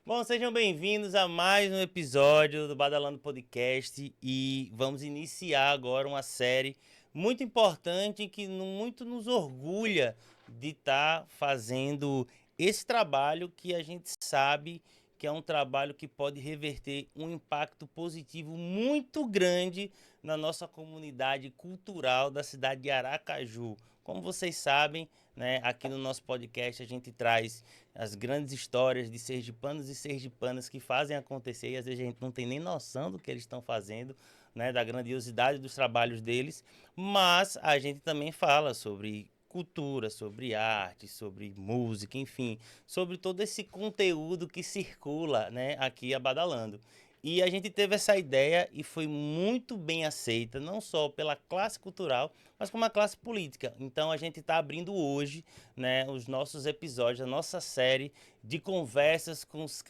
Bom, sejam bem-vindos a mais um episódio do Badalando Podcast e vamos iniciar agora uma série muito importante que muito nos orgulha de estar fazendo esse trabalho que a gente sabe que é um trabalho que pode reverter um impacto positivo muito grande na nossa comunidade cultural da cidade de Aracaju. Como vocês sabem, né, aqui no nosso podcast a gente traz as grandes histórias de sergipanos e sergipanas que fazem acontecer e às vezes a gente não tem nem noção do que eles estão fazendo, né, da grandiosidade dos trabalhos deles, mas a gente também fala sobre cultura, sobre arte, sobre música, enfim, sobre todo esse conteúdo que circula, né, aqui a Badalando. E a gente teve essa ideia e foi muito bem aceita, não só pela classe cultural, mas como a classe política. Então a gente está abrindo hoje, né, os nossos episódios, a nossa série de conversas com os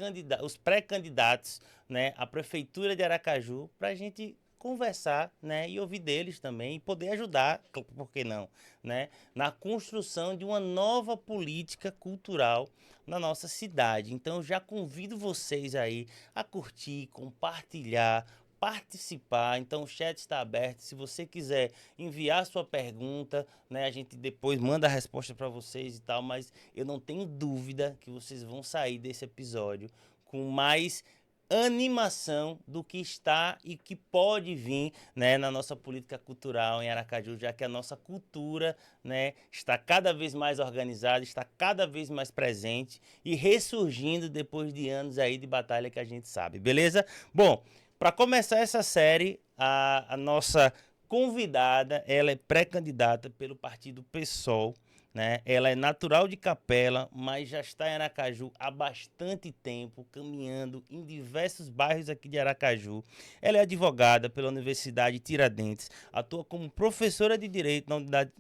pré-candidatos, né, à Prefeitura de Aracaju, para a gente conversar, né, e ouvir deles também e poder ajudar, por que não, né, na construção de uma nova política cultural na nossa cidade. Então eu já convido vocês aí a curtir, compartilhar, participar. Então o chat está aberto. Se você quiser enviar sua pergunta, né, a gente depois manda a resposta para vocês e tal, mas eu não tenho dúvida que vocês vão sair desse episódio com mais animação do que está e que pode vir, né, na nossa política cultural em Aracaju, já que a nossa cultura, né, está cada vez mais organizada, está cada vez mais presente e ressurgindo depois de anos aí de batalha que a gente sabe, beleza? Bom, para começar essa série, a nossa convidada, ela é pré-candidata pelo partido PSOL, né? Ela é natural de Capela, mas já está em Aracaju há bastante tempo, caminhando em diversos bairros aqui de Aracaju. Ela é advogada pela Universidade Tiradentes, atua como professora de Direito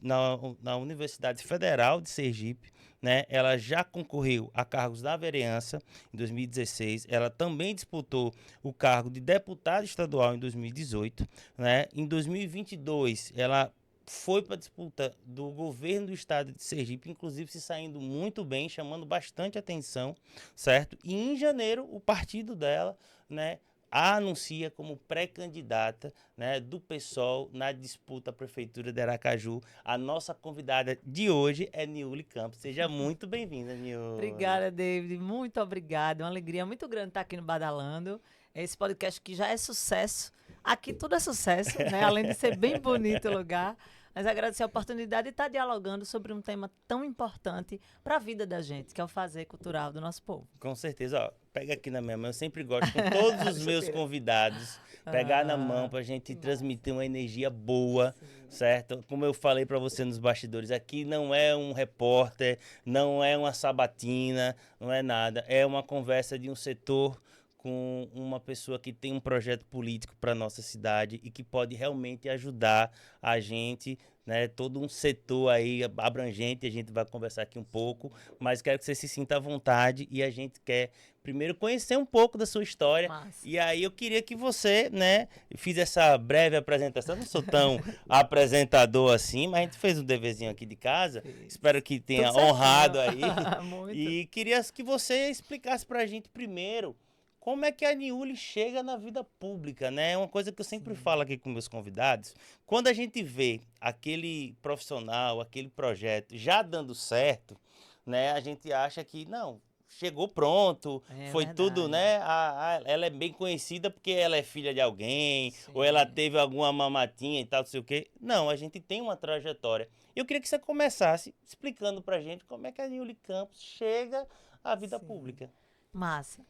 na Universidade Federal de Sergipe, né? Ela já concorreu a cargos da vereança em 2016, ela também disputou o cargo de deputada estadual em 2018, né? Em 2022, ela foi para a disputa do governo do estado de Sergipe, inclusive se saindo muito bem, chamando bastante atenção, certo? E em janeiro, o partido dela, né, a anuncia como pré-candidata, né, do PSOL na disputa à Prefeitura de Aracaju. A nossa convidada de hoje é Niuly Campos. Seja muito bem-vinda, Niuly. Obrigada, David. Muito obrigada. Uma alegria muito grande estar aqui no Badalando. Esse podcast que já é sucesso. Aqui tudo é sucesso, né? Além de ser bem bonito o lugar. Mas agradecer a oportunidade de estar dialogando sobre um tema tão importante para a vida da gente, que é o fazer cultural do nosso povo. Com certeza, ó, pega aqui na minha mão. Eu sempre gosto, com todos os meus Juqueira. convidados, pegar na mão pra Que gente massa. transmitir uma energia boa, Sim. certo? Como eu falei pra você nos bastidores, aqui não é um repórter, não é uma sabatina, não é nada. É uma conversa de um setor com uma pessoa que tem um projeto político para nossa cidade e que pode realmente ajudar a gente, né? Todo um setor aí abrangente, a gente vai conversar aqui um pouco, mas quero que você se sinta à vontade e a gente quer primeiro conhecer um pouco da sua história. Massa. E aí eu queria que você, né, fiz essa breve apresentação. Eu não sou tão apresentador assim, mas a gente fez um deverzinho aqui de casa. Fez. Espero que tenha Tudo certinho. honrado aí. Muito. E queria que você explicasse pra gente primeiro como é que a Niuly chega na vida pública, né? É uma coisa que eu sempre falo aqui com meus convidados. Quando a gente vê aquele profissional, aquele projeto já dando certo, né? A gente acha que, não, chegou pronto, É foi tudo, verdade. né? Ela é bem conhecida porque ela é filha de alguém, Sim. ou ela teve alguma mamatinha e tal, não sei o quê. Não, a gente tem uma trajetória. Eu queria que você começasse explicando pra gente como é que a Niuly Campos chega à vida Sim. pública. Massa.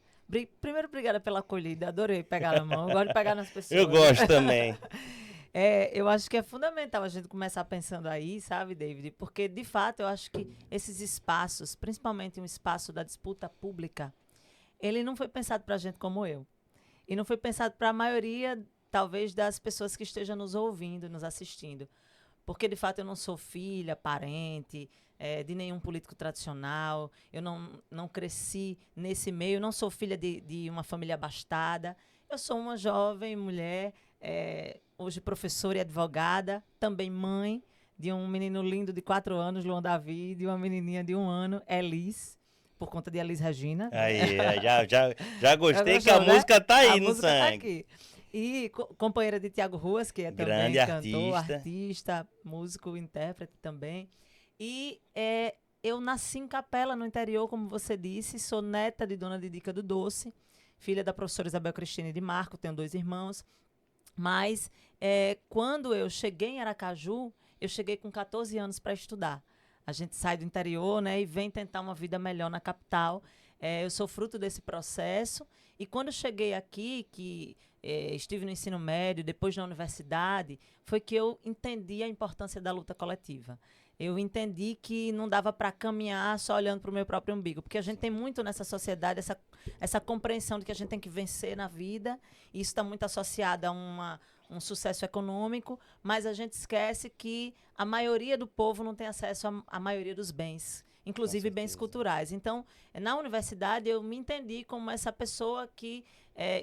Primeiro, obrigada pela acolhida. Adorei pegar na mão. Eu gosto de pegar nas pessoas. Eu gosto também. Eu acho que é fundamental a gente começar pensando aí, sabe, David? Porque, de fato, eu acho que esses espaços, principalmente um espaço da disputa pública, ele não foi pensado para gente como eu. E não foi pensado para a maioria, talvez, das pessoas que estejam nos ouvindo, nos assistindo. Porque, de fato, eu não sou filha, parente de nenhum político tradicional. Eu não cresci nesse meio. Não sou filha de uma família abastada. Eu sou uma jovem mulher, hoje professora e advogada, também mãe de um menino lindo de 4 anos, João Davi, e de uma menininha de 1 ano, Elis. por conta de Elis Regina. Aí, já gostei que Gostou, a né? música tá aí A no música tá sangue. aqui. E companheira de Tiago Ruas, que é Grande também cantor, artista. artista, músico, intérprete também. E eu nasci em Capela, no interior, como você disse. Sou neta de Dona Didica do Doce, filha da professora Isabel Cristine de Marco, tenho 2 irmãos. Mas quando eu cheguei em Aracaju, eu cheguei com 14 anos para estudar. A gente sai do interior, né, e vem tentar uma vida melhor na capital. Eu sou fruto desse processo. E quando eu cheguei aqui, que estive no ensino médio, depois na universidade, foi que eu entendi a importância da luta coletiva. Eu entendi que não dava para caminhar só olhando para o meu próprio umbigo, porque a gente tem muito nessa sociedade essa compreensão de que a gente tem que vencer na vida, e isso está muito associado a um sucesso econômico, mas a gente esquece que a maioria do povo não tem acesso à maioria dos bens, inclusive bens culturais. Então, na universidade, eu me entendi como essa pessoa que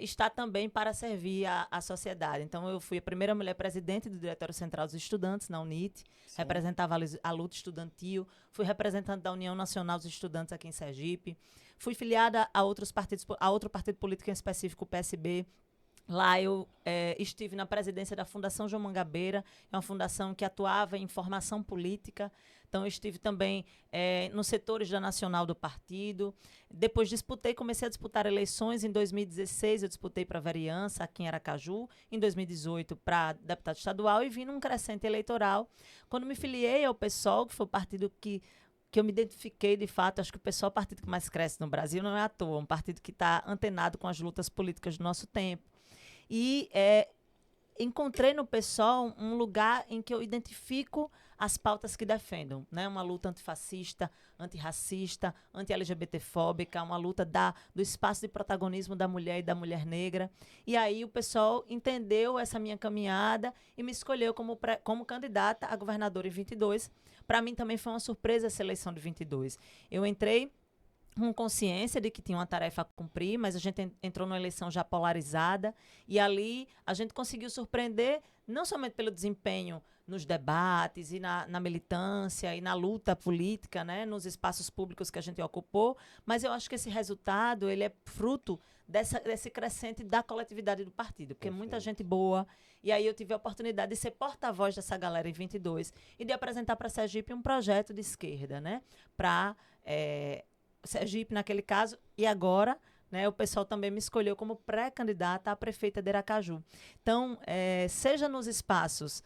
está também para servir à sociedade. Então, eu fui a primeira mulher presidente do Diretório Central dos Estudantes, na UNIT, representava a luta estudantil, fui representante da União Nacional dos Estudantes aqui em Sergipe, fui filiada a outro partido político em específico, o PSB. Lá eu estive na presidência da Fundação João Mangabeira, é uma fundação que atuava em formação política. Então, eu estive também nos setores da Nacional do partido. Depois comecei a disputar eleições. Em 2016, eu disputei para a vereança aqui em Aracaju. Em 2018, para deputado estadual. E vim num crescente eleitoral. Quando me filiei ao PSOL, que foi o partido que eu me identifiquei, de fato, acho que o PSOL é o partido que mais cresce no Brasil, não é à toa. Um partido que está antenado com as lutas políticas do nosso tempo. E encontrei no PSOL um lugar em que eu identifico as pautas que defendam, né? Uma luta antifascista, antirracista, anti-LGBTfóbica, uma luta do espaço de protagonismo da mulher e da mulher negra. E aí o PSOL entendeu essa minha caminhada e me escolheu como candidata a governadora em 22. Para mim também foi uma surpresa essa eleição de 22. Eu entrei com consciência de que tinha uma tarefa a cumprir, mas a gente entrou numa eleição já polarizada e ali a gente conseguiu surpreender não somente pelo desempenho nos debates e na militância e na luta política, né, nos espaços públicos que a gente ocupou, mas eu acho que esse resultado ele é fruto desse crescente da coletividade do partido, porque muita gente boa, e aí eu tive a oportunidade de ser porta-voz dessa galera em 22 e de apresentar para a Sergipe um projeto de esquerda, né, para Sergipe, naquele caso, e agora, né, o pessoal também me escolheu como pré-candidata à prefeita de Aracaju. Então, seja nos espaços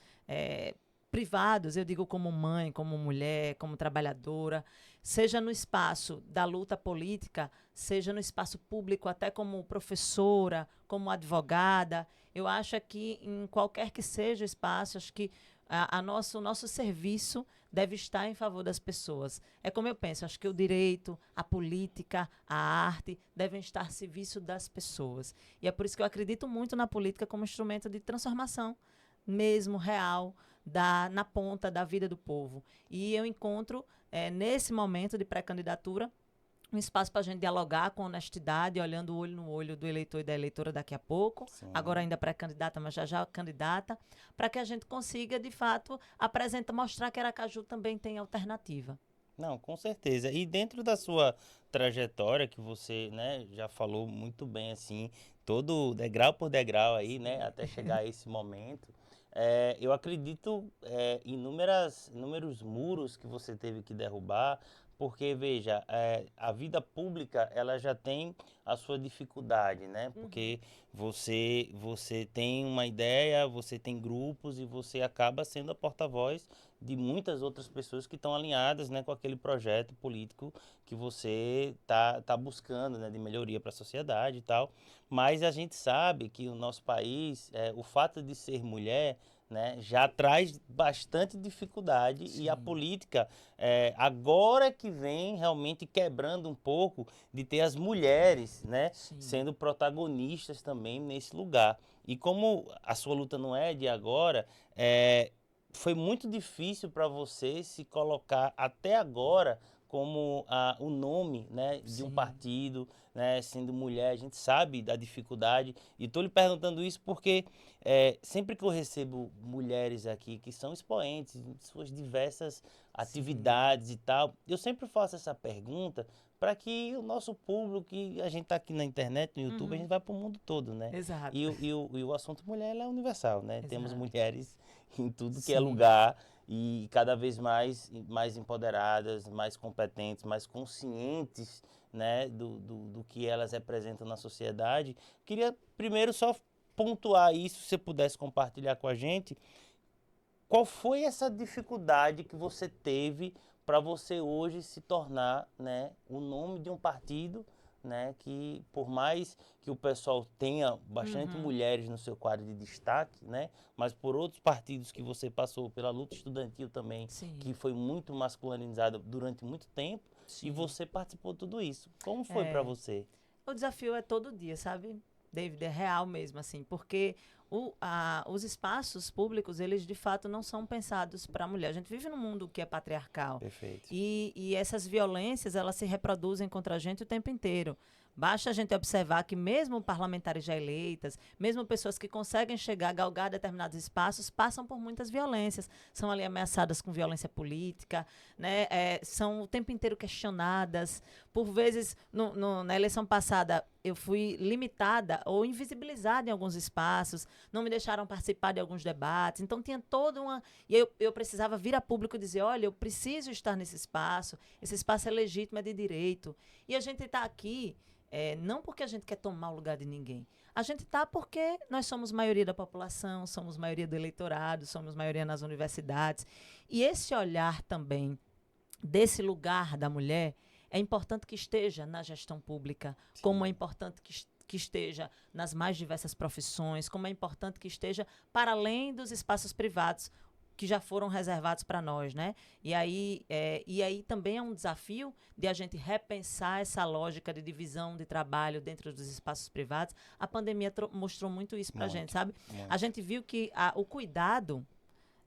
privados, eu digo como mãe, como mulher, como trabalhadora, seja no espaço da luta política, seja no espaço público, até como professora, como advogada, eu acho que em qualquer que seja o espaço, acho que o nosso serviço deve estar em favor das pessoas. É como eu penso, acho que o direito, a política, a arte devem estar a serviço das pessoas. E é por isso que eu acredito muito na política como instrumento de transformação, mesmo real, na ponta da vida do povo. E eu encontro, nesse momento de pré-candidatura, um espaço para a gente dialogar com honestidade, olhando o olho no olho do eleitor e da eleitora daqui a pouco, agora ainda pré-candidata, mas já candidata, para que a gente consiga, de fato, mostrar que Aracaju também tem alternativa. Não, com certeza. E dentro da sua trajetória, que você, né, já falou muito bem, assim, todo degrau por degrau aí, né, até chegar a esse momento, eu acredito em inúmeros muros que você teve que derrubar, porque, veja, a vida pública, ela já tem a sua dificuldade, né? Porque você tem uma ideia, você tem grupos e você acaba sendo a porta-voz de muitas outras pessoas que estão alinhadas, né, com aquele projeto político que você tá buscando, né, de melhoria para a sociedade e tal. Mas a gente sabe que o nosso país, o fato de ser mulher, né, já traz bastante dificuldade. Sim. E a política, agora que vem realmente quebrando um pouco de ter as mulheres, né, sendo protagonistas também nesse lugar. E como a sua luta não é de agora, foi muito difícil para você se colocar até agora como o nome, né, de um Sim. partido, né, sendo mulher, a gente sabe da dificuldade. E estou lhe perguntando isso porque sempre que eu recebo mulheres aqui que são expoentes em suas diversas atividades e tal, eu sempre faço essa pergunta para que o nosso público, que a gente está aqui na internet, no YouTube, a gente vai para o mundo todo, né? Exato. E o assunto mulher ela é universal, né? Temos Exato. mulheres em tudo que é Sim. lugar e cada vez mais empoderadas, mais competentes, mais conscientes, né, do que elas representam na sociedade. Queria primeiro só pontuar isso, se você pudesse compartilhar com a gente, qual foi essa dificuldade que você teve para você hoje se tornar, né, o nome de um partido, né, que por mais que o pessoal tenha bastante mulheres no seu quadro de destaque, né, mas por outros partidos que você passou, pela luta estudantil também, Sim. que foi muito masculinizada durante muito tempo, Sim. e você participou de tudo isso. Como foi para você? O desafio é todo dia, sabe, David? É real mesmo, assim, porque os espaços públicos, eles de fato não são pensados para a mulher. A gente vive num mundo que é patriarcal. Perfeito. E essas violências, elas se reproduzem contra a gente o tempo inteiro. Basta a gente observar que mesmo parlamentares já eleitas, mesmo pessoas que conseguem chegar a galgar determinados espaços, passam por muitas violências. São ali ameaçadas com violência política, né? São o tempo inteiro questionadas. Por vezes, na eleição passada, eu fui limitada ou invisibilizada em alguns espaços, não me deixaram participar de alguns debates. Então, tinha toda uma... E eu precisava vir a público e dizer, olha, eu preciso estar nesse espaço, esse espaço é legítimo, é de direito. E a gente está aqui... não porque a gente quer tomar o lugar de ninguém. A gente está porque nós somos maioria da população, somos maioria do eleitorado, somos maioria nas universidades. E esse olhar também desse lugar da mulher é importante que esteja na gestão pública, Sim. como é importante que esteja nas mais diversas profissões, como é importante que esteja para além dos espaços privados que já foram reservados para nós, né? E aí também é um desafio de a gente repensar essa lógica de divisão de trabalho dentro dos espaços privados. A pandemia mostrou muito isso para a gente, sabe? Muito. A gente viu que o cuidado,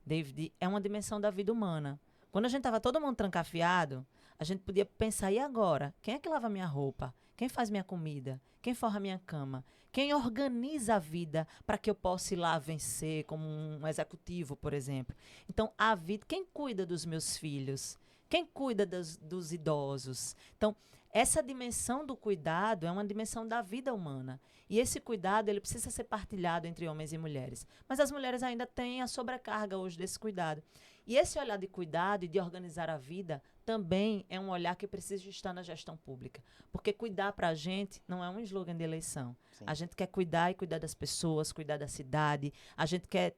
David, é uma dimensão da vida humana. Quando a gente estava todo mundo trancafiado, a gente podia pensar, e agora? Quem é que lava minha roupa? Quem faz minha comida? Quem forra minha cama? Quem organiza a vida para que eu possa ir lá vencer como um executivo, por exemplo? Então, a vida... Quem cuida dos meus filhos? Quem cuida dos idosos? Então, essa dimensão do cuidado é uma dimensão da vida humana. E esse cuidado ele precisa ser partilhado entre homens e mulheres. Mas as mulheres ainda têm a sobrecarga hoje desse cuidado. E esse olhar de cuidado e de organizar a vida também é um olhar que precisa estar na gestão pública. Porque cuidar para a gente não é um slogan de eleição. Sim. A gente quer cuidar e cuidar das pessoas, cuidar da cidade. A gente quer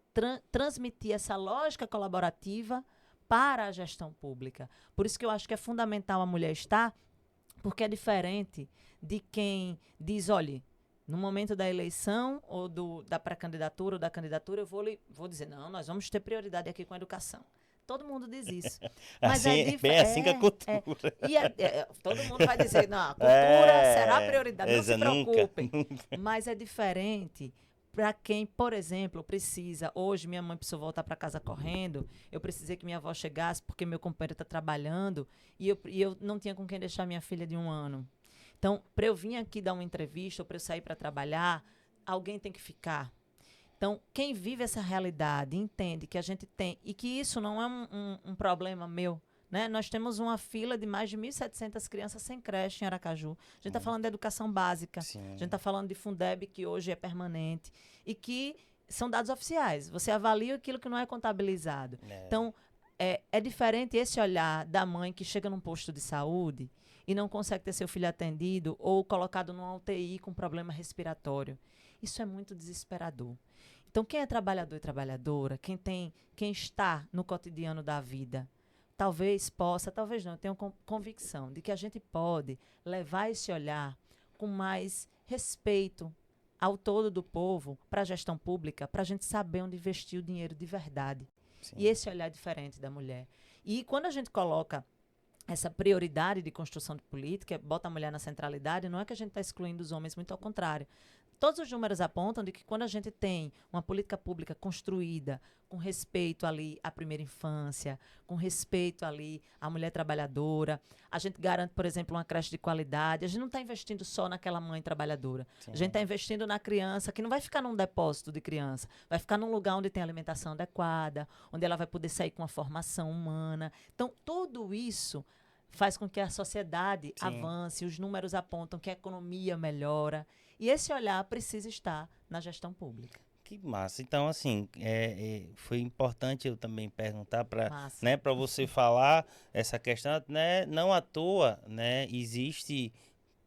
transmitir essa lógica colaborativa para a gestão pública. Por isso que eu acho que é fundamental a mulher estar, porque é diferente de quem diz, olha, no momento da eleição ou da pré-candidatura ou da candidatura, eu vou dizer, não, nós vamos ter prioridade aqui com a educação. Todo mundo diz isso. Mas assim, bem assim que a cultura. Todo mundo vai dizer, não, a cultura será prioridade, não se preocupem. Nunca. Mas é diferente para quem, por exemplo, precisa... Hoje, minha mãe precisou voltar para casa correndo, eu precisei que minha avó chegasse porque meu companheiro está trabalhando e eu não tinha com quem deixar minha filha de 1 ano. Então, para eu vir aqui dar uma entrevista ou para eu sair para trabalhar, alguém tem que ficar. Então, quem vive essa realidade entende que a gente tem... E que isso não é um problema meu. Né? Nós temos uma fila de mais de 1.700 crianças sem creche em Aracaju. A gente está falando de educação básica. Sim. A gente está falando de Fundeb, que hoje é permanente. E que são dados oficiais. Você avalia aquilo que não é contabilizado. Então, é diferente esse olhar da mãe que chega num posto de saúde e não consegue ter seu filho atendido ou colocado numa UTI com problema respiratório. Isso é muito desesperador. Então, quem é trabalhador e trabalhadora, quem está no cotidiano da vida, talvez possa, talvez não, eu tenho convicção de que a gente pode levar esse olhar com mais respeito ao todo do povo para a gestão pública, para a gente saber onde investir o dinheiro de verdade. Sim. E esse olhar diferente da mulher. E quando a gente coloca essa prioridade de construção de política, bota a mulher na centralidade, não é que a gente está excluindo os homens, muito ao contrário. todos os números apontam de que quando a gente tem uma política pública construída com respeito ali à primeira infância, com respeito ali à mulher trabalhadora, a gente garante, por exemplo, uma creche de qualidade, a gente não está investindo só naquela mãe trabalhadora. Sim. A gente está investindo na criança, que não vai ficar num depósito de criança, vai ficar num lugar onde tem alimentação adequada, onde ela vai poder sair com uma formação humana. Então, tudo isso faz com que a sociedade avance, os números apontam que a economia melhora. E esse olhar precisa estar na gestão pública. Que massa. Então, assim, foi importante eu também perguntar para, né, para você falar essa questão, né, não à toa, né, existe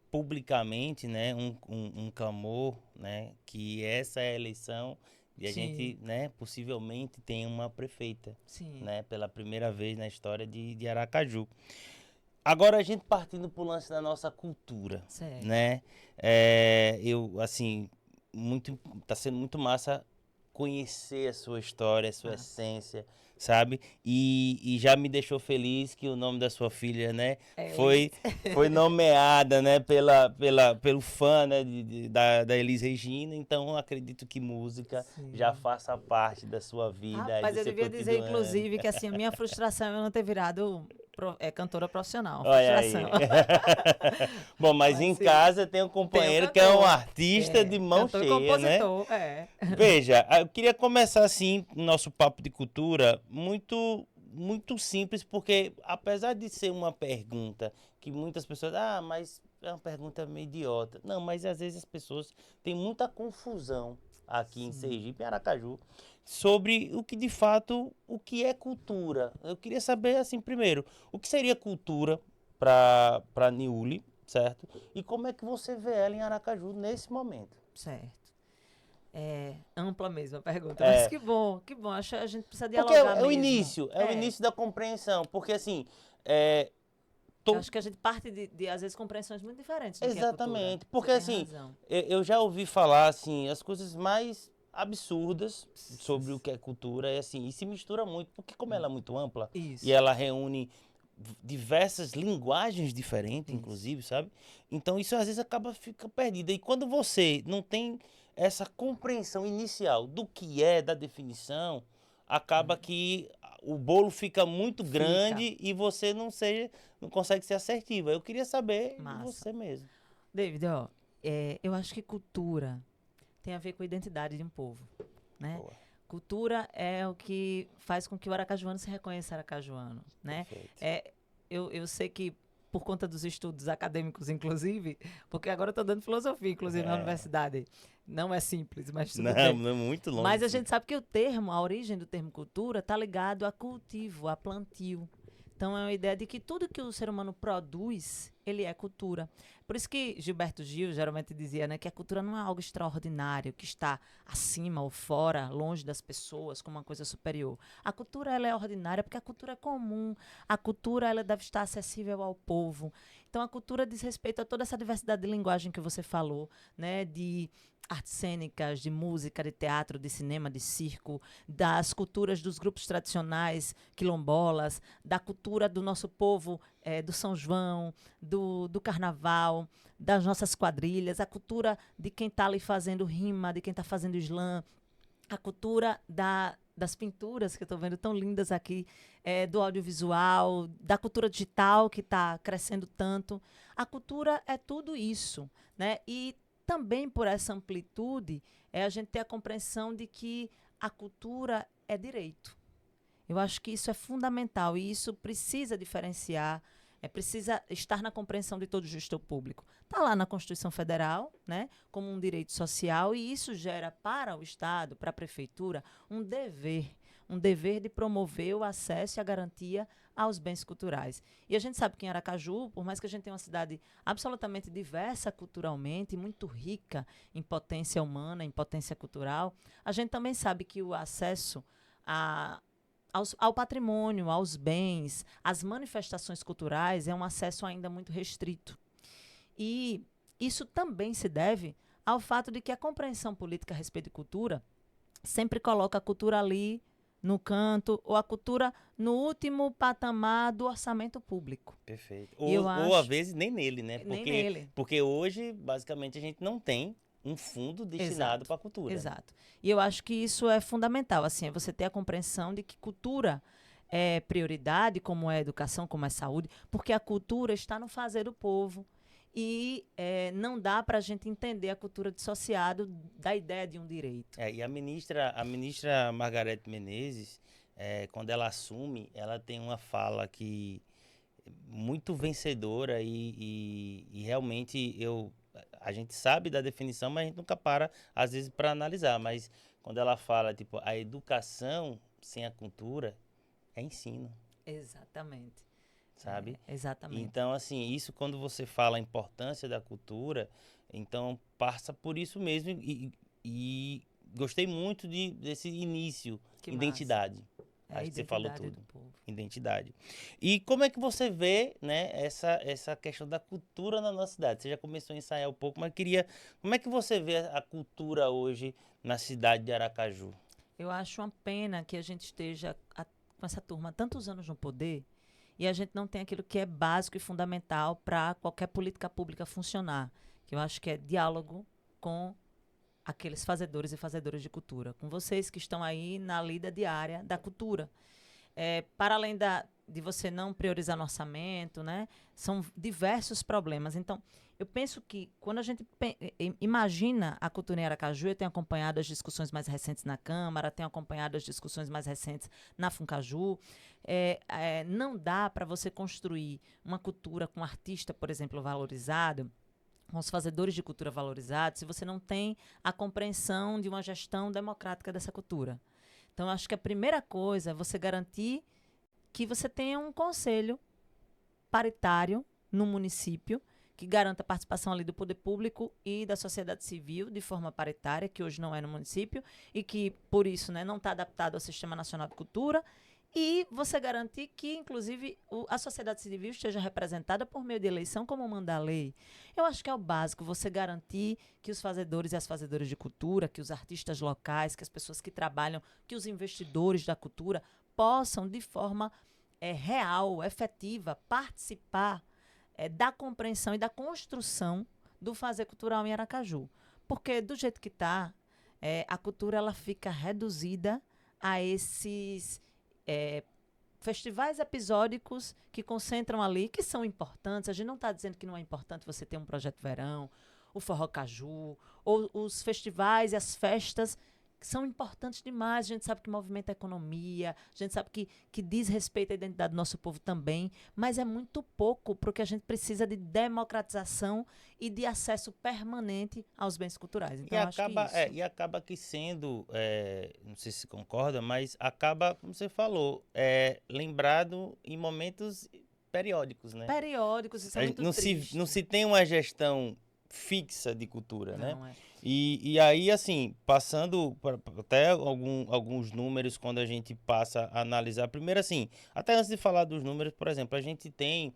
publicamente, né, um clamor, né, que essa é a eleição e a gente, né, possivelmente tem uma prefeita, né, pela primeira vez na história de Aracaju. Agora a gente partindo para o lance da nossa cultura, né, eu, assim, tá sendo muito massa conhecer a sua história, a sua essência, sabe? E já me deixou feliz que o nome da sua filha, né, foi nomeada, né, pelo fã, né, da Elis Regina. Então acredito que música já faça parte da sua vida. Mas eu devia dizer, inclusive, que assim, a minha frustração é não ter virado cantora profissional. Olha aí. Bom, mas em casa tem um companheiro que é um artista de mão cheia, compositor, né? Veja, eu queria começar assim nosso papo de cultura muito simples, porque apesar de ser uma pergunta que muitas pessoas, mas é uma pergunta meio idiota. Não, mas às vezes as pessoas têm muita confusão aqui em Sergipe, em Aracaju, sobre o que de fato, o que é cultura. Eu queria saber, assim, primeiro, o que seria cultura para Niuly, certo? E como é que você vê ela em Aracaju nesse momento? Certo. É ampla mesmo a pergunta, mas que bom. Acho que a gente precisa dialogar mesmo. Porque é o início da compreensão, porque assim... Acho que a gente parte de às vezes, compreensões muito diferentes do Exatamente, que é cultura. porque assim, eu já ouvi falar, assim, as coisas mais absurdas sobre o que é cultura, assim, e se mistura muito, porque como ela é muito ampla, e ela reúne diversas linguagens diferentes, inclusive, sabe? Então isso às vezes fica perdido. E quando você não tem essa compreensão inicial do que é, da definição, acaba que o bolo fica muito grande e você não consegue ser assertiva. Eu queria saber de você mesmo. David, eu acho que cultura tem a ver com a identidade de um povo, né? Boa. Cultura é o que faz com que o aracajuano se reconheça aracajuano, né? Eu sei que por conta dos estudos acadêmicos, inclusive, porque agora eu estou dando filosofia, inclusive, na universidade. Não é simples, mas tudo bem. Não é muito longe. Mas a gente sabe que a origem do termo cultura está ligado a cultivo, a plantio. Então, é uma ideia de que tudo que o ser humano produz, ele é cultura. Por isso que Gilberto Gil geralmente dizia, né, que a cultura não é algo extraordinário, que está acima ou fora, longe das pessoas, como uma coisa superior. A cultura, ela é ordinária porque a cultura é comum. A cultura, ela deve estar acessível ao povo. Então, a cultura diz respeito a toda essa diversidade de linguagem que você falou, né, de artes cênicas, de música, de teatro, de cinema, de circo, das culturas dos grupos tradicionais quilombolas, da cultura do nosso povo, do São João, do carnaval, das nossas quadrilhas, a cultura de quem está ali fazendo rima, de quem está fazendo slam, a cultura das pinturas que eu estou vendo tão lindas aqui, do audiovisual, da cultura digital que está crescendo tanto. A cultura é tudo isso, né? E também por essa amplitude a gente ter a compreensão de que a cultura é direito. Eu acho que isso é fundamental e isso precisa diferenciar, precisa estar na compreensão de todo gestor público. Está lá na Constituição Federal, né, como um direito social, e isso gera para o Estado, para a Prefeitura, um dever de promover o acesso e a garantia aos bens culturais. E a gente sabe que em Aracaju, por mais que a gente tenha uma cidade absolutamente diversa culturalmente, muito rica em potência humana, em potência cultural, a gente também sabe que o acesso ao patrimônio, aos bens, às manifestações culturais é um acesso ainda muito restrito. E isso também se deve ao fato de que a compreensão política a respeito de cultura sempre coloca a cultura ali no canto, ou a cultura no último patamar do orçamento público. Perfeito. Ou às vezes nem nele, né? Nem nele. Porque hoje, basicamente, a gente não tem um fundo destinado para a cultura. Exato. E eu acho que isso é fundamental, assim, é você ter a compreensão de que cultura é prioridade, como é educação, como é saúde, porque a cultura está no fazer do povo. E não dá para a gente entender a cultura dissociado da ideia de um direito. E a ministra Margarete Menezes, quando ela assume, ela tem uma fala que muito vencedora e realmente a gente sabe da definição, mas a gente nunca para, às vezes, para analisar. Mas quando ela fala, tipo, a educação sem a cultura é ensino. Exatamente. Sabe? Exatamente. Então, assim, isso quando você fala a importância da cultura, então passa por isso mesmo e gostei muito desse início, Que identidade. Acho que você falou tudo. Do povo. Identidade. E como é que você vê, né, essa questão da cultura na nossa cidade? Você já começou a ensaiar um pouco, mas como é que você vê a cultura hoje na cidade de Aracaju? Eu acho uma pena que a gente esteja com essa turma há tantos anos no poder e a gente não tem aquilo que é básico e fundamental para qualquer política pública funcionar, que eu acho que é diálogo com aqueles fazedores e fazedoras de cultura, com vocês que estão aí na lida diária da cultura. Para além de você não priorizar no orçamento, né, são diversos problemas. Então, eu penso que quando a gente imagina a cultura em Aracaju, eu tenho acompanhado as discussões mais recentes na Câmara, tenho acompanhado as discussões mais recentes na Funcaju. Não dá para você construir uma cultura com um artista, por exemplo, valorizado, com os fazedores de cultura valorizados, se você não tem a compreensão de uma gestão democrática dessa cultura. Então, acho que a primeira coisa é você garantir que você tenha um conselho paritário no município, que garanta a participação ali do poder público e da sociedade civil de forma paritária, que hoje não é no município, e que, por isso, né, não está adaptado ao Sistema Nacional de Cultura. E você garantir que, inclusive, a sociedade civil esteja representada por meio de eleição, como manda a lei. Eu acho que é o básico, você garantir que os fazedores e as fazedoras de cultura, que os artistas locais, que as pessoas que trabalham, que os investidores da cultura possam, de forma real, efetiva, participar da compreensão e da construção do fazer cultural em Aracaju. Porque, do jeito que está, a cultura ela fica reduzida a esses festivais episódicos que concentram ali, que são importantes. A gente não está dizendo que não é importante você ter um projeto verão, o Forró Caju, ou os festivais e as festas que são importantes demais. A gente sabe que movimenta a economia, a gente sabe que diz respeito à identidade do nosso povo também, mas é muito pouco para o que a gente precisa de democratização e de acesso permanente aos bens culturais. Então, acaba que sendo, não sei se concorda, mas acaba, como você falou, lembrado em momentos periódicos, né? Periódicos, isso é muito triste. Não se tem uma gestão fixa de cultura, né? Não é. E aí, assim, passando até alguns números, quando a gente passa a analisar. Primeiro, assim, até antes de falar dos números, por exemplo, a gente tem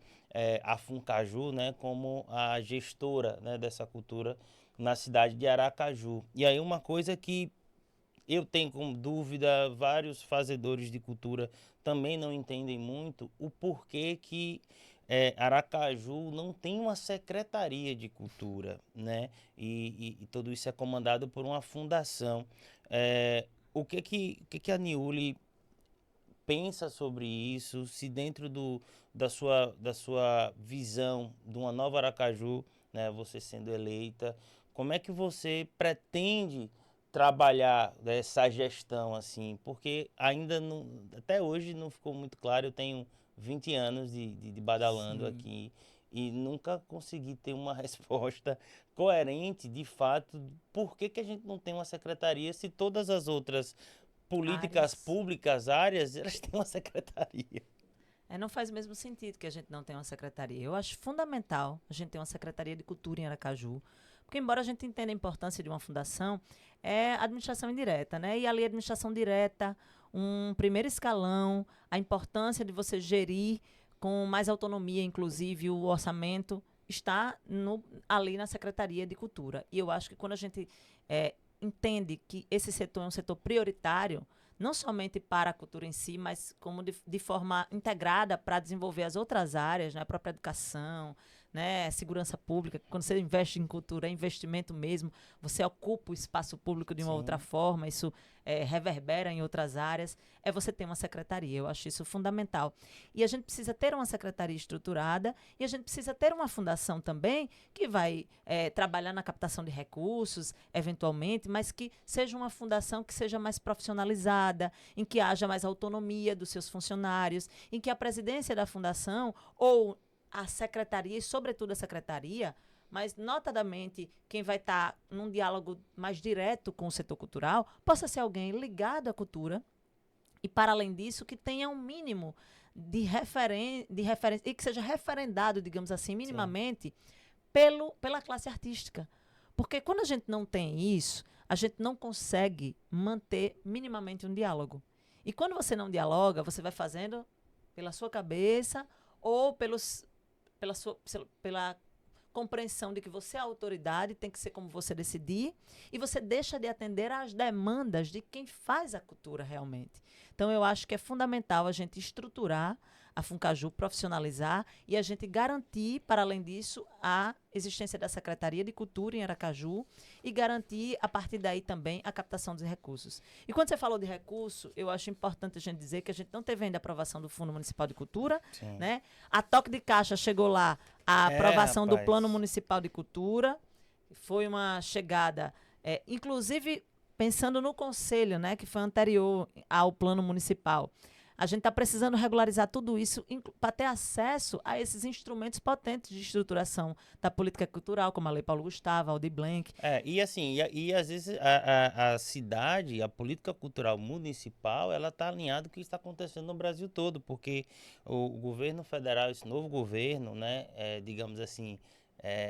a Funcaju, né, como a gestora, né, dessa cultura na cidade de Aracaju. E aí uma coisa que eu tenho como dúvida, vários fazedores de cultura também não entendem muito, o porquê que Aracaju não tem uma secretaria de cultura, né? E tudo isso é comandado por uma fundação. O que a Niuli pensa sobre isso? Se dentro da sua visão de uma nova Aracaju, né, você sendo eleita, como é que você pretende trabalhar essa gestão, assim? Porque ainda não, até hoje não ficou muito claro. Eu tenho 20 anos de badalando Sim. aqui e nunca consegui ter uma resposta coerente, de fato, por que a gente não tem uma secretaria se todas as outras políticas públicas, áreas, elas têm uma secretaria. Não faz o mesmo sentido que a gente não tenha uma secretaria. Eu acho fundamental a gente ter uma secretaria de cultura em Aracaju, porque embora a gente entenda a importância de uma fundação, é administração indireta, né? E ali a administração direta, um primeiro escalão, a importância de você gerir com mais autonomia, inclusive o orçamento, está ali na Secretaria de Cultura. E eu acho que quando a gente entende que esse setor é um setor prioritário, não somente para a cultura em si, mas como de forma integrada para desenvolver as outras áreas, né? A própria educação, né? Segurança pública. Quando você investe em cultura, é investimento mesmo. Você ocupa o espaço público de uma Sim. outra forma, isso reverbera em outras áreas. É você ter uma secretaria. Eu acho isso fundamental. E a gente precisa ter uma secretaria estruturada e a gente precisa ter uma fundação também que vai trabalhar na captação de recursos, eventualmente, mas que seja uma fundação que seja mais profissionalizada, em que haja mais autonomia dos seus funcionários, em que a presidência da fundação ou a secretaria, e sobretudo a secretaria, mas notadamente quem vai estar num diálogo mais direto com o setor cultural, possa ser alguém ligado à cultura e, para além disso, que tenha um mínimo de referência e que seja referendado, digamos assim, minimamente, pela classe artística. Porque quando a gente não tem isso, a gente não consegue manter minimamente um diálogo. E quando você não dialoga, você vai fazendo pela sua cabeça ou pela compreensão de que você é a autoridade, tem que ser como você decidir, e você deixa de atender às demandas de quem faz a cultura realmente. Então, eu acho que é fundamental a gente estruturar a Funcaju, profissionalizar e a gente garantir, para além disso, a existência da Secretaria de Cultura em Aracaju e garantir, a partir daí também, a captação dos recursos. E quando você falou de recurso, eu acho importante a gente dizer que a gente não teve ainda a aprovação do Fundo Municipal de Cultura, né? A toque de caixa chegou lá, a aprovação do Plano Municipal de Cultura, foi uma chegada, inclusive pensando no conselho, né, que foi anterior ao Plano Municipal. A gente está precisando regularizar tudo isso para ter acesso a esses instrumentos potentes de estruturação da política cultural, como a Lei Paulo Gustavo, a Aldir Blanc. E assim, às vezes a cidade, a política cultural municipal, ela está alinhada com o que está acontecendo no Brasil todo, porque o governo federal, esse novo governo, né, digamos assim,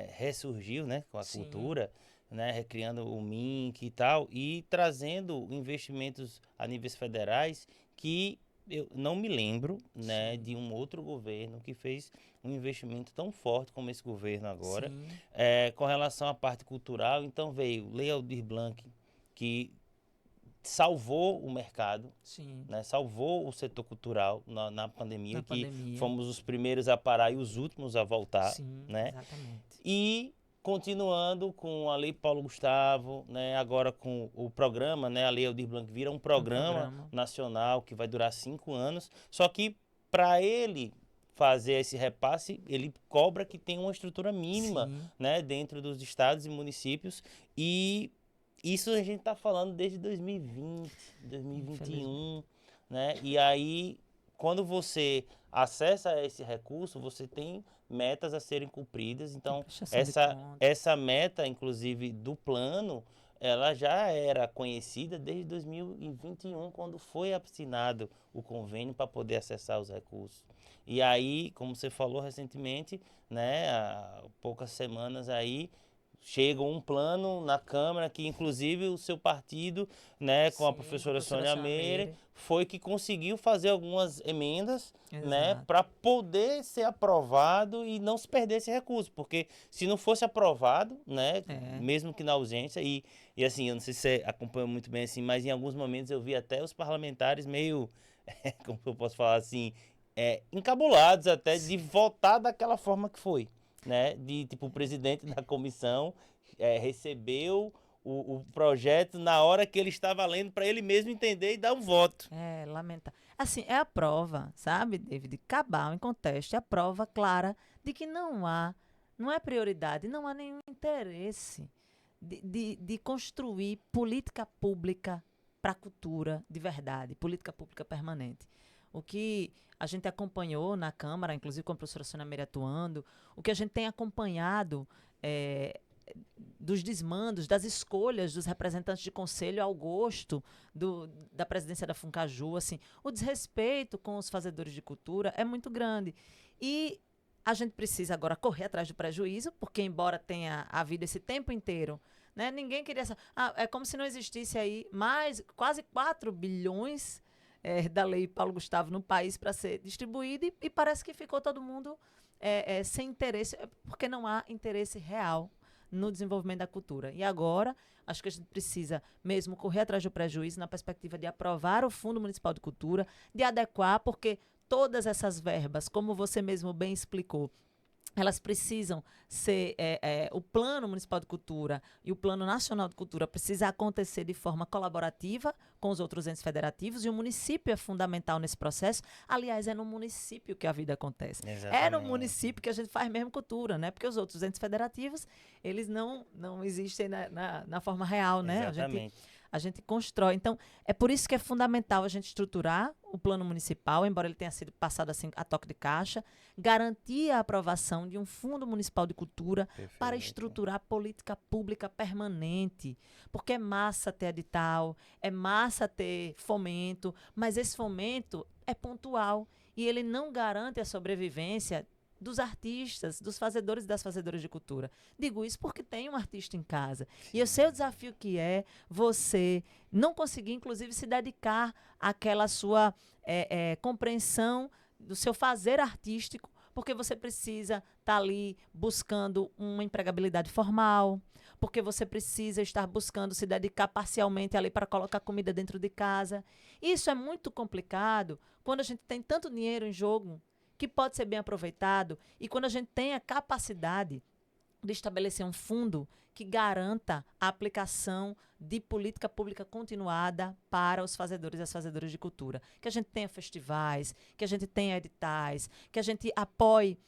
ressurgiu, né, com a cultura, né, recriando o MINC e tal, e trazendo investimentos a níveis federais que eu não me lembro, né, de um outro governo que fez um investimento tão forte como esse governo agora, com relação à parte cultural. Então veio Lei Aldir Blanc, que salvou o mercado, né, salvou o setor cultural na pandemia, fomos os primeiros a parar e os últimos a voltar. Né? Exatamente. E continuando com a Lei Paulo Gustavo, né, agora com o programa, né, a Lei Aldir Blanc vira um programa nacional que vai durar 5 anos, só que para ele fazer esse repasse, ele cobra que tem uma estrutura mínima, né, dentro dos estados e municípios, e isso a gente está falando desde 2020, 2021, né, e aí quando você acessa esse recurso, você tem metas a serem cumpridas. Então, essa meta, inclusive, do plano, ela já era conhecida desde 2021, quando foi assinado o convênio para poder acessar os recursos. E aí, como você falou recentemente, né, há poucas semanas aí, chega um plano na Câmara que, inclusive, o seu partido, né, com a professora Sônia Meire, foi que conseguiu fazer algumas emendas, né, para poder ser aprovado e não se perder esse recurso. Porque se não fosse aprovado, né, mesmo que na ausência, e assim, eu não sei se você acompanha muito bem assim, mas em alguns momentos eu vi até os parlamentares meio, como eu posso falar assim, encabulados até de votar daquela forma que foi. Né, de tipo, o presidente da comissão recebeu o projeto na hora que ele estava lendo para ele mesmo entender e dar um voto. Lamentável. Assim, é a prova, sabe, David, cabal, em contexto, é a prova clara de que não é prioridade, não há nenhum interesse de construir política pública para a cultura de verdade, política pública permanente. O que a gente acompanhou na Câmara, inclusive com a professora Sônia Meire atuando, o que a gente tem acompanhado dos desmandos, das escolhas dos representantes de conselho ao gosto da presidência da Funcaju, assim, o desrespeito com os fazedores de cultura é muito grande. E a gente precisa agora correr atrás do prejuízo, porque embora tenha havido esse tempo inteiro, né, ninguém queria... é como se não existisse aí mais quase 4 bilhões da Lei Paulo Gustavo no país para ser distribuído e parece que ficou todo mundo sem interesse, porque não há interesse real no desenvolvimento da cultura. E agora, acho que a gente precisa mesmo correr atrás do prejuízo na perspectiva de aprovar o Fundo Municipal de Cultura, de adequar, porque todas essas verbas, como você mesmo bem explicou, elas precisam ser, o Plano Municipal de Cultura e o Plano Nacional de Cultura precisa acontecer de forma colaborativa com os outros entes federativos e o município é fundamental nesse processo. Aliás, é no município que a vida acontece. É no Exatamente. município que a gente faz mesmo cultura, né? Porque os outros entes federativos, eles não existem na forma real, né? Exatamente. A gente constrói. Então, é por isso que é fundamental a gente estruturar o plano municipal, embora ele tenha sido passado assim a toque de caixa, garantir a aprovação de um fundo municipal de cultura para Perfeito. estruturar política pública permanente. Porque é massa ter edital, é massa ter fomento, mas esse fomento é pontual e ele não garante a sobrevivência dos artistas, dos fazedores e das fazedoras de cultura. Digo isso porque tem um artista em casa. E eu sei o desafio que é você não conseguir, inclusive, se dedicar àquela sua compreensão do seu fazer artístico, porque você precisa estar ali buscando uma empregabilidade formal, porque você precisa estar buscando se dedicar parcialmente ali para colocar comida dentro de casa. Isso é muito complicado quando a gente tem tanto dinheiro em jogo que pode ser bem aproveitado e quando a gente tem a capacidade de estabelecer um fundo que garanta a aplicação de política pública continuada para os fazedores e as fazedoras de cultura. Que a gente tenha festivais, que a gente tenha editais, que a gente apoie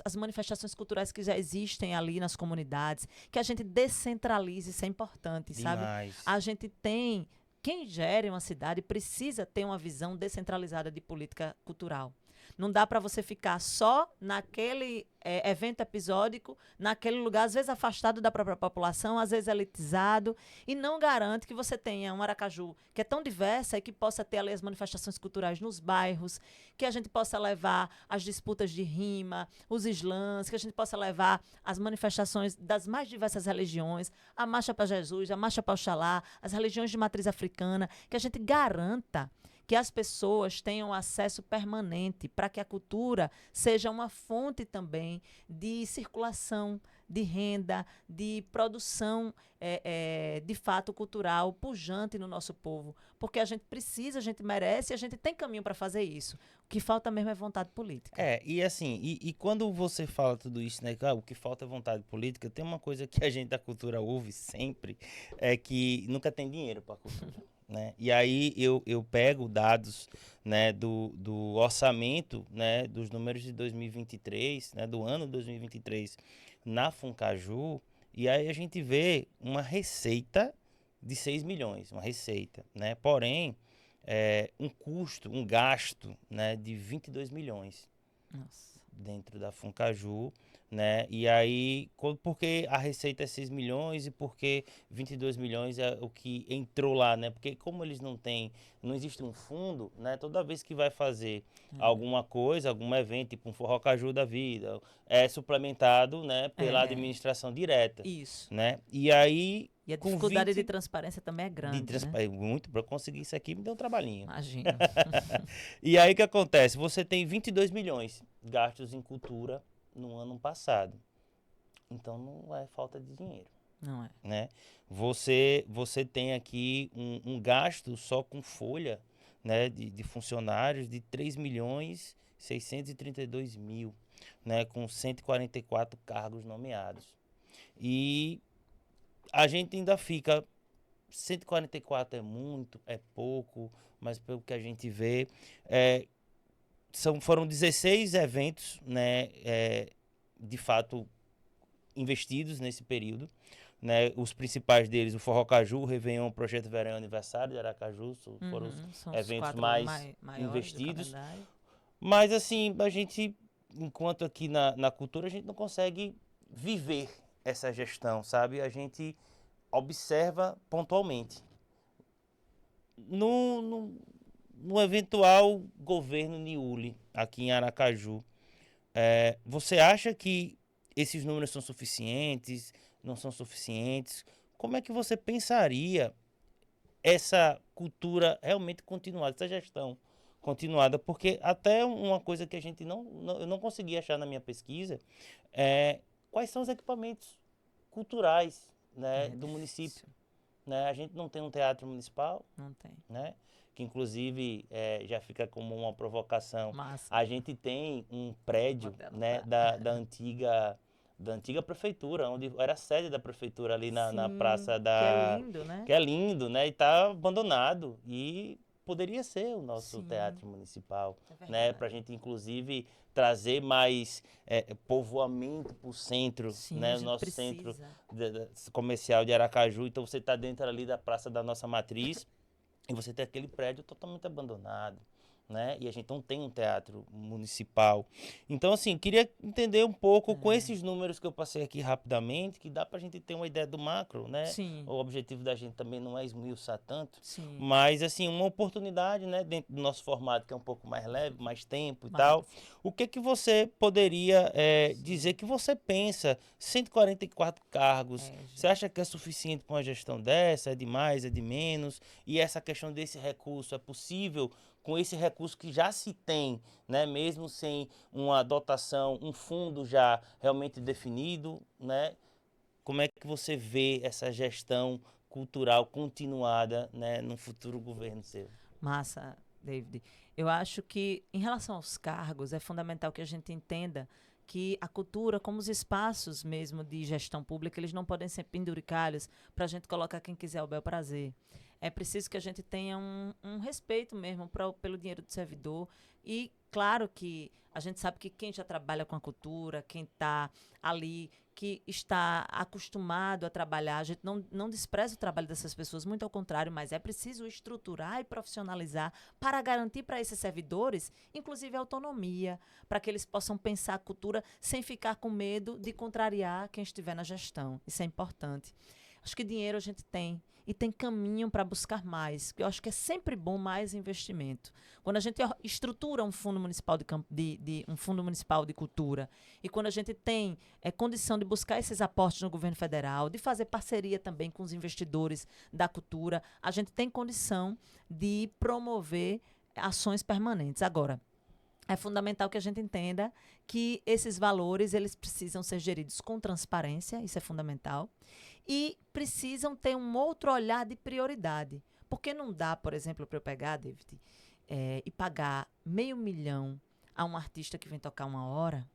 as manifestações culturais que já existem ali nas comunidades, que a gente descentralize, isso é importante, sabe? Demais. A gente tem... Quem gere uma cidade precisa ter uma visão descentralizada de política cultural. Não dá para você ficar só naquele evento episódico, naquele lugar, às vezes afastado da própria população, às vezes elitizado, e não garante que você tenha um Aracaju que é tão diversa e que possa ter ali as manifestações culturais nos bairros, que a gente possa levar as disputas de rima, os slams, que a gente possa levar as manifestações das mais diversas religiões, a Marcha para Jesus, a Marcha para Oxalá, as religiões de matriz africana, que a gente garanta que as pessoas tenham acesso permanente para que a cultura seja uma fonte também de circulação, de renda, de produção, de fato cultural pujante no nosso povo. Porque a gente precisa, a gente merece e a gente tem caminho para fazer isso. O que falta mesmo é vontade política. E assim, e quando você fala tudo isso, né, o que falta é vontade política, tem uma coisa que a gente da cultura ouve sempre, é que nunca tem dinheiro para a cultura. Né? E aí eu pego dados, né, do orçamento, né, dos números de 2023, né, do ano 2023 na Funcaju, e aí a gente vê uma receita de 6 milhões, uma receita, né? Porém, um custo, um gasto, né, de 22 milhões. Nossa. Dentro da Funcaju, né? E aí, porque a receita é 6 milhões e porque 22 milhões é o que entrou lá, né? Porque como eles não existe um fundo, né? Toda vez que vai fazer alguma coisa, algum evento, tipo um Forró Caju da vida, é suplementado, né, pela administração direta. Isso. Né? E aí... E a dificuldade de transparência também é grande, né? Muito, para conseguir isso aqui me deu um trabalhinho. Imagina. E aí o que acontece? Você tem 22 milhões gastos em cultura no ano passado. Então não é falta de dinheiro. Não é. Né? Você tem aqui um gasto só com folha, né, de funcionários de 3 milhões 632 mil, né, com 144 cargos nomeados. E a gente ainda fica, 144 é muito, é pouco, mas pelo que a gente vê, foram 16 eventos, né, de fato, investidos nesse período. Né, os principais deles, o Forró Caju, o Réveillon, o Projeto Verão e Aniversário de Aracaju, foram os eventos mais investidos. Mas assim, a gente, enquanto aqui na cultura, a gente não consegue viver essa gestão, sabe? A gente observa pontualmente. No eventual governo Niuli, aqui em Aracaju, você acha que esses números são suficientes, não são suficientes? Como é que você pensaria essa cultura realmente continuada, essa gestão continuada? Porque até uma coisa que a gente eu não consegui achar na minha pesquisa é quais são os equipamentos culturais, né, do município. Né? A gente não tem um teatro municipal. Não tem. Né? que inclusive já fica como uma provocação. Massa. A gente tem um prédio, né, da antiga prefeitura, onde era a sede da prefeitura ali na praça da... Que é lindo, né? Que é lindo, né? E está abandonado. E poderia ser o nosso teatro municipal, né? Para a gente, inclusive, trazer mais povoamento para o centro, né? O nosso centro comercial de Aracaju. Então, você está dentro ali da praça da nossa matriz e você tem aquele prédio totalmente abandonado, né? E a gente não tem um teatro municipal. Então, assim, queria entender um pouco com esses números que eu passei aqui rapidamente, que dá pra gente ter uma ideia do macro, né? Sim. O objetivo da gente também não é esmiuçar tanto, Sim. mas, assim, uma oportunidade, né? Dentro do nosso formato, que é um pouco mais leve, mais tempo e tal. O que que você poderia dizer que você pensa? 144 cargos, você acha que é suficiente para uma gestão dessa? É demais, é de menos? E essa questão desse recurso, é possível com esse recurso que já se tem, né, mesmo sem uma dotação, um fundo já realmente definido, né? Como é que você vê essa gestão cultural continuada, né, no futuro governo seu? Massa, David. Eu acho que, em relação aos cargos, é fundamental que a gente entenda que a cultura, como os espaços mesmo de gestão pública, eles não podem ser penduricalhos para a gente colocar quem quiser ao bel prazer. É preciso que a gente tenha um respeito mesmo pelo dinheiro do servidor. E, claro que a gente sabe que quem já trabalha com a cultura, quem está ali, que está acostumado a trabalhar, a gente não despreza o trabalho dessas pessoas, muito ao contrário, mas é preciso estruturar e profissionalizar para garantir para esses servidores, inclusive, autonomia, para que eles possam pensar a cultura sem ficar com medo de contrariar quem estiver na gestão. Isso é importante. Acho que dinheiro a gente tem e tem caminho para buscar mais. Eu acho que é sempre bom mais investimento. Quando a gente estrutura um fundo municipal um fundo municipal de cultura e quando a gente tem condição de buscar esses aportes no governo federal, de fazer parceria também com os investidores da cultura, a gente tem condição de promover ações permanentes. Agora, é fundamental que a gente entenda que esses valores eles precisam ser geridos com transparência, isso é fundamental, e precisam ter um outro olhar de prioridade. Porque não dá, por exemplo, para eu pegar, David, e pagar R$500 mil a um artista que vem tocar 1 hora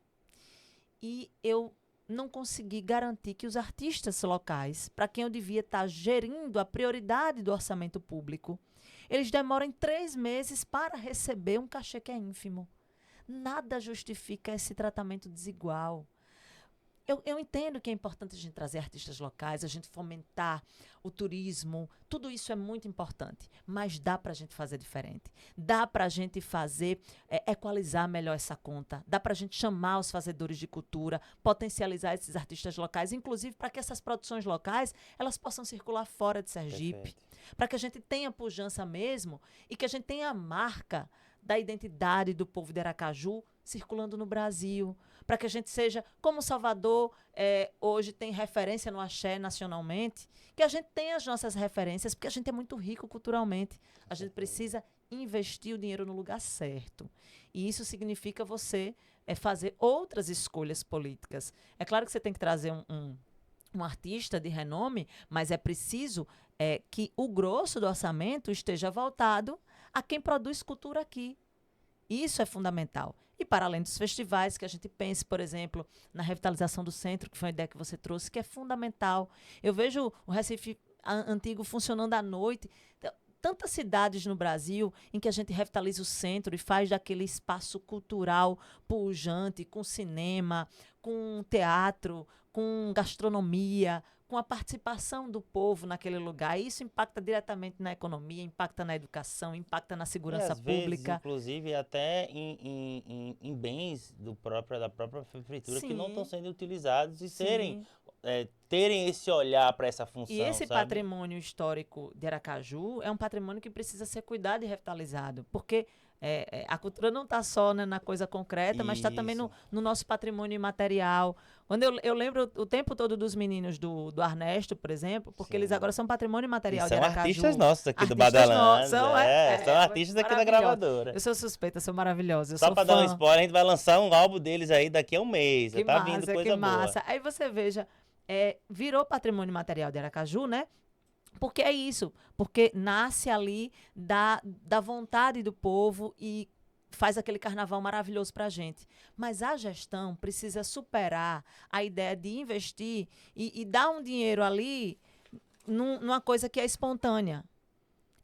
e eu não conseguir garantir que os artistas locais, para quem eu devia estar gerindo a prioridade do orçamento público, eles demorem 3 meses para receber um cachê que é ínfimo. Nada justifica esse tratamento desigual. Eu entendo que é importante a gente trazer artistas locais, a gente fomentar o turismo, tudo isso é muito importante, mas dá para a gente fazer diferente. Dá para a gente fazer, equalizar melhor essa conta, dá para a gente chamar os fazedores de cultura, potencializar esses artistas locais, inclusive para que essas produções locais elas possam circular fora de Sergipe, para que a gente tenha pujança mesmo e que a gente tenha a marca da identidade do povo de Aracaju circulando no Brasil, para que a gente seja, como Salvador hoje tem referência no axé nacionalmente, que a gente tenha as nossas referências, porque a gente é muito rico culturalmente. A gente precisa investir o dinheiro no lugar certo. E isso significa você fazer outras escolhas políticas. É claro que você tem que trazer um artista de renome, mas é preciso que o grosso do orçamento esteja voltado a quem produz cultura aqui. Isso é fundamental. E para além dos festivais, que a gente pense, por exemplo, na revitalização do centro, que foi uma ideia que você trouxe, que é fundamental. Eu vejo o Recife Antigo funcionando à noite. Tantas cidades no Brasil em que a gente revitaliza o centro e faz daquele espaço cultural pujante, com cinema, com teatro, com gastronomia, com a participação do povo naquele lugar. Isso impacta diretamente na economia, impacta na educação, impacta na segurança pública. Vezes, inclusive, até em bens da própria prefeitura que não estão sendo utilizados e terem esse olhar para essa função. E esse sabe? patrimônio histórico de Aracaju é um patrimônio que precisa ser cuidado e revitalizado, porque a cultura não está só na coisa concreta, mas está também no nosso patrimônio imaterial. Quando eu lembro o tempo todo dos meninos do Arnesto, por exemplo, porque eles agora são patrimônio imaterial de Aracaju. São artistas nossos aqui do Badalando. São artistas aqui da gravadora. Eu sou suspeita, sou maravilhosa. Só para dar um spoiler, a gente vai lançar um álbum deles aí daqui a um mês. Que tá massa, vindo coisa que massa. boa. Aí você veja, virou patrimônio material de Aracaju, né? Porque é isso, porque nasce ali da vontade do povo e faz aquele carnaval maravilhoso para a gente. Mas a gestão precisa superar a ideia de investir e dar um dinheiro ali numa coisa que é espontânea.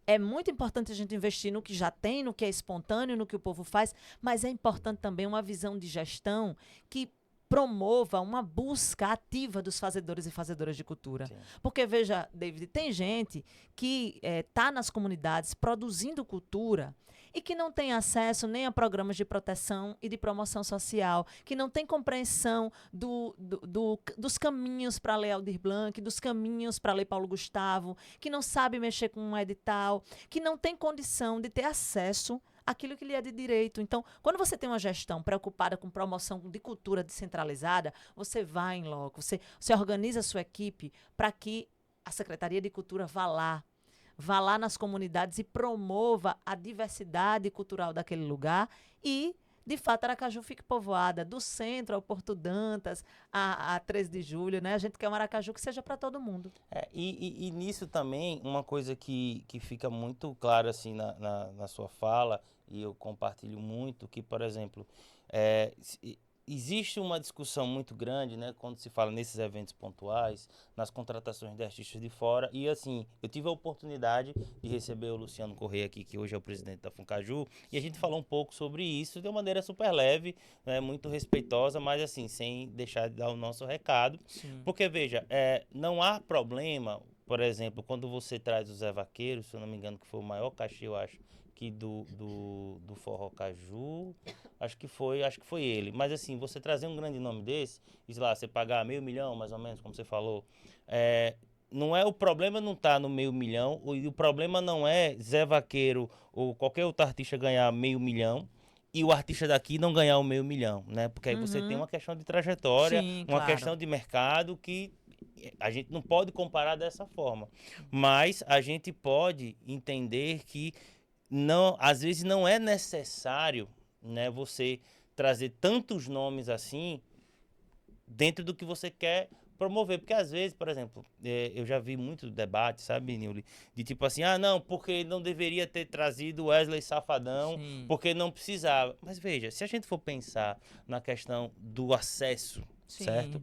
É muito importante a gente investir no que já tem, no que é espontâneo, no que o povo faz, mas é importante também uma visão de gestão que promova uma busca ativa dos fazedores e fazedoras de cultura. Sim. Porque, veja, David, tem gente que está nas comunidades produzindo cultura e que não tem acesso nem a programas de proteção e de promoção social, que não tem compreensão dos caminhos para a Lei Aldir Blanc, dos caminhos para a Lei Paulo Gustavo, que não sabe mexer com um edital, que não tem condição de ter acesso àquilo que lhe é de direito. Então, quando você tem uma gestão preocupada com promoção de cultura descentralizada, você vai em loco, você organiza a sua equipe para que a Secretaria de Cultura vá lá nas comunidades e promova a diversidade cultural daquele lugar e, de fato, Aracaju fique povoada, do centro ao Porto Dantas, a 13 de julho, né? A gente quer um Aracaju que seja para todo mundo. E nisso também, uma coisa que fica muito clara assim, na sua fala, e eu compartilho muito, que, por exemplo, existe uma discussão muito grande, né, quando se fala nesses eventos pontuais, nas contratações de artistas de fora. E assim, eu tive a oportunidade de receber o Luciano Correia aqui, que hoje é o presidente da Funcaju, e a gente falou um pouco sobre isso de uma maneira super leve, né, muito respeitosa, mas assim, sem deixar de dar o nosso recado. Sim. Porque, veja, não há problema, por exemplo, quando você traz o Zé Vaqueiro, se eu não me engano, que foi o maior cachê, eu acho, que do Forró Caju, acho que foi ele. Mas assim, você trazer um grande nome desse, e sei lá, você pagar 500 mil, mais ou menos, como você falou, não é o problema, não tá no 500 mil, o problema não é Zé Vaqueiro ou qualquer outro artista ganhar 500 mil e o artista daqui não ganhar o 500 mil, né? Porque aí você tem uma questão de trajetória, Sim, uma claro. questão de mercado que a gente não pode comparar dessa forma. Mas a gente pode entender que não, às vezes não é necessário, né, você trazer tantos nomes assim dentro do que você quer promover. Porque às vezes, por exemplo, eu já vi muito debate, sabe, Nilly? De tipo assim, não, porque não deveria ter trazido Wesley Safadão, Sim. porque não precisava. Mas veja, se a gente for pensar na questão do acesso, Sim. certo?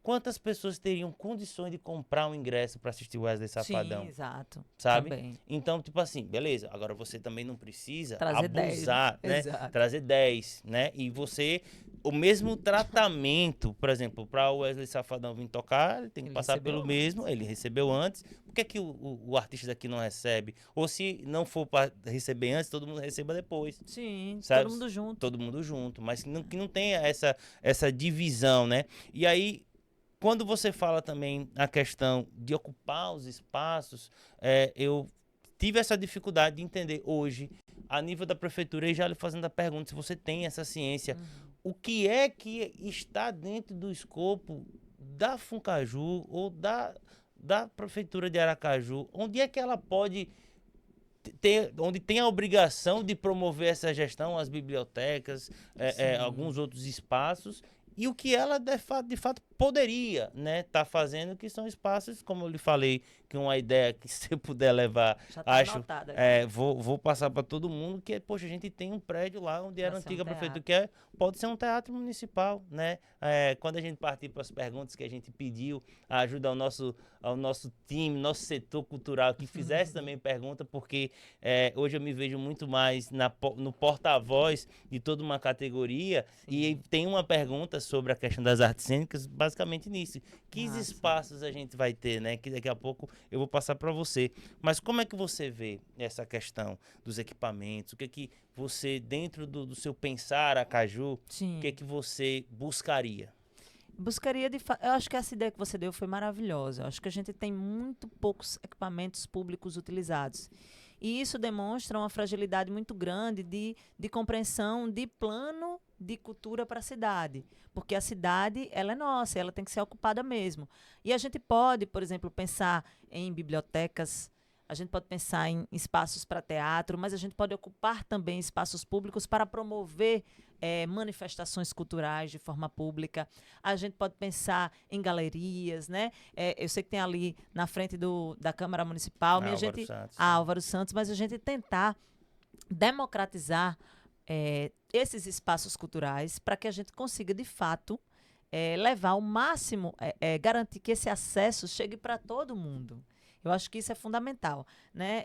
Quantas pessoas teriam condições de comprar um ingresso para assistir Wesley Safadão? Sim, exato. Sabe? Também. Então, tipo assim, beleza, agora você também não precisa Trazer abusar, 10, né? exato. Trazer 10, né? E você, o mesmo tratamento, por exemplo, para o Wesley Safadão vir tocar, ele tem que passar pelo mesmo, ele recebeu antes. Por que que o artista daqui não recebe? Ou se não for para receber antes, todo mundo receba depois. Sim, sabe? todo mundo junto. Todo mundo junto, mas que não tenha essa divisão, né? E aí, quando você fala também a questão de ocupar os espaços, eu tive essa dificuldade de entender hoje, a nível da prefeitura, e já lhe fazendo a pergunta, se você tem essa ciência, o que é que está dentro do escopo da Funcaju ou da prefeitura de Aracaju, onde é que ela pode onde tem a obrigação de promover essa gestão, as bibliotecas, alguns outros espaços, e o que ela de fato poderia, né, tá fazendo, que são espaços, como eu lhe falei, que uma ideia que se eu puder levar, Já tá acho, anotada aqui. vou passar para todo mundo, que poxa, a gente tem um prédio lá onde era a antiga prefeitura, teatro. pode ser um teatro municipal, né? Quando a gente partir para as perguntas que a gente pediu, a ajuda ao nosso time, nosso setor cultural, que fizesse também pergunta, porque hoje eu me vejo muito mais no porta-voz de toda uma categoria. Sim. E tem uma pergunta sobre a questão das artes cênicas, basicamente nisso. Que espaços a gente vai ter, né? Que daqui a pouco eu vou passar para você. Mas como é que você vê essa questão dos equipamentos? O que é que você, dentro do seu pensar, Aracaju, Sim. o que é que você buscaria? Buscaria, eu acho que essa ideia que você deu foi maravilhosa. Eu acho que a gente tem muito poucos equipamentos públicos utilizados. E isso demonstra uma fragilidade muito grande de compreensão de plano de cultura para a cidade. Porque a cidade, ela é nossa, ela tem que ser ocupada mesmo. E a gente pode, por exemplo, pensar em bibliotecas, a gente pode pensar em espaços para teatro, mas a gente pode ocupar também espaços públicos para promover manifestações culturais de forma pública. A gente pode pensar em galerias, né? Eu sei que tem ali na frente da Câmara Municipal, Álvaro Santos, mas a gente tentar democratizar esses espaços culturais para que a gente consiga, de fato, levar ao máximo, garantir que esse acesso chegue para todo mundo. Eu acho que isso é fundamental, né?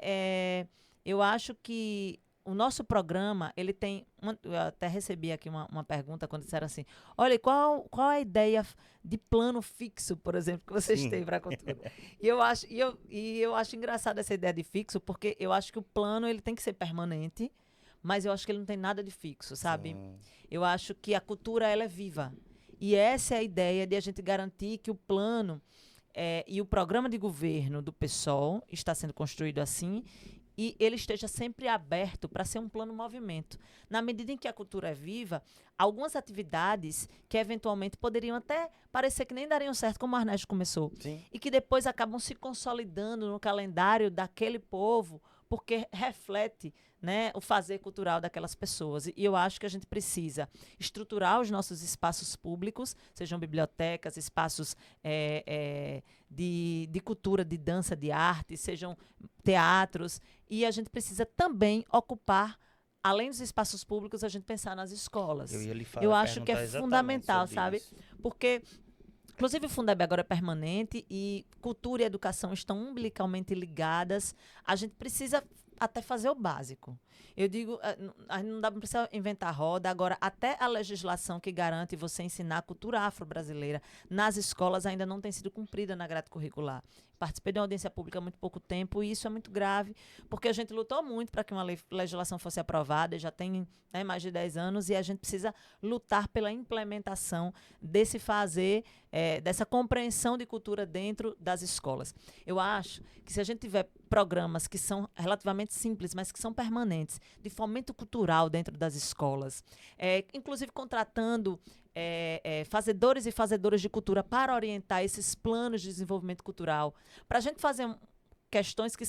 Eu acho que o nosso programa, ele tem... eu até recebi aqui uma pergunta quando disseram assim, olha, qual a ideia de plano fixo, por exemplo, que vocês têm para a cultura? E eu acho engraçado essa ideia de fixo, porque eu acho que o plano ele tem que ser permanente, mas eu acho que ele não tem nada de fixo, sabe? Sim. Eu acho que a cultura ela é viva. E essa é a ideia de a gente garantir que o plano e o programa de governo do PSOL está sendo construído assim e ele esteja sempre aberto para ser um plano movimento. Na medida em que a cultura é viva, algumas atividades que eventualmente poderiam até parecer que nem dariam certo, como o Arnesto começou, sim, e que depois acabam se consolidando no calendário daquele povo, porque reflete, né, o fazer cultural daquelas pessoas. E eu acho que a gente precisa estruturar os nossos espaços públicos, sejam bibliotecas, espaços de cultura, de dança, de arte, sejam teatros, e a gente precisa também ocupar, além dos espaços públicos, a gente pensar nas escolas. Eu acho que é fundamental, sabe? Isso. Porque, inclusive, o Fundeb agora é permanente e cultura e educação estão umbilicalmente ligadas. A gente precisa até fazer o básico. Eu digo, não dá para inventar roda. Agora, até a legislação que garante você ensinar a cultura afro-brasileira nas escolas ainda não tem sido cumprida na grade curricular. Participei de uma audiência pública há muito pouco tempo e isso é muito grave, porque a gente lutou muito para que uma legislação fosse aprovada, já tem mais de 10 anos, e a gente precisa lutar pela implementação desse fazer, dessa compreensão de cultura dentro das escolas. Eu acho que se a gente tiver programas que são relativamente simples, mas que são permanentes, de fomento cultural dentro das escolas, inclusive contratando fazedores e fazedoras de cultura para orientar esses planos de desenvolvimento cultural, para a gente fazer questões que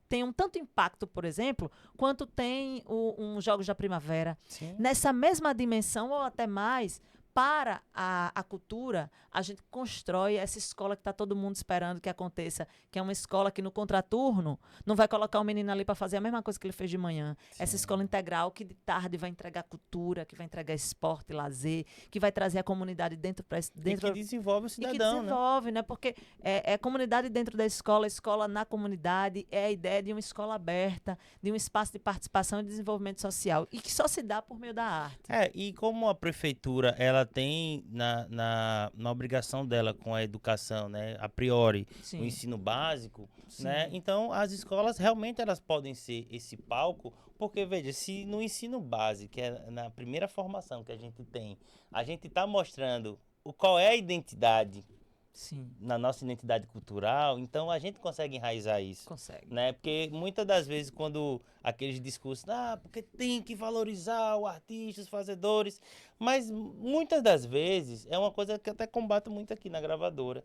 tenham tanto impacto, por exemplo, quanto tem um Jogos da Primavera. Sim. Nessa mesma dimensão ou até mais. Para a cultura, a gente constrói essa escola que está todo mundo esperando que aconteça, que é uma escola que no contraturno não vai colocar o menino ali para fazer a mesma coisa que ele fez de manhã. Sim. Essa escola integral que de tarde vai entregar cultura, que vai entregar esporte, lazer, que vai trazer a comunidade dentro... E que desenvolve o cidadão, e que desenvolve, né? Porque é comunidade dentro da escola na comunidade, é a ideia de uma escola aberta, de um espaço de participação e desenvolvimento social, e que só se dá por meio da arte. E como a prefeitura, ela tem na obrigação dela com a educação, né, a priori, sim, o ensino básico, sim, né, então as escolas realmente elas podem ser esse palco, porque veja, se no ensino básico, que é na primeira formação que a gente está mostrando qual é a identidade, sim, na nossa identidade cultural, então a gente consegue enraizar isso. Consegue. Né? Porque muitas das vezes quando aqueles discursos, porque tem que valorizar o artista, os fazedores, mas muitas das vezes é uma coisa que até combato muito aqui na gravadora.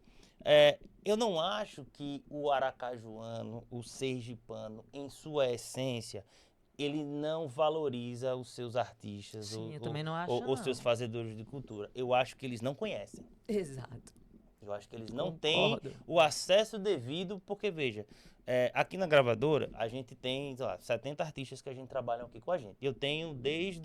Eu não acho que o aracajuano, o sergipano, em sua essência, ele não valoriza os seus artistas. Sim, eu também não acho, os seus fazedores de cultura. Eu acho que eles não conhecem. Exato. Eu acho que eles não têm o acesso devido, porque, veja, aqui na gravadora, a gente tem, sei lá, 70 artistas que a gente trabalha aqui com a gente. Eu tenho desde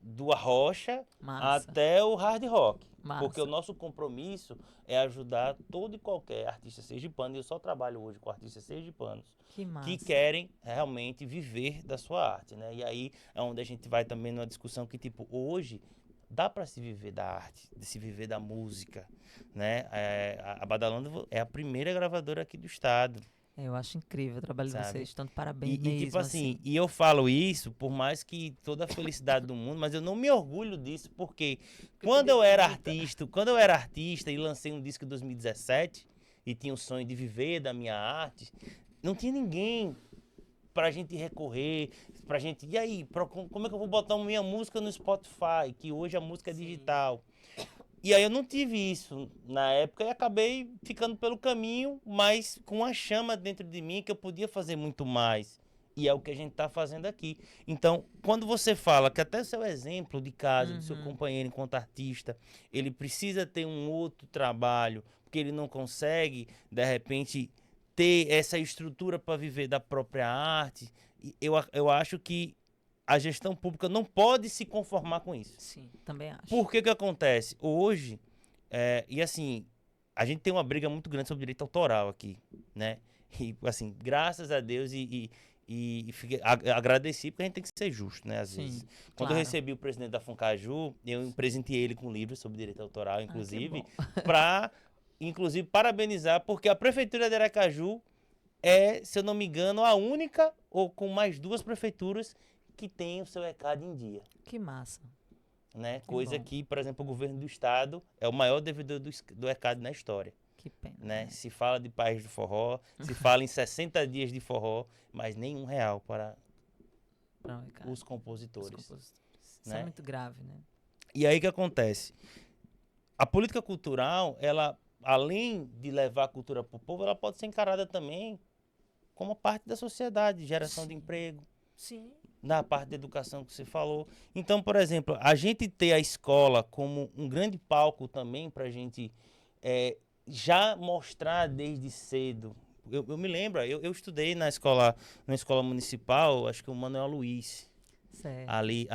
do arrocha até o hard rock. Massa. Porque o nosso compromisso é ajudar todo e qualquer artista sergipano, e eu só trabalho hoje com artistas sergipanos que querem realmente viver da sua arte, né? E aí é onde a gente vai também numa discussão que, tipo, hoje dá para se viver da arte, de se viver da música, né? A Badalando é a primeira gravadora aqui do estado. Eu acho incrível o trabalho de vocês, tanto parabéns mesmo. E tipo assim, e eu falo isso, por mais que toda a felicidade do mundo, mas eu não me orgulho disso, porque quando eu era artista e lancei um disco em 2017 e tinha o sonho de viver da minha arte, não tinha ninguém pra gente recorrer, pra gente... E aí, como é que eu vou botar minha música no Spotify? Que hoje a música é digital. E aí eu não tive isso na época e acabei ficando pelo caminho, mas com uma chama dentro de mim que eu podia fazer muito mais. E é o que a gente está fazendo aqui. Então, quando você fala que até o seu exemplo de casa, do seu companheiro enquanto artista, ele precisa ter um outro trabalho, porque ele não consegue, de repente, ter essa estrutura para viver da própria arte, eu acho que a gestão pública não pode se conformar com isso. Sim, também acho. Por que que acontece? Hoje, e assim, a gente tem uma briga muito grande sobre direito autoral aqui, né? E assim, graças a Deus agradeci, porque a gente tem que ser justo, né? Às Sim, vezes. Quando claro. eu recebi o presidente da Funcaju, eu presenteei ele com um livro sobre direito autoral, que inclusive, bom. para, inclusive, parabenizar, porque a prefeitura de Aracaju é, se eu não me engano, a única, ou com mais 2 prefeituras, que tem o seu ECAD em dia. Que massa. Né? Que Coisa bom. que, por exemplo, o governo do estado é o maior devedor do ECAD na história. Que pena. Né? Se fala de País do Forró, se fala em 60 dias de forró, mas nenhum real para os compositores. Isso né? é muito grave, né? E aí o que acontece? A política cultural, ela, além de levar a cultura para o povo, ela pode ser encarada também como parte da sociedade, geração de emprego, Sim. na parte da educação que você falou. Então, por exemplo, a gente ter a escola como um grande palco também para a gente já mostrar desde cedo. Eu me lembro, eu estudei na escola municipal, acho que o Manuel Luiz, Certo. ali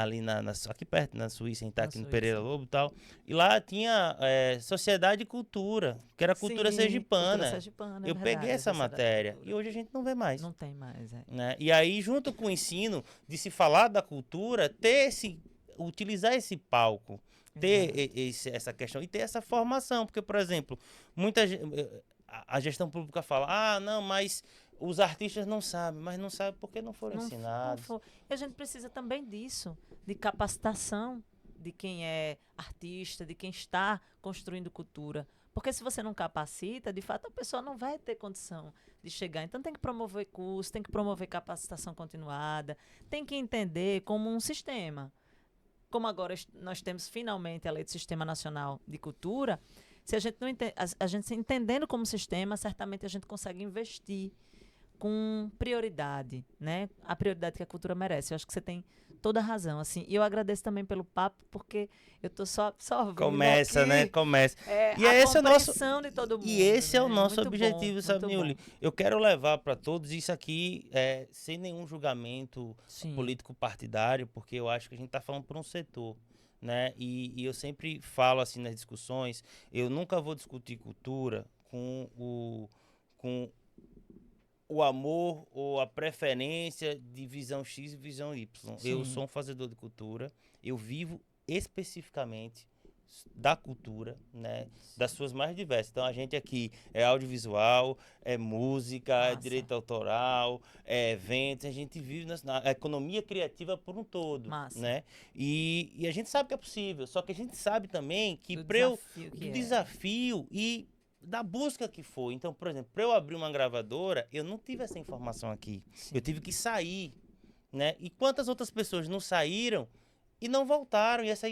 aqui perto, na Suíça, a gente tá Na aqui no Suíça. Pereira Lobo e tal. E lá tinha Sociedade e Cultura, que era cultura Sim, sergipana. cultura sergipana, é Eu verdade, peguei essa Sociedade da matéria Cultura. e hoje a gente não vê mais. Não tem mais, Né? E aí, junto com o ensino de se falar da cultura, utilizar esse palco, ter essa questão e ter essa formação. Porque, por exemplo, a gestão pública fala, ah, não, mas os artistas não sabem, mas não sabem porque não foram ensinados. E a gente precisa também disso, de capacitação de quem é artista, de quem está construindo cultura. Porque se você não capacita, de fato a pessoa não vai ter condição de chegar. Então tem que promover curso, tem que promover capacitação continuada, tem que entender como um sistema. Como agora nós temos finalmente a Lei do Sistema Nacional de Cultura, se a gente não a gente se entendendo como sistema, certamente a gente consegue investir com prioridade, né? A prioridade que a cultura merece. Eu acho que você tem toda a razão, assim. E eu agradeço também pelo papo, porque eu tô só ouvindo Começa, aqui, né? Começa. E é esse o nosso de todo mundo. E esse é o né? nosso Muito objetivo, bom, sabe, muito Niuli? bom. Eu quero levar para todos isso aqui sem nenhum julgamento Sim. político partidário, porque eu acho que a gente está falando por um setor. Né? E eu sempre falo assim nas discussões, eu nunca vou discutir cultura com o amor ou a preferência de visão X e visão Y. Sim. Eu sou um fazedor de cultura, eu vivo especificamente da cultura, né, das suas mais diversas. Então a gente aqui é audiovisual, é música, é direito autoral, é eventos, a gente vive na economia criativa por um todo, né? E a gente sabe que é possível, só que a gente sabe também que do desafio e da busca que foi. Então, por exemplo, para eu abrir uma gravadora, eu não tive essa informação aqui. Sim. Eu tive que sair, né? E quantas outras pessoas não saíram e não voltaram, e essa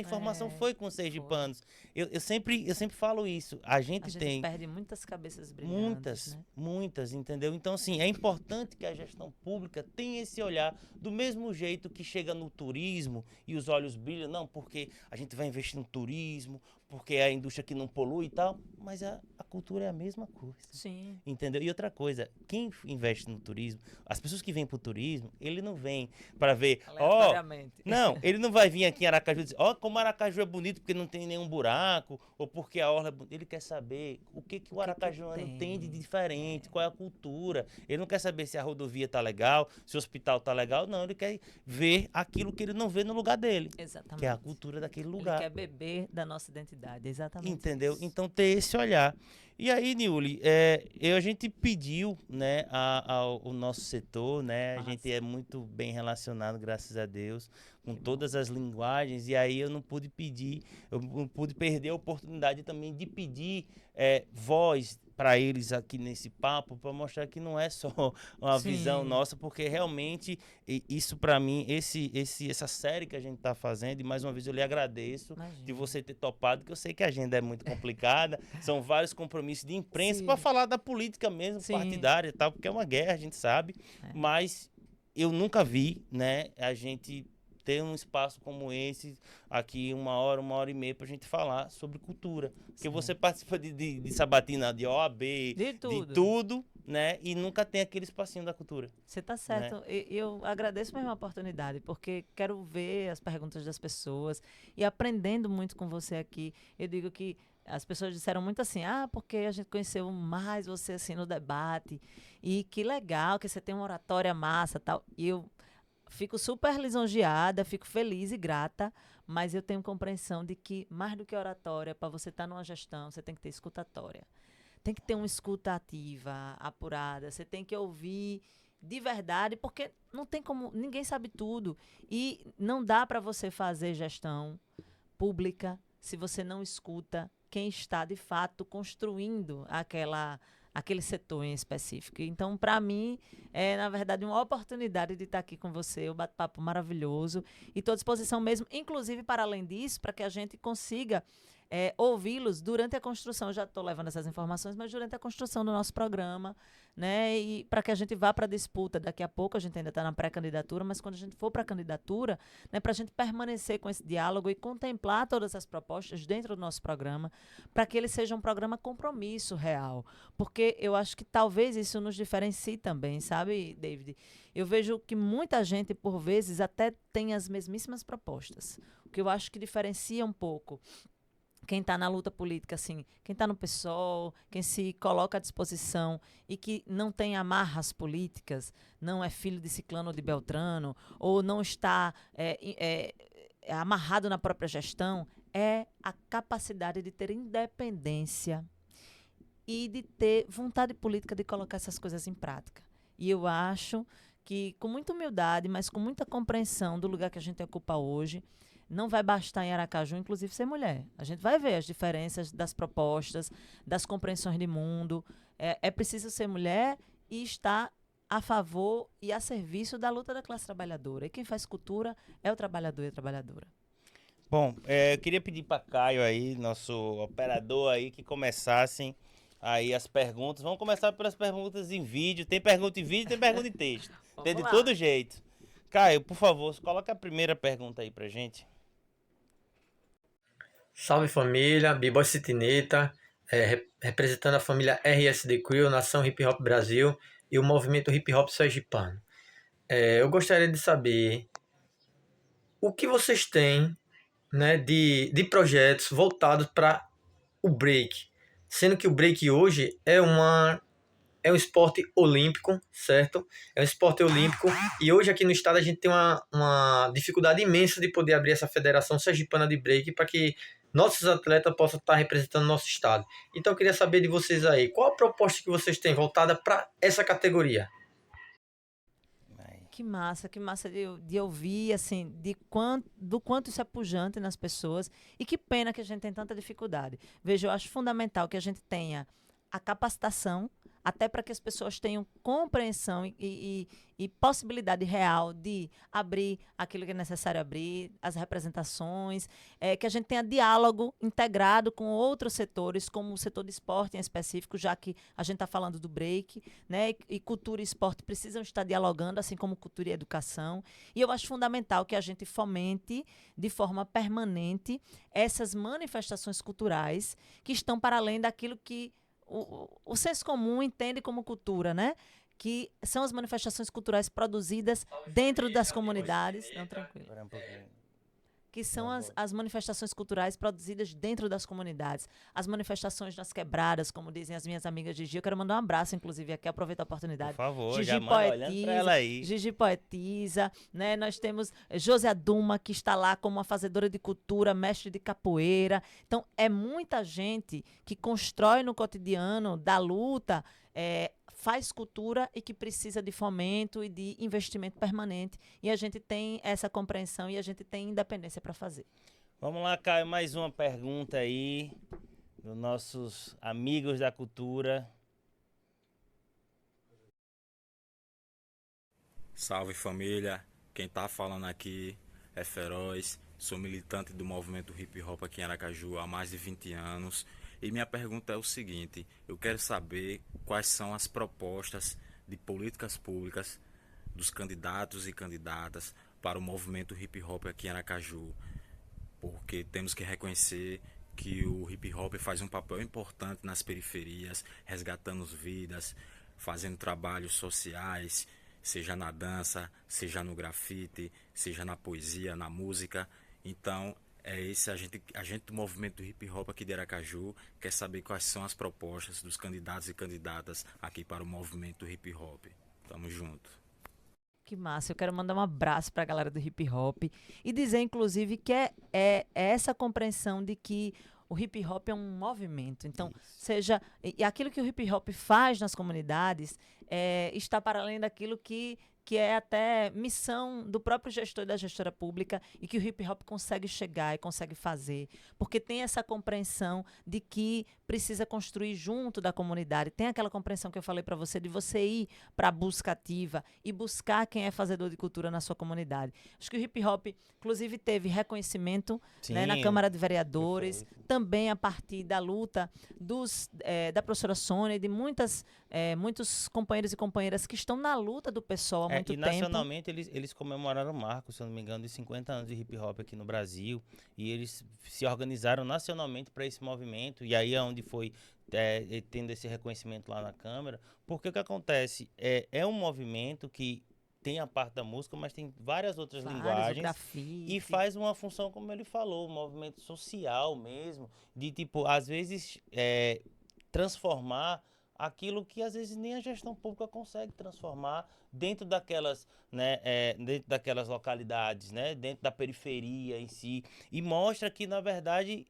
informação foi com os sergipanos. Eu sempre falo isso. A gente perde muitas cabeças brilhantes. Muitas, entendeu? Então, assim, é importante que a gestão pública tenha esse olhar do mesmo jeito que chega no turismo e os olhos brilham, não, porque a gente vai investir no turismo, porque é a indústria que não polui e tal, mas a cultura é a mesma coisa. Sim. Entendeu? E outra coisa, quem investe no turismo, as pessoas que vêm pro turismo, ele não vem para ver, não, ele não vai vir aqui em Aracaju e dizer, como Aracaju é bonito porque não tem nenhum buraco, ou porque a orla é bonita. Ele quer saber o que o aracajuano tem de diferente, qual é a cultura. Ele não quer saber se a rodovia tá legal, se o hospital tá legal, não, ele quer ver aquilo que ele não vê no lugar dele. Exatamente. Que é a cultura daquele lugar. Ele quer beber da nossa identidade, exatamente. Entendeu? Isso. Então ter esse olhar. E aí, Niuli, a gente pediu, né, ao nosso setor, né, a gente é muito bem relacionado, graças a Deus, com todas as linguagens, e aí eu não pude perder a oportunidade também de pedir voz para eles aqui nesse papo, para mostrar que não é só uma visão nossa, porque realmente isso para mim, essa série que a gente está fazendo, e mais uma vez eu lhe agradeço de você ter topado, que eu sei que a agenda é muito complicada, são vários compromissos de imprensa para falar da política mesmo, partidária e tal, porque é uma guerra, a gente sabe, mas eu nunca vi, né, a gente ter um espaço como esse aqui, 1 hora e meia, pra gente falar sobre cultura. Porque você participa de sabatina, de OAB, de tudo, né? E nunca tem aquele espacinho da cultura. Você tá certo. Né? Eu agradeço mesmo a oportunidade, porque quero ver as perguntas das pessoas e aprendendo muito com você aqui. Eu digo que as pessoas disseram muito assim, porque a gente conheceu mais você assim no debate. E que legal que você tem uma oratória massa e tal. E eu fico super lisonjeada, fico feliz e grata, mas eu tenho compreensão de que, mais do que oratória, para você estar numa gestão, você tem que ter escutatória. Tem que ter uma escuta ativa, apurada, você tem que ouvir de verdade, porque não tem como, ninguém sabe tudo. E não dá para você fazer gestão pública se você não escuta quem está, de fato, construindo aquele setor em específico. Então, para mim, é, na verdade, uma oportunidade de estar aqui com você, um bate-papo maravilhoso. E estou à disposição mesmo, inclusive, para além disso, para que a gente consiga ouvi-los durante a construção. Eu já estou levando essas informações, mas durante a construção do nosso programa, né? E para que a gente vá para a disputa. Daqui a pouco a gente ainda está na pré-candidatura, mas quando a gente for para a candidatura, né, para a gente permanecer com esse diálogo e contemplar todas as propostas dentro do nosso programa, para que ele seja um programa compromisso real. Porque eu acho que talvez isso nos diferencie também, sabe, David? Eu vejo que muita gente, por vezes, até tem as mesmíssimas propostas. O que eu acho que diferencia um pouco quem está na luta política, assim, quem está no PSOL, quem se coloca à disposição e que não tem amarras políticas, não é filho de Ciclano ou de Beltrano, ou não está amarrado na própria gestão, é a capacidade de ter independência e de ter vontade política de colocar essas coisas em prática. E eu acho que, com muita humildade, mas com muita compreensão do lugar que a gente ocupa hoje, não vai bastar em Aracaju, inclusive, ser mulher. A gente vai ver as diferenças das propostas, das compreensões de mundo. É preciso ser mulher e estar a favor e a serviço da luta da classe trabalhadora. E quem faz cultura é o trabalhador e a trabalhadora. Bom, eu queria pedir para Caio aí, nosso operador aí, que começassem aí as perguntas. Vamos começar pelas perguntas em vídeo. Tem pergunta em vídeo, tem pergunta em texto. Tem de todo jeito. Caio, por favor, coloca a primeira pergunta aí pra gente. Salve família, B-Boy Citineta, representando a família RSD Crew, Nação Hip Hop Brasil e o movimento Hip Hop Sergipano. Eu gostaria de saber o que vocês têm, né, de projetos voltados para o break, sendo que o break hoje é um esporte olímpico, certo? É um esporte olímpico e hoje aqui no estado a gente tem uma dificuldade imensa de poder abrir essa Federação Sergipana de Break para que nossos atletas possam estar representando nosso estado. Então eu queria saber de vocês aí, qual a proposta que vocês têm voltada para essa categoria? Que massa de ouvir, assim, do quanto isso é pujante nas pessoas e que pena que a gente tem tanta dificuldade. Veja, eu acho fundamental que a gente tenha a capacitação, até para que as pessoas tenham compreensão e possibilidade real de abrir aquilo que é necessário abrir, as representações, que a gente tenha diálogo integrado com outros setores, como o setor de esporte em específico, já que a gente está falando do break, né? E cultura e esporte precisam estar dialogando, assim como cultura e educação. E eu acho fundamental que a gente fomente de forma permanente essas manifestações culturais que estão para além daquilo que o senso comum entende como cultura, né? Que são as manifestações culturais produzidas dentro das comunidades. Não, tranquilo. Que são as manifestações culturais produzidas dentro das comunidades. As manifestações nas quebradas, como dizem as minhas amigas Gigi. Eu quero mandar um abraço, inclusive, aqui, aproveito a oportunidade. Por favor, Gigi já manda olhando pra ela aí. Gigi poetiza, né? Nós temos José Aduma, que está lá como uma fazedora de cultura, mestre de capoeira. Então, é muita gente que constrói no cotidiano da luta, faz cultura e que precisa de fomento e de investimento permanente. E a gente tem essa compreensão e a gente tem independência para fazer. Vamos lá, Caio, mais uma pergunta aí dos nossos amigos da cultura. Salve família, quem tá falando aqui é Feroz, sou militante do movimento hip hop aqui em Aracaju há mais de 20 anos e minha pergunta é o seguinte, eu quero saber quais são as propostas de políticas públicas dos candidatos e candidatas para o movimento hip hop aqui em Aracaju, porque temos que reconhecer que o hip hop faz um papel importante nas periferias, resgatando vidas, fazendo trabalhos sociais, seja na dança, seja no grafite, seja na poesia, na música. Então, é esse a gente do movimento hip hop aqui de Aracaju quer saber quais são as propostas dos candidatos e candidatas aqui para o movimento hip hop. Tamo junto. Que massa, eu quero mandar um abraço para a galera do hip hop e dizer, inclusive, que é essa compreensão de que o hip hop é um movimento. Então, e aquilo que o hip hop faz nas comunidades está para além daquilo que é até missão do próprio gestor e da gestora pública e que o hip hop consegue chegar e consegue fazer, porque tem essa compreensão de que precisa construir junto da comunidade, tem aquela compreensão que eu falei para você, de você ir para a busca ativa e buscar quem é fazedor de cultura na sua comunidade. Acho que o hip hop, inclusive, teve reconhecimento, né, na Câmara de Vereadores, também a partir da luta da professora Sônia e de muitos companheiros e companheiras que estão na luta do PSOL há muito tempo. Nacionalmente eles comemoraram o marco, se eu não me engano, de 50 anos de hip hop aqui no Brasil, e eles se organizaram nacionalmente para esse movimento, e aí é onde foi tendo esse reconhecimento lá na Câmara, porque o que acontece é um movimento que tem a parte da música, mas tem várias outras linguagens e faz uma função, como ele falou, um movimento social mesmo, de tipo, às vezes transformar aquilo que às vezes nem a gestão pública consegue transformar dentro daquelas, né, dentro daquelas localidades, né, dentro da periferia em si, e mostra que, na verdade,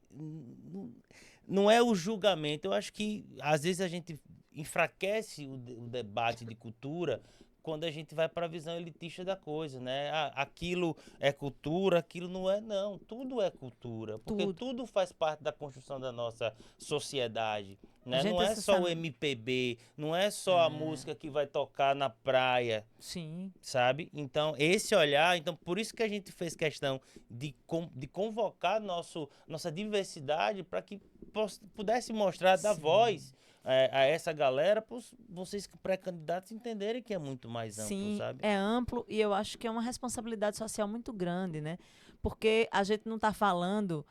não é o julgamento. Eu acho que às vezes a gente enfraquece o debate de cultura quando a gente vai para a visão elitista da coisa, né? Aquilo é cultura, aquilo não é, não. Tudo é cultura, porque tudo faz parte da construção da nossa sociedade, né? Não é só o MPB, não é só a música que vai tocar na praia. Sim. Sabe? Então, esse olhar, então por isso que a gente fez questão de convocar nossa diversidade para que pudesse mostrar, dar voz a essa galera, para vocês pré-candidatos entenderem que é muito mais amplo, sim, sabe? É amplo e eu acho que é uma responsabilidade social muito grande, né? Porque a gente não está falando,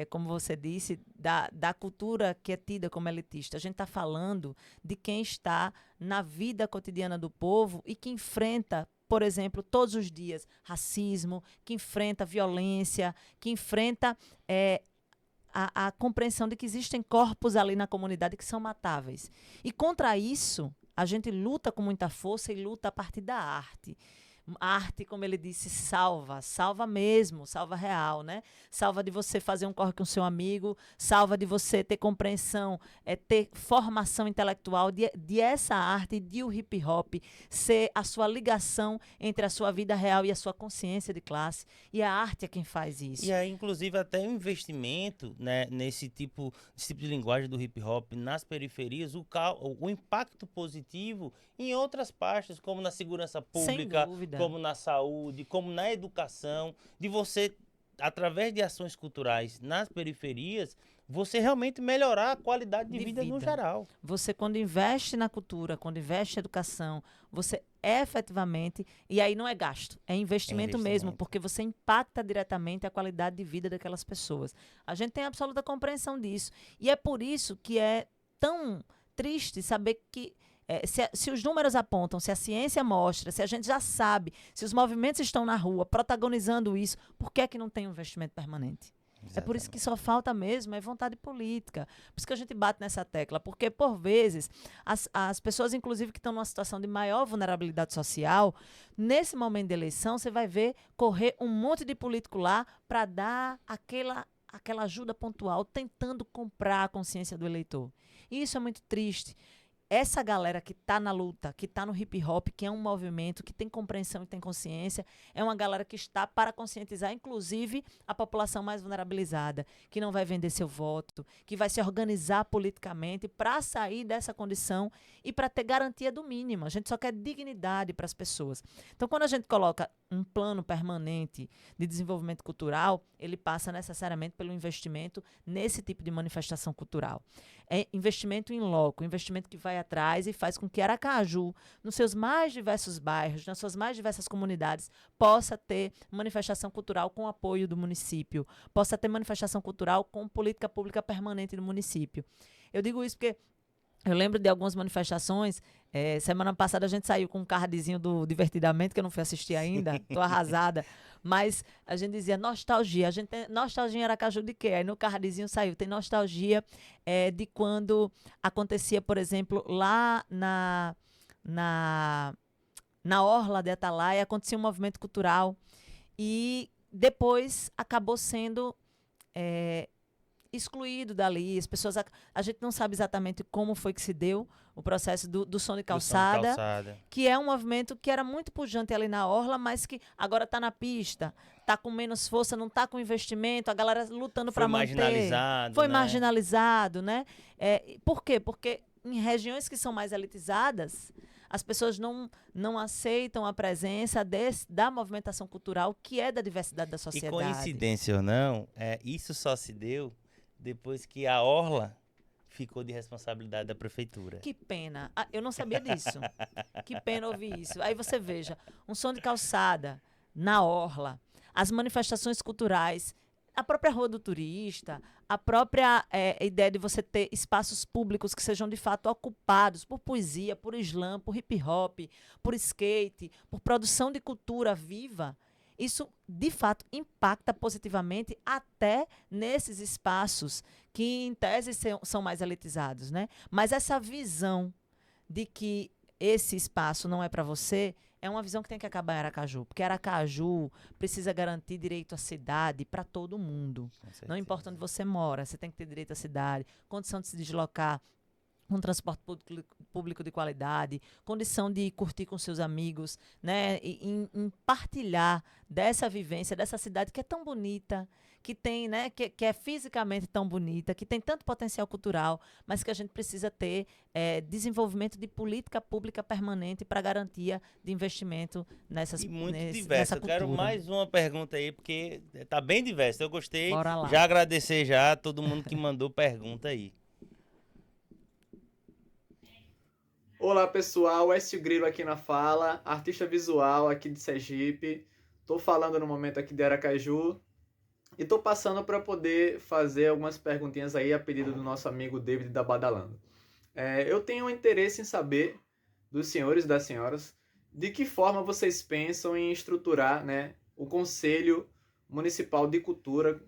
como você disse, da cultura que é tida como elitista. A gente está falando de quem está na vida cotidiana do povo e que enfrenta, por exemplo, todos os dias, racismo, que enfrenta violência, que enfrenta a compreensão de que existem corpos ali na comunidade que são matáveis. E contra isso, a gente luta com muita força e luta a partir da arte. Arte, como ele disse, salva mesmo, salva real, né? Salva de você fazer um corre com seu amigo, salva de você ter compreensão, ter formação intelectual de essa arte, de o hip hop ser a sua ligação entre a sua vida real e a sua consciência de classe. E a arte é quem faz isso. E aí, inclusive, até o investimento, né, nesse tipo de linguagem do hip hop nas periferias, o impacto positivo em outras partes, como na segurança pública, como na saúde, como na educação, de você, através de ações culturais nas periferias, você realmente melhorar a qualidade de vida no geral. Você, quando investe na cultura, quando investe em educação, você efetivamente, e aí não é gasto, é investimento mesmo, porque você impacta diretamente a qualidade de vida daquelas pessoas. A gente tem absoluta compreensão disso. E é por isso que é tão triste saber que se os números apontam, se a ciência mostra, se a gente já sabe, se os movimentos estão na rua protagonizando isso, por que é que não tem um investimento permanente? Exatamente. É por isso que só falta mesmo vontade política. Por isso que a gente bate nessa tecla, porque, por vezes, as pessoas, inclusive, que estão numa situação de maior vulnerabilidade social, nesse momento de eleição, você vai ver correr um monte de político lá para dar aquela ajuda pontual, tentando comprar a consciência do eleitor. E isso é muito triste. essa galera que está na luta, que está no hip hop, que é um movimento, que tem compreensão e tem consciência, é uma galera que está para conscientizar, inclusive, a população mais vulnerabilizada, que não vai vender seu voto, que vai se organizar politicamente para sair dessa condição e para ter garantia do mínimo. A gente só quer dignidade para as pessoas. Então, quando a gente coloca um plano permanente de desenvolvimento cultural, ele passa necessariamente pelo investimento nesse tipo de manifestação cultural. É investimento em loco, investimento que vai atrás e faz com que Aracaju, nos seus mais diversos bairros, nas suas mais diversas comunidades, possa ter manifestação cultural com apoio do município, possa ter manifestação cultural com política pública permanente do município. Eu digo isso porque eu lembro de algumas manifestações. Semana passada a gente saiu com um cardzinho do Divertidamente, que eu não fui assistir ainda, estou arrasada. Mas a gente dizia nostalgia. A gente tem nostalgia em Aracaju de quê? Aí no cardzinho saiu. Tem nostalgia de quando acontecia, por exemplo, lá na Orla de Atalaia, acontecia um movimento cultural. E depois acabou sendo excluído dali. As pessoas, a gente não sabe exatamente como foi que se deu o processo do som de calçada, que é um movimento que era muito pujante ali na orla, mas que agora está na pista, está com menos força, não está com investimento, a galera lutando para manter. Foi marginalizado, né? Por quê? Porque em regiões que são mais elitizadas, as pessoas não aceitam a presença da movimentação cultural, que é da diversidade da sociedade. E coincidência ou não, isso só se deu depois que a orla ficou de responsabilidade da prefeitura. Que pena. Eu não sabia disso. Que pena ouvir isso. Aí você veja, um som de calçada na orla, as manifestações culturais, a própria Rua do Turista, a própria ideia de você ter espaços públicos que sejam de fato ocupados por poesia, por slam, por hip hop, por skate, por produção de cultura viva. Isso, de fato, impacta positivamente até nesses espaços que, em tese, são mais elitizados, né? Mas essa visão de que esse espaço não é para você é uma visão que tem que acabar em Aracaju. Porque Aracaju precisa garantir direito à cidade para todo mundo. Não importa onde você mora, você tem que ter direito à cidade, condição de se deslocar, um transporte público de qualidade, condição de curtir com seus amigos, né? Em partilhar dessa vivência, dessa cidade que é tão bonita, que tem, né? Que é fisicamente tão bonita, que tem tanto potencial cultural, mas que a gente precisa ter desenvolvimento de política pública permanente para garantia de investimento nessa diverso. Eu quero mais uma pergunta aí, porque está bem diverso. Eu gostei. Bora lá. Já agradecer já a todo mundo que mandou pergunta aí. Olá pessoal, Écio Grilo aqui na fala, artista visual aqui de Sergipe. Estou falando no momento aqui de Aracaju e estou passando para poder fazer algumas perguntinhas aí a pedido do nosso amigo David da Badalando. Eu tenho um interesse em saber dos senhores e das senhoras de que forma vocês pensam em estruturar, né, o Conselho Municipal de Cultura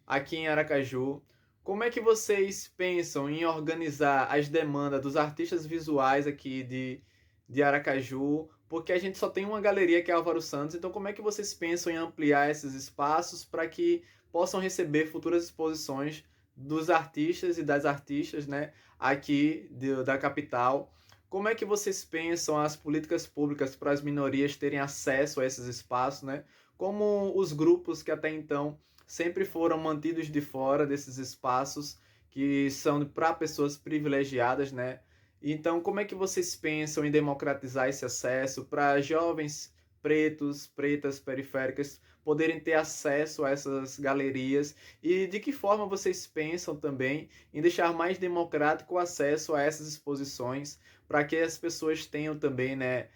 aqui em Aracaju. Como é que vocês pensam em organizar as demandas dos artistas visuais aqui de Aracaju? Porque a gente só tem uma galeria que é Álvaro Santos, então como é que vocês pensam em ampliar esses espaços para que possam receber futuras exposições dos artistas e das artistas, né, aqui da capital? Como é que vocês pensam as políticas públicas para as minorias terem acesso a esses espaços, né? Como os grupos que até então sempre foram mantidos de fora desses espaços que são para pessoas privilegiadas, né? Então, como é que vocês pensam em democratizar esse acesso para jovens pretos, pretas, periféricas poderem ter acesso a essas galerias? E de que forma vocês pensam também em deixar mais democrático o acesso a essas exposições para que as pessoas tenham também, né,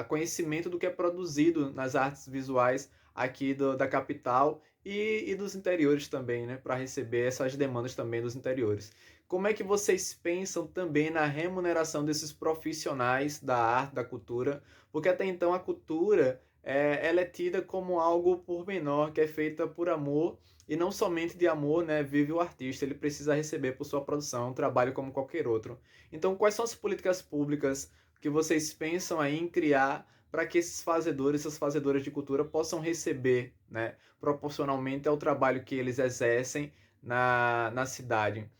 conhecimento do que é produzido nas artes visuais aqui da capital e dos interiores também, né, para receber essas demandas também dos interiores. Como é que vocês pensam também na remuneração desses profissionais da arte, da cultura? Porque até então a cultura ela é tida como algo pormenor, que é feita por amor, e não somente de amor, né, vive o artista, ele precisa receber por sua produção, um trabalho como qualquer outro. Então, quais são as políticas públicas que vocês pensam aí em criar para que esses fazedores, essas fazedoras de cultura possam receber, né, proporcionalmente ao trabalho que eles exercem na cidade?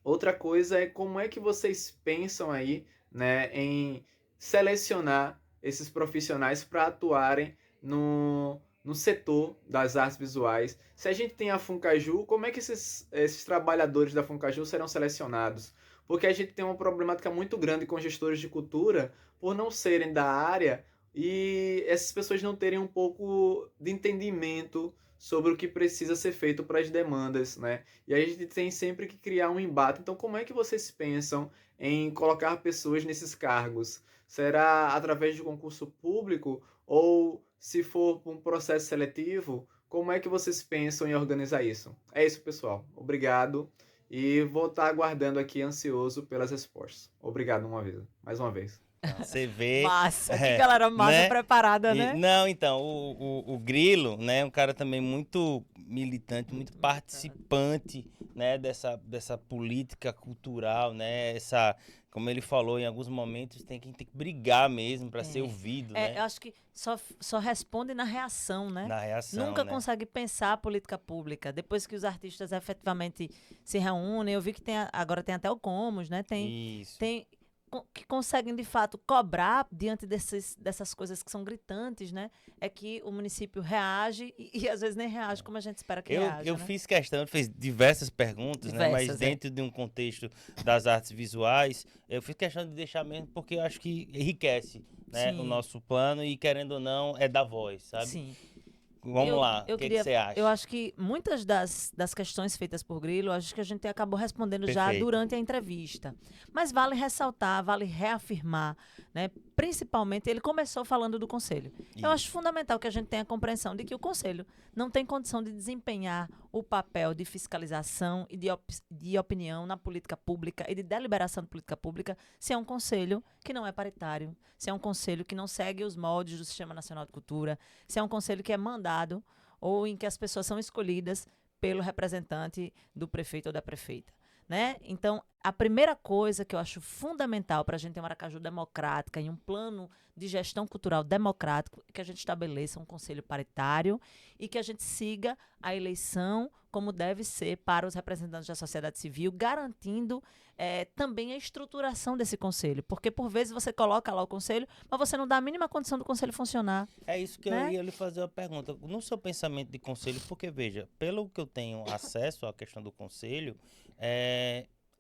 Outra coisa é como é que vocês pensam aí, né, em selecionar esses profissionais para atuarem no setor das artes visuais. Se a gente tem a Funcaju, como é que esses trabalhadores da Funcaju serão selecionados? Porque a gente tem uma problemática muito grande com gestores de cultura por não serem da área e essas pessoas não terem um pouco de entendimento sobre o que precisa ser feito para as demandas, né? E aí a gente tem sempre que criar um embate. Então, como é que vocês pensam em colocar pessoas nesses cargos? Será através de concurso público ou se for um processo seletivo? Como é que vocês pensam em organizar isso? É isso, pessoal. Obrigado. E vou estar aguardando aqui ansioso pelas respostas. Obrigado mais uma vez. Você vê. Massa, que galera massa, né? preparada, né? Não, então, o Grilo, né, um cara também muito militante, muito participante, né, dessa política cultural, né, como ele falou, em alguns momentos tem que brigar mesmo para ser ouvido, né? Eu acho que só responde na reação, né? Na reação, Nunca né? consegue pensar a política pública. Depois que os artistas efetivamente se reúnem, eu vi que agora tem até o Comos, né? Isso. Que conseguem, de fato, cobrar diante dessas coisas que são gritantes, né? É que o município reage e às vezes nem reage como a gente espera que reaja, Eu né? fiz questão, fez diversas perguntas, né? Mas dentro de um contexto das artes visuais, eu fiz questão de deixar mesmo porque eu acho que enriquece, né, o nosso plano e, querendo ou não, é da voz, sabe? Sim. Vamos lá, o que você acha? Eu acho que muitas das questões feitas por Grilo, acho que a gente acabou respondendo já durante a entrevista. Mas vale ressaltar, vale reafirmar, né? Principalmente, ele começou falando do Conselho. Eu acho fundamental que a gente tenha a compreensão de que o Conselho não tem condição de desempenhar o papel de fiscalização e de opinião na política pública e de deliberação de política pública se é um Conselho que não é paritário, se é um Conselho que não segue os moldes do Sistema Nacional de Cultura, se é um Conselho que é mandado ou em que as pessoas são escolhidas pelo representante do prefeito ou da prefeita, né? Então, a primeira coisa que eu acho fundamental para a gente ter uma Aracaju democrática e um plano de gestão cultural democrático é que a gente estabeleça um conselho paritário e que a gente siga a eleição como deve ser para os representantes da sociedade civil, garantindo também a estruturação desse conselho. Porque, por vezes, você coloca lá o conselho, mas você não dá a mínima condição do conselho funcionar. É isso que né? eu ia lhe fazer uma pergunta. No seu pensamento de conselho, porque, veja, pelo que eu tenho acesso à questão do conselho,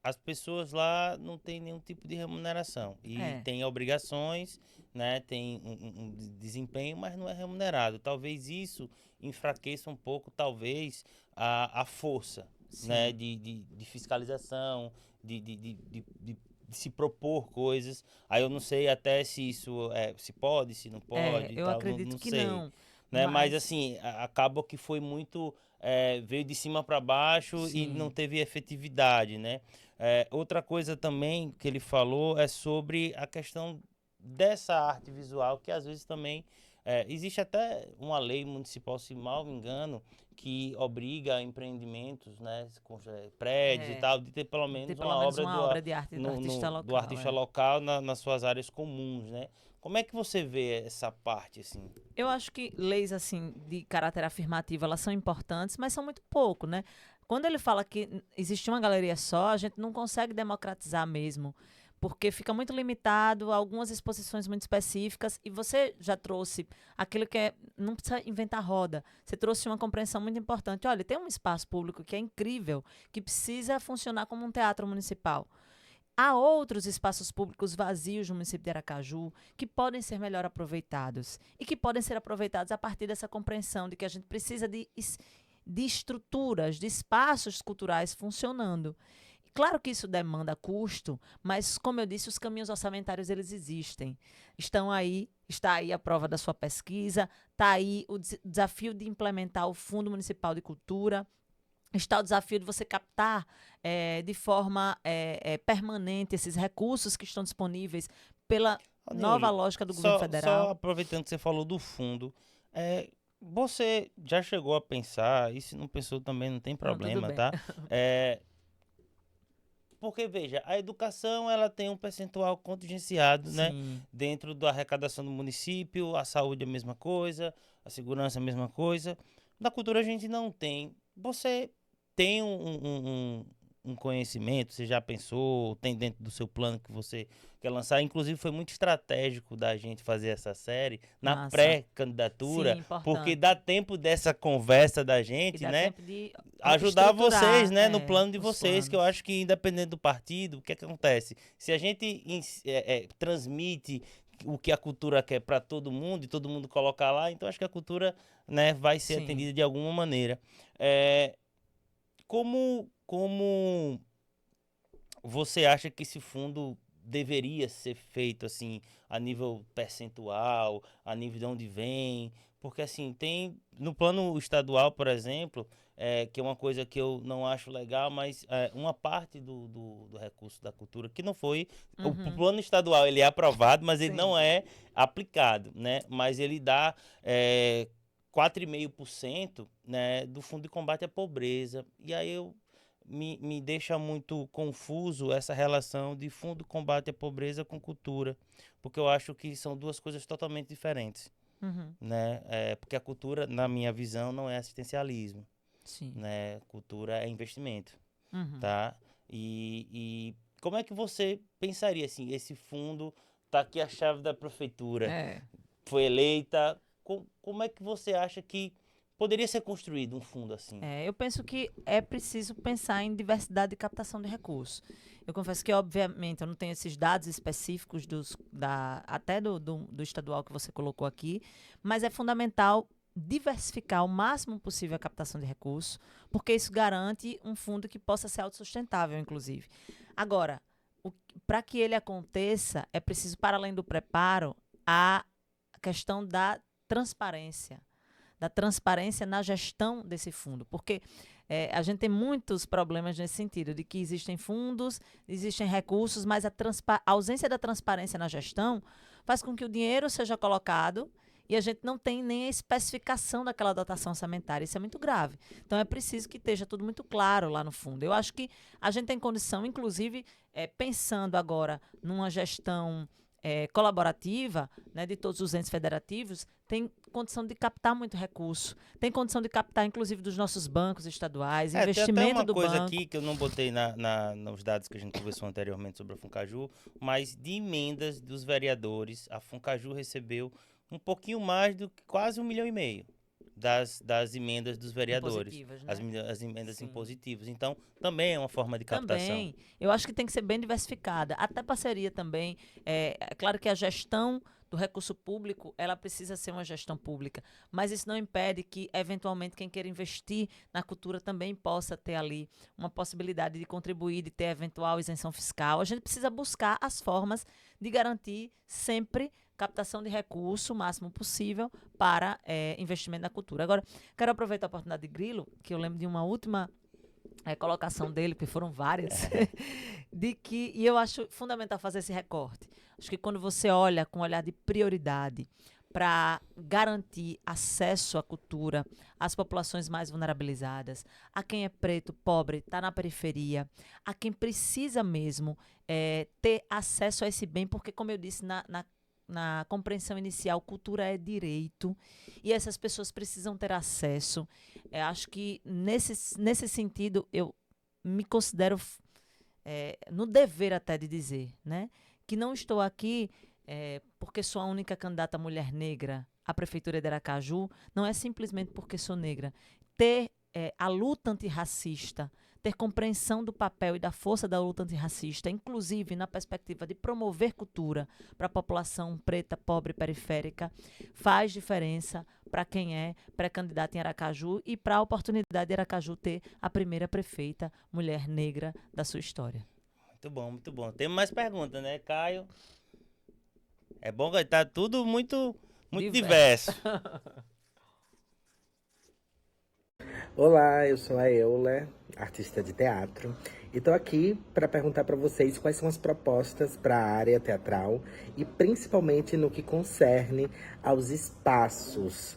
as pessoas lá não têm nenhum tipo de remuneração. E têm obrigações, né? Tem um desempenho, mas não é remunerado. Talvez isso enfraqueça um pouco, talvez, a força, né? De fiscalização, de se propor coisas. Aí eu não sei até se isso se pode, se não pode. Eu acredito não que sei, não. né? Mas assim, acaba que foi muito... veio de cima para baixo e não teve efetividade, né? Outra coisa também que ele falou é sobre a questão dessa arte visual, que às vezes também existe até uma lei municipal, se mal me engano, que obriga empreendimentos, né, com prédios e tal, de ter pelo menos uma obra de arte do artista local. Do artista local nas suas áreas comuns, né? Como é que você vê essa parte, assim? Eu acho que leis, assim, de caráter afirmativo, elas são importantes, mas são muito pouco, né? Quando ele fala que existe uma galeria só, a gente não consegue democratizar mesmo, porque fica muito limitado a algumas exposições muito específicas, e você já trouxe aquilo que não precisa inventar roda. Você trouxe uma compreensão muito importante. Olha, tem um espaço público que é incrível, que precisa funcionar como um teatro municipal. Há outros espaços públicos vazios no município de Aracaju que podem ser melhor aproveitados e que podem ser aproveitados a partir dessa compreensão de que a gente precisa de estruturas, de espaços culturais funcionando. Claro que isso demanda custo, mas, como eu disse, os caminhos orçamentários, eles existem. Está aí a prova da sua pesquisa, está aí o desafio de implementar o Fundo Municipal de Cultura, está o desafio de você captar de forma permanente esses recursos que estão disponíveis pela nova lógica do governo federal. Só aproveitando que você falou do fundo, você já chegou a pensar, e se não pensou também não tem problema, tá? Porque, veja, a educação ela tem um percentual contingenciado, né? Dentro da arrecadação do município, a saúde é a mesma coisa, a segurança é a mesma coisa. Na cultura a gente não tem. Você tem um conhecimento? Você já pensou, tem dentro do seu plano que você quer lançar? Inclusive, foi muito estratégico da gente fazer essa série na Massa. pré-candidatura, Sim, importante. porque dá tempo dessa conversa da E gente, dá né? tempo de Ajudar estruturar, vocês, né, no plano de os vocês, que eu planos. acho que independente do partido, o que acontece? Se a gente transmite o que a cultura quer para todo mundo e todo mundo colocar lá, então acho que a cultura, né, vai ser Sim. atendida de alguma maneira. Como você acha que esse fundo deveria ser feito, assim, a nível percentual, a nível de onde vem? Porque, assim, tem no plano estadual, por exemplo, que é uma coisa que eu não acho legal, mas uma parte do recurso da cultura, que não foi... O plano estadual, ele é aprovado, mas ele Sim. não é aplicado, né? Mas ele dá 4,5%, né, do Fundo de Combate à Pobreza. E aí me deixa muito confuso essa relação de Fundo de Combate à Pobreza com cultura, porque eu acho que são duas coisas totalmente diferentes, né? Porque a cultura, na minha visão, não é assistencialismo, Sim. né? Cultura é investimento, tá? E como é que você pensaria, assim, esse fundo, tá aqui a chave da prefeitura, foi eleita, como é que você acha que poderia ser construído um fundo assim? Eu penso que é preciso pensar em diversidade de captação de recursos. Eu confesso que, obviamente, eu não tenho esses dados específicos até do estadual que você colocou aqui, mas é fundamental diversificar o máximo possível a captação de recursos, porque isso garante um fundo que possa ser autossustentável, inclusive. Agora, para que ele aconteça, é preciso, para além do preparo, a questão da transparência na gestão desse fundo, porque a gente tem muitos problemas nesse sentido, de que existem fundos, existem recursos, mas a ausência da transparência na gestão faz com que o dinheiro seja colocado e a gente não tem nem a especificação daquela dotação orçamentária. Isso é muito grave. Então, é preciso que esteja tudo muito claro lá no fundo. Eu acho que a gente tem condição, inclusive, pensando agora numa gestão colaborativa, né, de todos os entes federativos, tem condição de captar muito recurso, tem condição de captar, inclusive, dos nossos bancos estaduais, investimento tem até uma do coisa banco. aqui que eu não botei nos dados que a gente conversou anteriormente sobre a Funcaju, mas de emendas dos vereadores, a Funcaju recebeu um pouquinho mais do que quase 1,5 milhão das emendas dos vereadores. Impositivas, né? As emendas Sim. impositivas. Então, também é uma forma de captação. Também, eu acho que tem que ser bem diversificada. Até parceria também. É claro que a gestão do recurso público, ela precisa ser uma gestão pública, mas isso não impede que, eventualmente, quem queira investir na cultura também possa ter ali uma possibilidade de contribuir, de ter eventual isenção fiscal. A gente precisa buscar as formas de garantir sempre captação de recurso o máximo possível para investimento na cultura. Agora, quero aproveitar a oportunidade de Grilo, que eu lembro de uma última colocação dele, porque foram várias, e eu acho fundamental fazer esse recorte. Acho que quando você olha com um olhar de prioridade para garantir acesso à cultura às populações mais vulnerabilizadas, a quem é preto, pobre, está na periferia, a quem precisa mesmo ter acesso a esse bem, porque, como eu disse na compreensão inicial, cultura é direito e essas pessoas precisam ter acesso. Acho que, nesse sentido, eu me considero no dever até de dizer, né, que não estou aqui porque sou a única candidata mulher negra à Prefeitura de Aracaju, não é simplesmente porque sou negra. Ter a luta antirracista, ter compreensão do papel e da força da luta antirracista, inclusive na perspectiva de promover cultura para a população preta, pobre e periférica, faz diferença para quem é pré-candidato em Aracaju e para a oportunidade de Aracaju ter a primeira prefeita mulher negra da sua história. Muito bom, muito bom. Tem mais perguntas, né, Caio? É bom que tá tudo muito diverso. Olá, eu sou a Euler, artista de teatro, e estou aqui para perguntar para vocês quais são as propostas para a área teatral e principalmente no que concerne aos espaços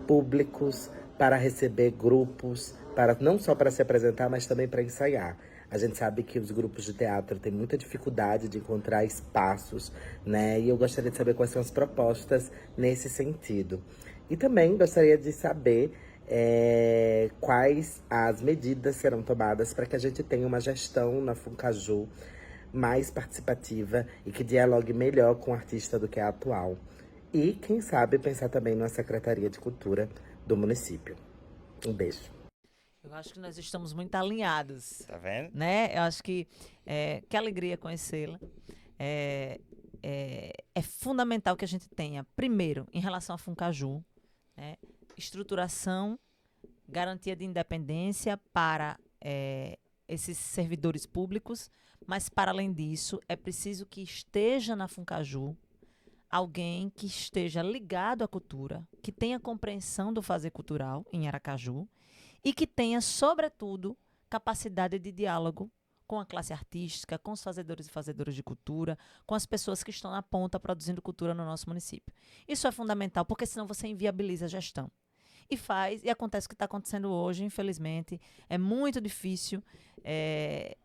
públicos para receber grupos, não só para se apresentar, mas também para ensaiar. A gente sabe que os grupos de teatro têm muita dificuldade de encontrar espaços, né? E eu gostaria de saber quais são as propostas nesse sentido. E também gostaria de saber quais as medidas serão tomadas para que a gente tenha uma gestão na Funcaju mais participativa e que dialogue melhor com o artista do que a atual. E, quem sabe, pensar também na Secretaria de Cultura do município. Um beijo. Eu acho que nós estamos muito alinhados. Tá vendo? Né? Eu acho que alegria conhecê-la. É fundamental que a gente tenha, primeiro, em relação à Funcaju, né, estruturação, garantia de independência para esses servidores públicos, mas, para além disso, é preciso que esteja na Funcaju alguém que esteja ligado à cultura, que tenha compreensão do fazer cultural em Aracaju e que tenha, sobretudo, capacidade de diálogo com a classe artística, com os fazedores e fazedoras de cultura, com as pessoas que estão na ponta produzindo cultura no nosso município. Isso é fundamental, porque senão você inviabiliza a gestão. E acontece o que está acontecendo hoje, infelizmente. É muito difícil, é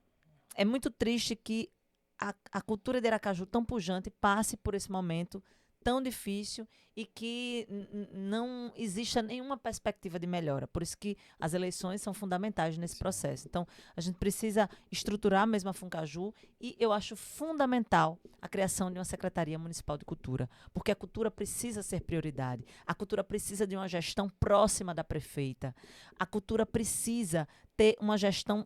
muito triste que a cultura de Aracaju, tão pujante, passe por esse momento tão difícil e que não exista nenhuma perspectiva de melhora. Por isso que as eleições são fundamentais nesse processo. Então, a gente precisa estruturar mesmo a Funcaju e eu acho fundamental a criação de uma Secretaria Municipal de Cultura, porque a cultura precisa ser prioridade. A cultura precisa de uma gestão próxima da prefeita. A cultura precisa ter uma gestão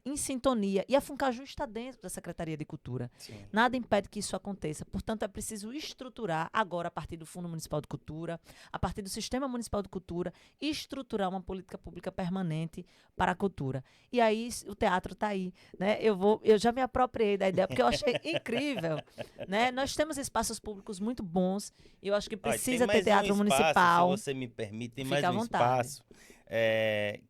em sintonia. E a Funcaju está dentro da Secretaria de Cultura. Sim. Nada impede que isso aconteça. Portanto, é preciso estruturar agora, a partir do Fundo Municipal de Cultura, a partir do Sistema Municipal de Cultura, estruturar uma política pública permanente para a cultura. E aí, o teatro está aí. Né? Eu já me apropriei da ideia, porque eu achei incrível. Né? Nós temos espaços públicos muito bons e eu acho que precisa ter teatro municipal. Se você me permite, tem Fica mais à um vontade. espaço.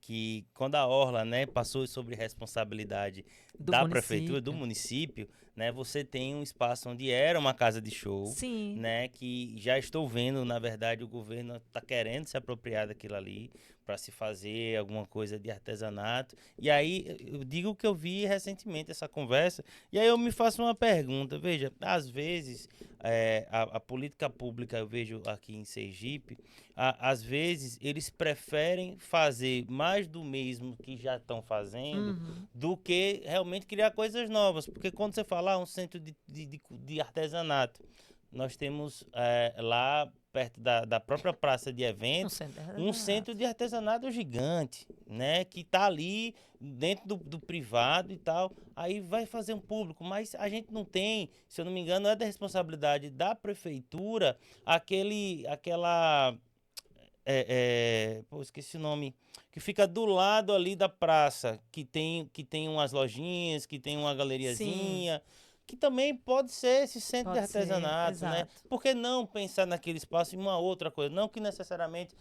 Que quando a Orla, né, passou sobre responsabilidade da prefeitura, do município, né, você tem um espaço onde era uma casa de show. Sim. Né, que já estou vendo, na verdade, o governo está querendo se apropriar daquilo ali para se fazer alguma coisa de artesanato. E aí eu digo que eu vi recentemente essa conversa e aí eu me faço uma pergunta. Veja, às vezes a política pública, eu vejo aqui em Sergipe, às vezes eles preferem fazer mais do mesmo que já estão fazendo do que realmente criar coisas novas. Porque quando você fala um centro de artesanato, nós temos lá perto da própria praça de eventos um centro de artesanato gigante, né, que está ali dentro do privado e tal. Aí vai fazer um público, mas a gente não tem, se eu não me engano, é da responsabilidade da prefeitura aquela esqueci o nome, que fica do lado ali da praça, que tem umas lojinhas, que tem uma galeriazinha. Sim. Que também pode ser esse centro de artesanato, né? Por que não pensar naquele espaço em uma outra coisa? Não que necessariamente,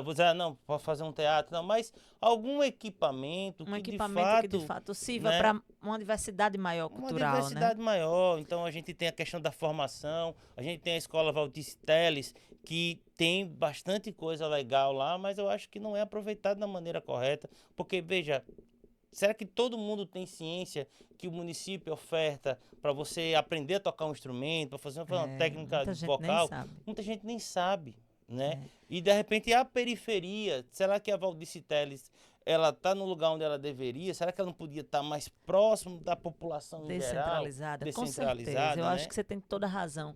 vou dizer, não, pode fazer um teatro, não, mas algum equipamento que de fato sirva, né, para uma diversidade maior cultural, uma diversidade maior. Então a gente tem a questão da formação, a gente tem a Escola Valdice Teles, que tem bastante coisa legal lá, mas eu acho que não é aproveitado da maneira correta, porque, veja, será que todo mundo tem ciência que o município oferta para você aprender a tocar um instrumento, para fazer uma técnica vocal? Muita gente nem sabe, né? E, de repente, a periferia, será que a Valdice Teles, ela está no lugar onde ela deveria? Será que ela não podia estar mais próximo da população em geral? Descentralizada, com certeza. Eu acho que você tem toda a razão.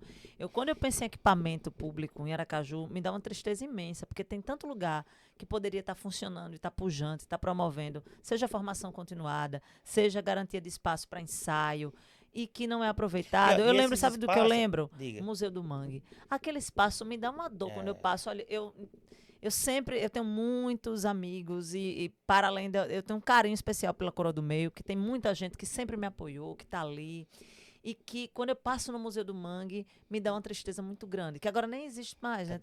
Quando eu penso em equipamento público em Aracaju, me dá uma tristeza imensa, porque tem tanto lugar que poderia estar funcionando, estar pujante, estar promovendo, seja formação continuada, seja garantia de espaço para ensaio, e que não é aproveitado. Eu lembro, sabe do que eu lembro? Diga. O Museu do Mangue. Aquele espaço me dá uma dor quando eu passo. Olha, eu tenho muitos amigos e para além eu tenho um carinho especial pela Coroa do Meio, que tem muita gente que sempre me apoiou, que está ali. E que, quando eu passo no Museu do Mangue, me dá uma tristeza muito grande, que agora nem existe mais, né?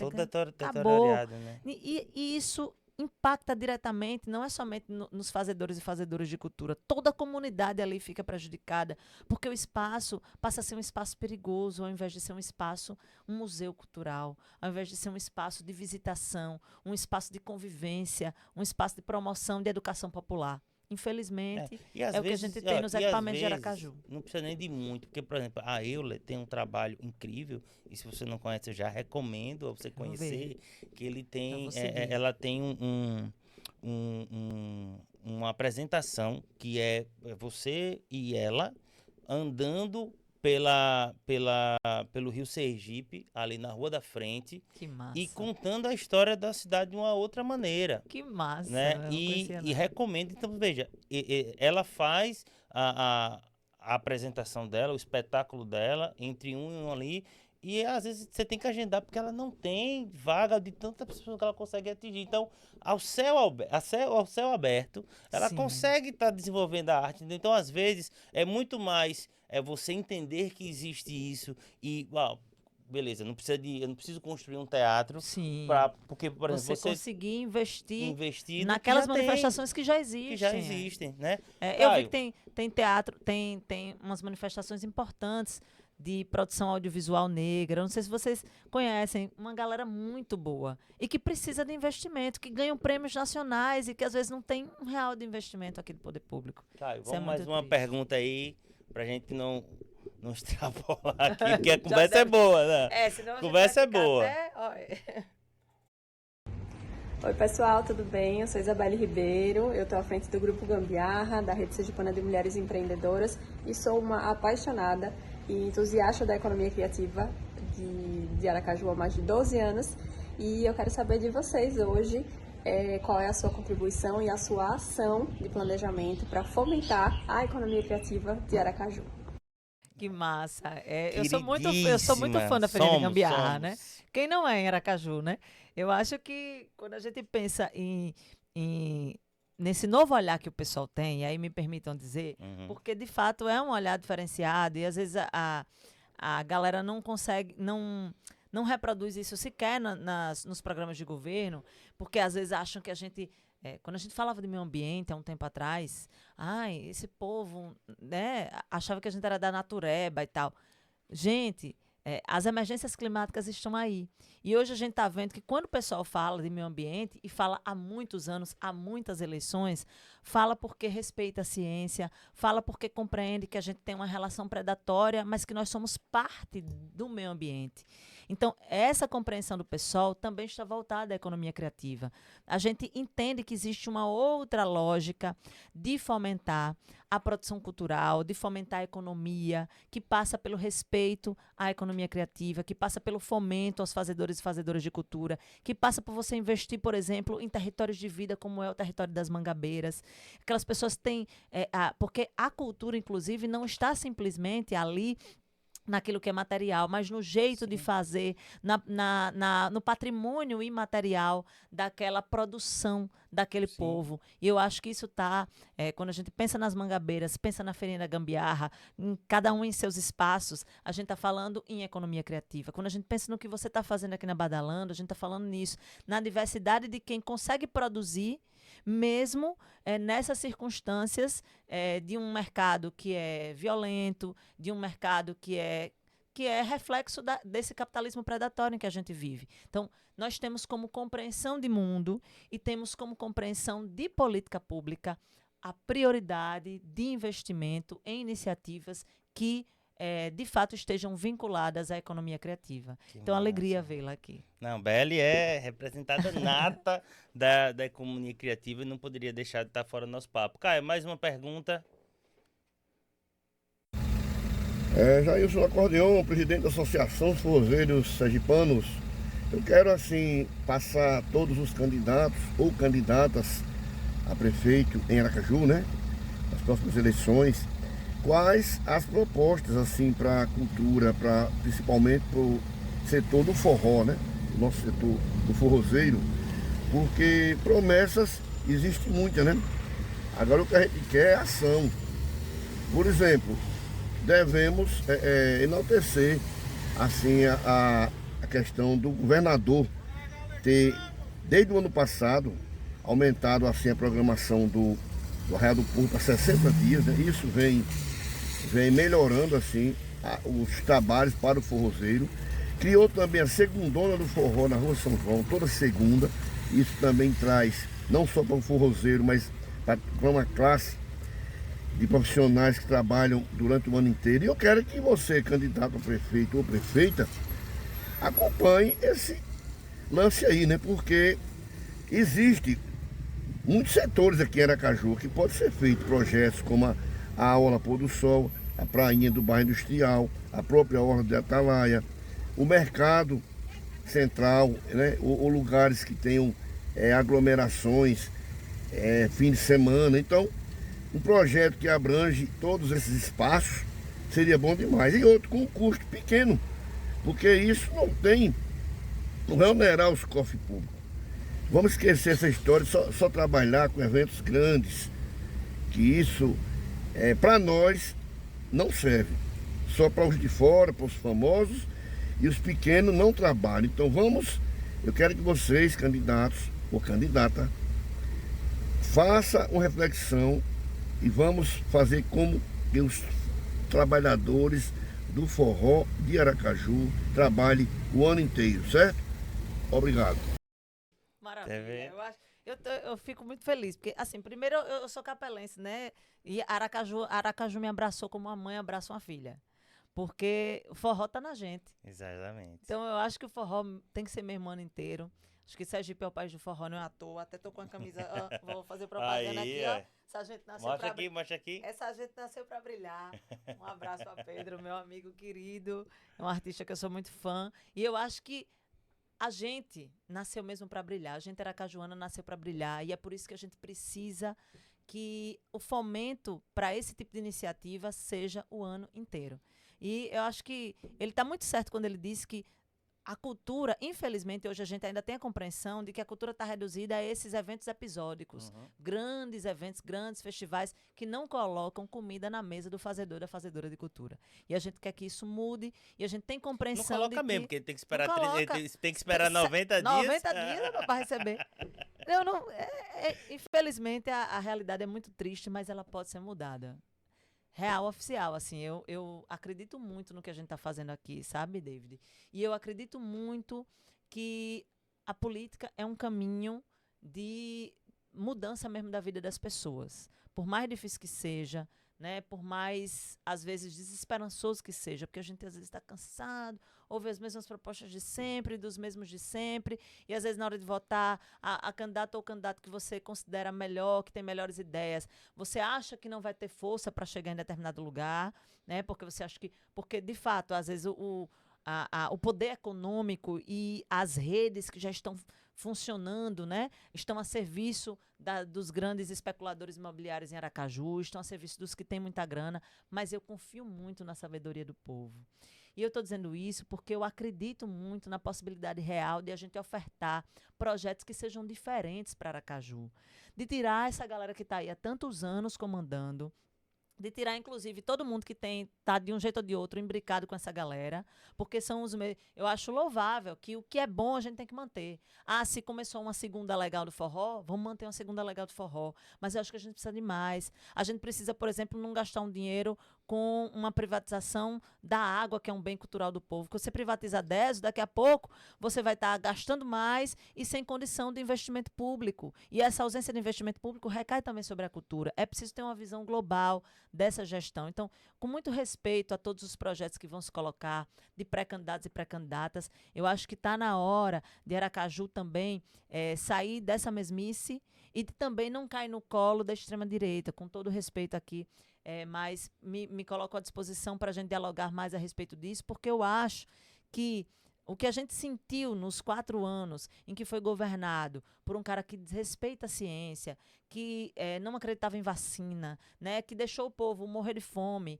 Acabou. Né? E isso impacta diretamente, não é somente nos fazedores e fazedoras de cultura. Toda a comunidade ali fica prejudicada, porque o espaço passa a ser um espaço perigoso, ao invés de ser um museu cultural, ao invés de ser um espaço de visitação, um espaço de convivência, um espaço de promoção de educação popular. Infelizmente, o que a gente tem nos equipamentos de Aracaju. Não precisa nem de muito, porque, por exemplo, a Euler tem um trabalho incrível, e se você não conhece, eu já recomendo a você conhecer, que ele tem, ela tem uma apresentação que é você e ela andando pelo Rio Sergipe, ali na Rua da Frente, Que massa. e contando a história da cidade de uma outra maneira. Que massa. Né? Eu não E conhecia, não. recomendo, então veja, ela faz a apresentação dela, o espetáculo dela, entre um e um ali, e às vezes você tem que agendar porque ela não tem vaga de tantas pessoas que ela consegue atingir. Então, ao céu aberto, ela Sim. consegue estar desenvolvendo a arte. Então, às vezes, é muito mais você entender que existe isso e, beleza, eu não preciso construir um teatro Sim. porque, por exemplo, Você conseguir investir no que naquelas já tem, manifestações que já existem. que já existem, né? Eu vi que tem teatro, tem umas manifestações importantes de produção audiovisual negra. Não sei se vocês conhecem, uma galera muito boa e que precisa de investimento, que ganham prêmios nacionais e que às vezes não tem R$1 de investimento aqui do poder público. Caio, Isso é vamos mais muito uma triste. pergunta aí pra gente não extrapolar aqui, porque a conversa é boa, né? Senão Conversa é boa. Oi pessoal, tudo bem? Eu sou Isabelle Ribeiro, eu estou à frente do Grupo Gambiarra, da Rede Sergipana de Mulheres Empreendedoras e sou uma apaixonada e entusiasta da economia criativa de Aracaju há mais de 12 anos e eu quero saber de vocês hoje qual é a sua contribuição e a sua ação de planejamento para fomentar a economia criativa de Aracaju. Que massa. Eu sou muito fã da Feira de Gambiarra, né? Quem não é em Aracaju, né? Eu acho que quando a gente pensa nesse novo olhar que o pessoal tem, e aí me permitam dizer, porque de fato é um olhar diferenciado e às vezes a galera não consegue, não reproduz isso sequer nos programas de governo, porque às vezes acham que a gente... quando a gente falava de meio ambiente há um tempo atrás, esse povo, né, achava que a gente era da natureba e tal. Gente, as emergências climáticas estão aí. E hoje a gente está vendo que quando o pessoal fala de meio ambiente, e fala há muitos anos, há muitas eleições, fala porque respeita a ciência, fala porque compreende que a gente tem uma relação predatória, mas que nós somos parte do meio ambiente. Então, essa compreensão do pessoal também está voltada à economia criativa. A gente entende que existe uma outra lógica de fomentar a produção cultural, de fomentar a economia, que passa pelo respeito à economia criativa, que passa pelo fomento aos fazedores e fazedoras de cultura, que passa por você investir, por exemplo, em territórios de vida como é o território das Mangabeiras. Aquelas pessoas têm... porque a cultura, inclusive, não está simplesmente ali naquilo que é material, mas no jeito de fazer, no patrimônio imaterial daquela produção daquele povo. E eu acho que isso está, quando a gente pensa nas Mangabeiras, pensa na Feirinha da Gambiarra, em cada um em seus espaços, a gente está falando em economia criativa. Quando a gente pensa no que você está fazendo aqui na Badalando, a gente está falando nisso, na diversidade de quem consegue produzir, mesmo nessas circunstâncias de um mercado que é violento, de um mercado que é reflexo desse capitalismo predatório em que a gente vive. Então, nós temos como compreensão de mundo e temos como compreensão de política pública a prioridade de investimento em iniciativas que de fato estejam vinculadas à economia criativa. Então, alegria vê-la aqui. Não, Belle é representada nata da economia criativa e não poderia deixar de estar fora do nosso papo. Caio, mais uma pergunta. Jailson Acordeon, presidente da Associação dos Forrozeiros Sergipanos. Eu quero, assim, passar todos os candidatos ou candidatas a prefeito em Aracaju, né? Nas próximas eleições. Quais as propostas, assim, para a cultura, principalmente para o setor do forró, né? O nosso setor do forrozeiro. Porque promessas existem muitas, né? Agora o que a gente quer é ação. Por exemplo, devemos enaltecer assim, a questão do governador ter, desde o ano passado, aumentado assim, a programação do Arraial do Porto a 60 dias. Né? Isso vem melhorando assim, os trabalhos para o forrozeiro. Criou também a segundona do forró na Rua São João, toda segunda. Isso também traz, não só para o forrozeiro, mas para uma classe de profissionais que trabalham durante o ano inteiro. E eu quero que você, candidato a prefeito ou prefeita, acompanhe esse lance aí, né? Porque existe muitos setores aqui em Aracaju que pode ser feito projetos como a Aula Pôr do Sol, a prainha do bairro industrial, a própria Orla de Atalaia, o mercado central, né? Ou lugares que tenham aglomerações, fim de semana. Então, um projeto que abrange todos esses espaços seria bom demais. E outro com um custo pequeno, porque isso não vai onerar os cofres públicos. Vamos esquecer essa história, só trabalhar com eventos grandes, que isso, para nós, não serve. Só para os de fora, para os famosos, e os pequenos não trabalham. Então eu quero que vocês, candidatos ou candidata, façam uma reflexão e vamos fazer como que os trabalhadores do forró de Aracaju trabalhem o ano inteiro, certo? Obrigado. Maravilha. Eu fico muito feliz, porque, assim, primeiro eu sou capelense, né? E Aracaju me abraçou como uma mãe abraça uma filha. Porque o forró tá na gente. Exatamente. Então eu acho que o forró tem que ser mesmo o ano inteiro. Acho que Sergipe é o país do forró, não é à toa. Até tô com a camisa, vou fazer propaganda Aí, aqui, ó. Essa gente nasceu mostra aqui. Essa gente nasceu pra brilhar. Um abraço a Pedro, meu amigo querido. É um artista que eu sou muito fã. E eu acho que a gente nasceu mesmo para brilhar. A gente aracajuana nasceu para brilhar. E é por isso que a gente precisa que o fomento para esse tipo de iniciativa seja o ano inteiro. E eu acho que ele está muito certo quando ele diz que a cultura, infelizmente, hoje a gente ainda tem a compreensão de que a cultura está reduzida a esses eventos episódicos. Grandes eventos, grandes festivais que não colocam comida na mesa do fazedor, da fazedora de cultura. E a gente quer que isso mude e a gente tem compreensão Não coloca de mesmo, que porque tem que esperar, tem que esperar 90 dias. 90 dias para receber. Infelizmente, a realidade é muito triste, mas ela pode ser mudada. Real, oficial, assim, eu acredito muito no que a gente está fazendo aqui, sabe, David? E eu acredito muito que a política é um caminho de mudança mesmo da vida das pessoas. Por mais difícil que seja, né? Por mais, às vezes, desesperançoso que seja, porque a gente, às vezes, está cansado, ouve as mesmas propostas de sempre, dos mesmos de sempre, e, às vezes, na hora de votar, a candidato ou candidato que você considera melhor, que tem melhores ideias, você acha que não vai ter força para chegar em determinado lugar, né? Porque você acha que... Porque, de fato, às vezes, o poder econômico e as redes que já estão funcionando, né? Estão a serviço dos grandes especuladores imobiliários em Aracaju, estão a serviço dos que têm muita grana, mas eu confio muito na sabedoria do povo. E eu estou dizendo isso porque eu acredito muito na possibilidade real de a gente ofertar projetos que sejam diferentes para Aracaju, de tirar essa galera que está aí há tantos anos comandando, de tirar, inclusive, todo mundo que tá de um jeito ou de outro imbricado com essa galera, porque são os meus... Eu acho louvável que o que é bom a gente tem que manter. Ah, se começou uma segunda legal do forró, vamos manter uma segunda legal do forró. Mas eu acho que a gente precisa de mais. A gente precisa, por exemplo, não gastar um dinheiro com uma privatização da água, que é um bem cultural do povo. Porque você privatiza 10, daqui a pouco você vai estar gastando mais e sem condição de investimento público. E essa ausência de investimento público recai também sobre a cultura. É preciso ter uma visão global dessa gestão. Então, com muito respeito a todos os projetos que vão se colocar, de pré-candidatos e pré-candidatas, eu acho que está na hora de Aracaju também sair dessa mesmice e de também não cair no colo da extrema-direita, com todo respeito aqui, mas me coloco à disposição para a gente dialogar mais a respeito disso, porque eu acho que o que a gente sentiu nos 4 anos em que foi governado por um cara que desrespeita a ciência, que não acreditava em vacina, né, que deixou o povo morrer de fome,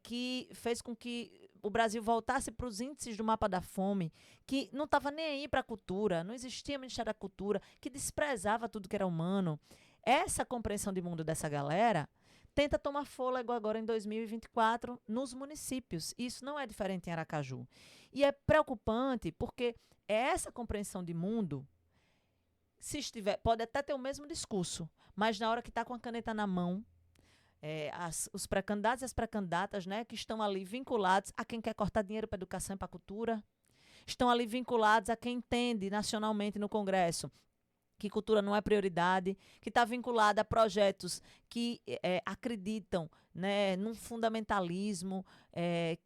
que fez com que o Brasil voltasse para os índices do mapa da fome, que não estava nem aí para a cultura, não existia Ministério da Cultura, que desprezava tudo que era humano. Essa compreensão de mundo dessa galera tenta tomar fôlego agora em 2024 nos municípios. Isso não é diferente em Aracaju. E é preocupante porque essa compreensão de mundo, se estiver, pode até ter o mesmo discurso, mas na hora que está com a caneta na mão, os pré-candidatos e as pré-candidatas, né, que estão ali vinculados a quem quer cortar dinheiro para a educação e para a cultura, estão ali vinculados a quem entende nacionalmente no Congresso que cultura não é prioridade, que está vinculada a projetos que acreditam, né, num fundamentalismo,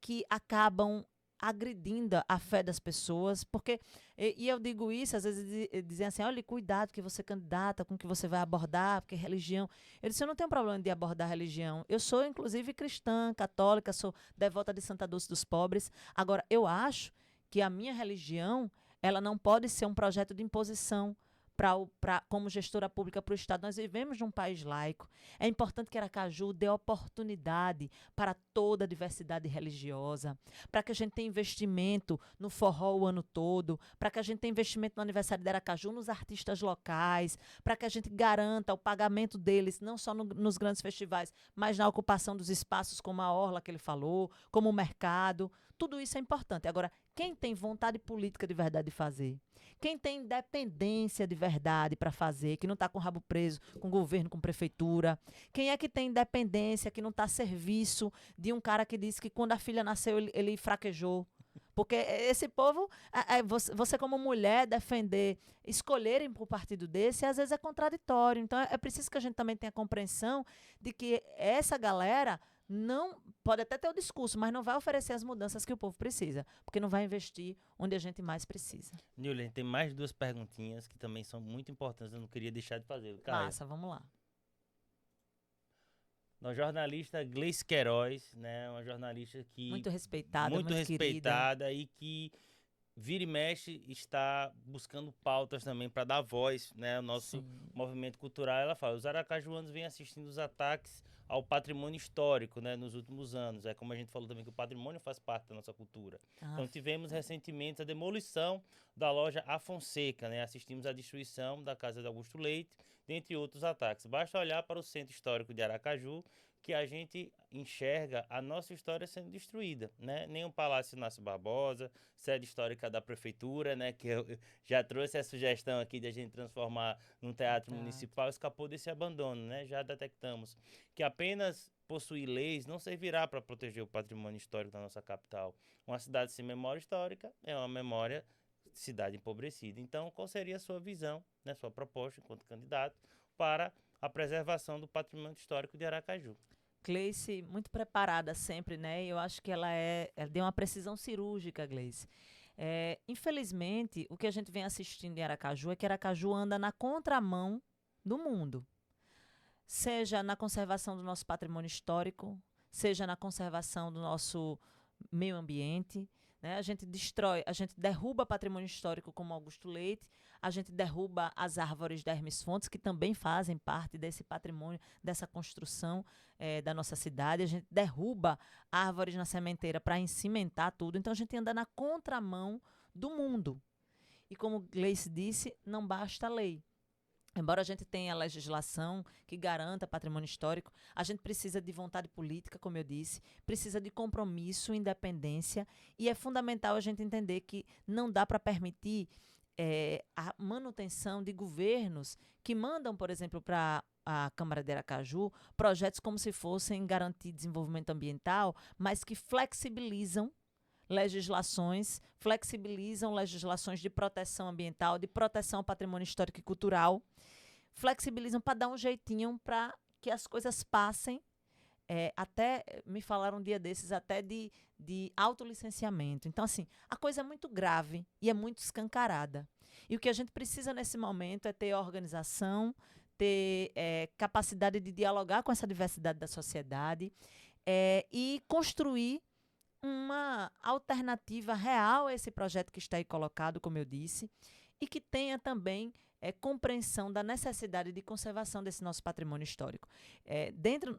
que acabam agredindo a fé das pessoas, porque, e eu digo isso, às vezes dizem assim, olha, cuidado que você candidata, com o que você vai abordar, porque religião. Eu disse, eu não tenho problema de abordar religião. Eu sou, inclusive, cristã, católica, sou devota de Santa Dulce dos Pobres. Agora, eu acho que a minha religião, ela não pode ser um projeto de imposição como gestora pública para o Estado. Nós vivemos num país laico. É importante que Aracaju dê oportunidade para toda a diversidade religiosa, para que a gente tenha investimento no forró o ano todo, para que a gente tenha investimento no aniversário de Aracaju, nos artistas locais, para que a gente garanta o pagamento deles, não só nos grandes festivais, mas na ocupação dos espaços como a orla que ele falou, como o mercado. Tudo isso é importante. Agora, quem tem vontade política de verdade de fazer, quem tem independência de verdade para fazer, que não está com o rabo preso com o governo, com a prefeitura, quem é que tem independência, que não está a serviço de um cara que disse que quando a filha nasceu ele fraquejou. Porque esse povo, você como mulher defender, escolherem para o partido desse, às vezes é contraditório. Então é preciso que a gente também tenha compreensão de que essa galera não pode até ter o discurso, mas não vai oferecer as mudanças que o povo precisa, porque não vai investir onde a gente mais precisa. Nilene, tem mais 2 perguntinhas que também são muito importantes, eu não queria deixar de fazer. Caio. Massa, vamos lá. Uma jornalista Gleice Queiroz, né, uma jornalista que muito respeitada, muito respeitada querida. E que vira e mexe está buscando pautas também para dar voz, né, ao nosso movimento cultural. Ela fala, os aracajuanos vêm assistindo os ataques ao patrimônio histórico, né, nos últimos anos. É como a gente falou também que o patrimônio faz parte da nossa cultura. Então tivemos recentemente a demolição da loja A Fonseca, né, assistimos à destruição da casa de Augusto Leite, dentre outros ataques. Basta olhar para o centro histórico de Aracaju que a gente enxerga a nossa história sendo destruída, né? Nem o Palácio Inácio Barbosa, sede histórica da prefeitura, né? Que eu já trouxe a sugestão aqui de a gente transformar num teatro municipal, escapou desse abandono, né? Já detectamos que apenas possuir leis não servirá para proteger o patrimônio histórico da nossa capital. Uma cidade sem memória histórica é uma memória de cidade empobrecida. Então, qual seria a sua visão, né? Sua proposta enquanto candidato para a preservação do patrimônio histórico de Aracaju? Gleice, muito preparada sempre, né? Eu acho que ela deu uma precisão cirúrgica, Gleice. Infelizmente, o que a gente vem assistindo em Aracaju é que Aracaju anda na contramão do mundo. Seja na conservação do nosso patrimônio histórico, seja na conservação do nosso meio ambiente, né? A gente derruba patrimônio histórico como Augusto Leite, a gente derruba as árvores da Hermes Fontes, que também fazem parte desse patrimônio, dessa construção da nossa cidade, a gente derruba árvores na sementeira para encimentar tudo, então a gente anda na contramão do mundo. E como Gleice disse, não basta a lei. Embora a gente tenha legislação que garanta patrimônio histórico, a gente precisa de vontade política, como eu disse, precisa de compromisso, independência, e é fundamental a gente entender que não dá para permitir a manutenção de governos que mandam, por exemplo, para a Câmara de Aracaju, projetos como se fossem garantir desenvolvimento ambiental, mas que flexibilizam legislações de proteção ambiental, de proteção ao patrimônio histórico e cultural, flexibilizam para dar um jeitinho para que as coisas passem. Até me falaram um dia desses até de autolicenciamento. Então, assim, a coisa é muito grave e é muito escancarada. E o que a gente precisa nesse momento é ter organização, ter capacidade de dialogar com essa diversidade da sociedade e construir uma alternativa real a esse projeto que está aí colocado, como eu disse, e que tenha também compreensão da necessidade de conservação desse nosso patrimônio histórico.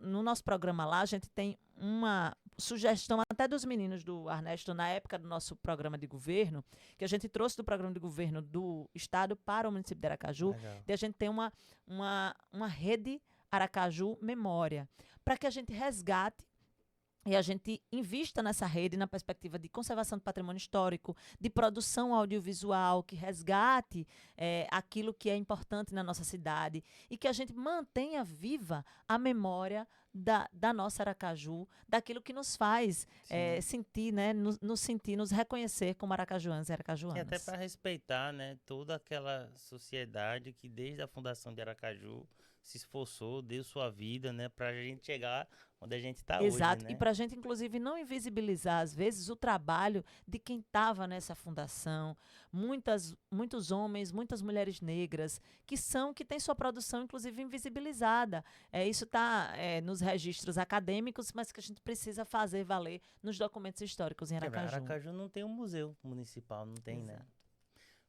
No nosso programa lá, a gente tem uma sugestão até dos meninos do Ernesto, na época do nosso programa de governo, que a gente trouxe do programa de governo do Estado para o município de Aracaju, de a gente ter uma rede Aracaju Memória, para que a gente resgate e a gente invista nessa rede na perspectiva de conservação do patrimônio histórico, de produção audiovisual, que resgate aquilo que é importante na nossa cidade e que a gente mantenha viva a memória da nossa Aracaju, daquilo que nos faz sentir, né, nos sentir, nos reconhecer como aracajuanos e aracajuanas. E até para respeitar, né, toda aquela sociedade que desde a fundação de Aracaju se esforçou, deu sua vida, né, para a gente chegar onde a gente está hoje, Exato, né? e para a gente, inclusive, não invisibilizar, às vezes, o trabalho de quem estava nessa fundação, muitos homens, muitas mulheres negras, que têm sua produção, inclusive, invisibilizada. Isso está nos registros acadêmicos, mas que a gente precisa fazer valer nos documentos históricos em Aracaju. Aracaju não tem um museu municipal, não tem, né? Exato.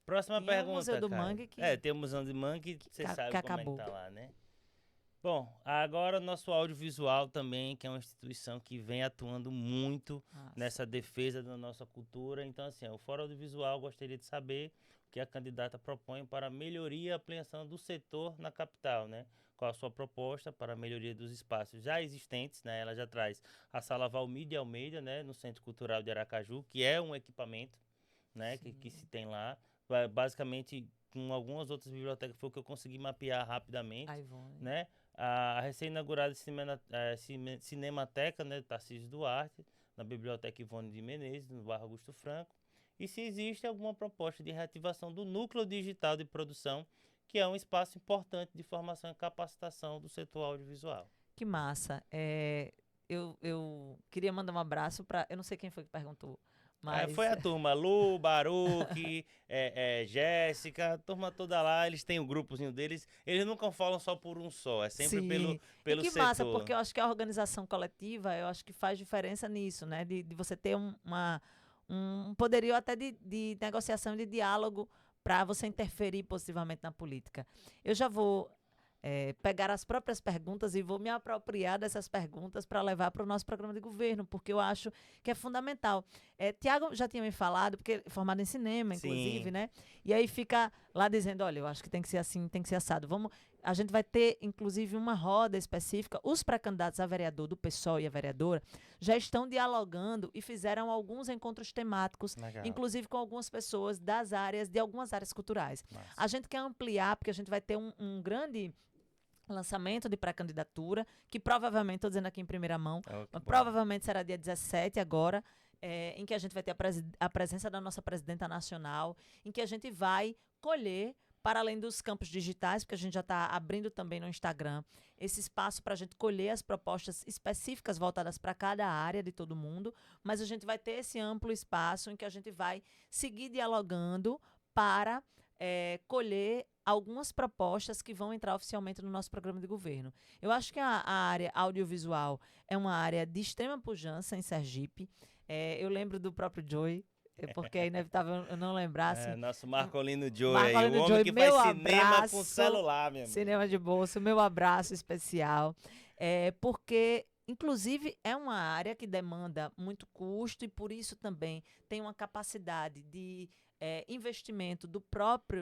Próxima Tem pergunta, o Museu do Caio. Mangue que tem o Museu do Mangue, que você sabe que como acabou. é que tá lá, né? Bom, agora o nosso audiovisual também, que é uma instituição que vem atuando muito nessa defesa da nossa cultura. Então, assim, o Fórum Audiovisual gostaria de saber o que a candidata propõe para a melhoria e ampliação do setor na capital, né? Qual a sua proposta para a melhoria dos espaços já existentes, né? Ela já traz a Sala Valmir de Almeida, né? No Centro Cultural de Aracaju, que é um equipamento, né? Que se tem lá. Basicamente, com algumas outras bibliotecas, foi o que eu consegui mapear rapidamente, né? A recém-inaugurada Cinemateca, né, Tarcísio Duarte, na Biblioteca Ivone de Menezes, no bairro Augusto Franco. E se existe alguma proposta de reativação do Núcleo Digital de Produção, que é um espaço importante de formação e capacitação do setor audiovisual. Que massa. Eu queria mandar um abraço para... Eu não sei quem foi que perguntou, mas... Foi a turma, Lu, Baruque, Jéssica, a turma toda lá, eles têm o grupozinho deles, eles nunca falam só por um só, é sempre pelo e que setor. massa, porque eu acho que a organização coletiva, eu acho que faz diferença nisso, né? De você ter um poderio até de negociação e de diálogo para você interferir positivamente na política. Eu já vou pegar as próprias perguntas e vou me apropriar dessas perguntas para levar para o nosso programa de governo, porque eu acho que é fundamental. Tiago já tinha me falado, porque é formado em cinema, inclusive, Sim. né? E aí fica lá dizendo, olha, eu acho que tem que ser assim, tem que ser assado. A gente vai ter, inclusive, uma roda específica. Os pré-candidatos a vereador do PSOL e a vereadora já estão dialogando e fizeram alguns encontros temáticos, Legal. inclusive com algumas pessoas de algumas áreas culturais. Massa. A gente quer ampliar, porque a gente vai ter um grande lançamento de pré-candidatura, que provavelmente, estou dizendo aqui em primeira mão, mas provavelmente será dia 17 agora, em que a gente vai ter a presença da nossa presidenta nacional, em que a gente vai colher, para além dos campos digitais, porque a gente já está abrindo também no Instagram, esse espaço para a gente colher as propostas específicas voltadas para cada área de todo mundo, mas a gente vai ter esse amplo espaço em que a gente vai seguir dialogando para colher algumas propostas que vão entrar oficialmente no nosso programa de governo. Eu acho que a área audiovisual é uma área de extrema pujança em Sergipe. Eu lembro do próprio Joey, porque é inevitável eu não lembrar. Assim, Nosso Marcolino Joey, Marcolino o homem Joey, que meu faz cinema abraço, com celular, meu amigo. Cinema de bolso, meu abraço especial. Porque, inclusive, é uma área que demanda muito custo e, por isso, também tem uma capacidade de investimento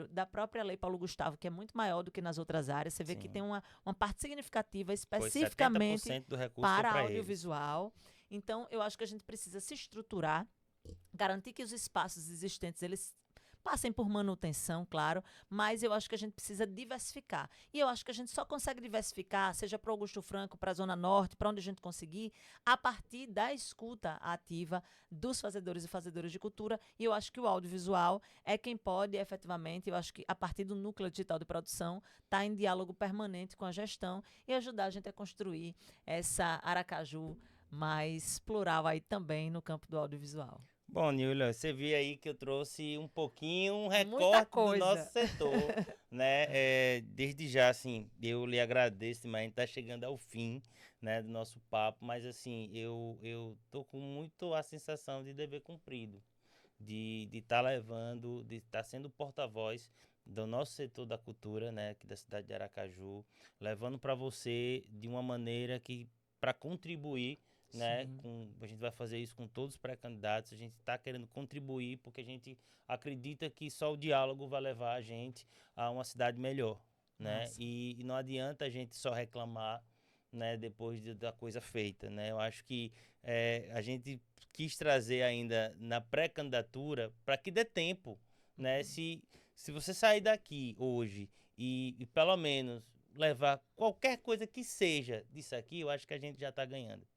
da própria Lei Paulo Gustavo, que é muito maior do que nas outras áreas. Você vê que tem uma parte significativa especificamente 70% do recurso para foi pra audiovisual. Então, eu acho que a gente precisa se estruturar, garantir que os espaços existentes, eles passem por manutenção, claro, mas eu acho que a gente precisa diversificar. E eu acho que a gente só consegue diversificar, seja para Augusto Franco, para a Zona Norte, para onde a gente conseguir, a partir da escuta ativa dos fazedores e fazedoras de cultura. E eu acho que o audiovisual é quem pode, efetivamente, eu acho que a partir do núcleo digital de produção, estar em diálogo permanente com a gestão e ajudar a gente a construir essa Aracaju mais plural aí também no campo do audiovisual. Bom, Nilton, você viu aí que eu trouxe um recorte do nosso setor, né? Desde já, assim, eu lhe agradeço, mas a gente tá chegando ao fim, né, do nosso papo, mas assim, eu tô com muito a sensação de dever cumprido, de estar levando, de estar sendo porta-voz do nosso setor da cultura, né, aqui da cidade de Aracaju, levando para você de uma maneira que, para contribuir, né? A gente vai fazer isso com todos os pré-candidatos, a gente está querendo contribuir porque a gente acredita que só o diálogo vai levar a gente a uma cidade melhor, né? E não adianta a gente só reclamar, né, depois da coisa feita, né? Eu acho que a gente quis trazer ainda na pré-candidatura para que dê tempo, né? Se você sair daqui hoje e pelo menos levar qualquer coisa que seja disso aqui, eu acho que a gente já está ganhando.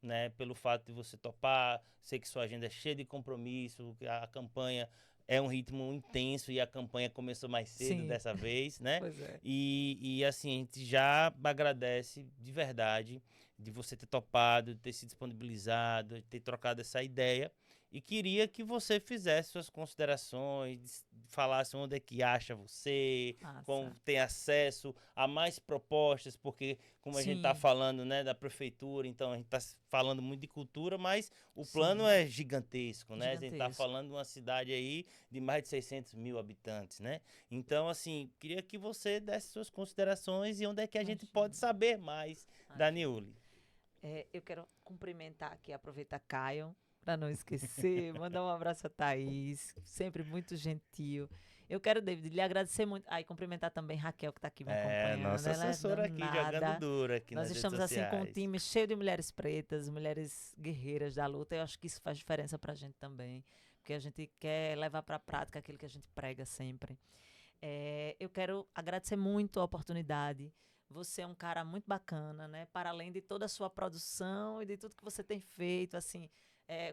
Né, pelo fato de você topar, sei que sua agenda é cheia de compromisso, que a campanha é um ritmo intenso e a campanha começou mais cedo Sim. dessa vez, né? Pois é. E assim, a gente já agradece de verdade de você ter topado, de ter se disponibilizado, de ter trocado essa ideia. E queria que você fizesse suas considerações, falasse onde é que acha você, Massa. como tem acesso a mais propostas, porque como a gente está Sim. falando, né, da prefeitura, então a gente está falando muito de cultura, mas o Sim. plano é gigantesco, né? A gente está Gigantesco. falando de uma cidade aí de mais de 600 mil habitantes, né? Então, assim, queria que você desse suas considerações e onde é que a gente Imagina. pode saber mais da Niuli. Eu quero cumprimentar aqui, aproveitar Caio, para não esquecer, mandar um abraço a Thaís, sempre muito gentil. Eu quero, David, lhe agradecer muito. Ah, e cumprimentar também Raquel, que está aqui me acompanhando. Nossa Ela é assessora aqui, danada. jogando duro aqui Nós nas estamos redes assim com um sociais. time cheio de mulheres pretas, mulheres guerreiras da luta. Eu acho que isso faz diferença para a gente também, porque a gente quer levar para a prática aquilo que a gente prega sempre. Eu quero agradecer muito a oportunidade. Você é um cara muito bacana, né? Para além de toda a sua produção e de tudo que você tem feito, assim,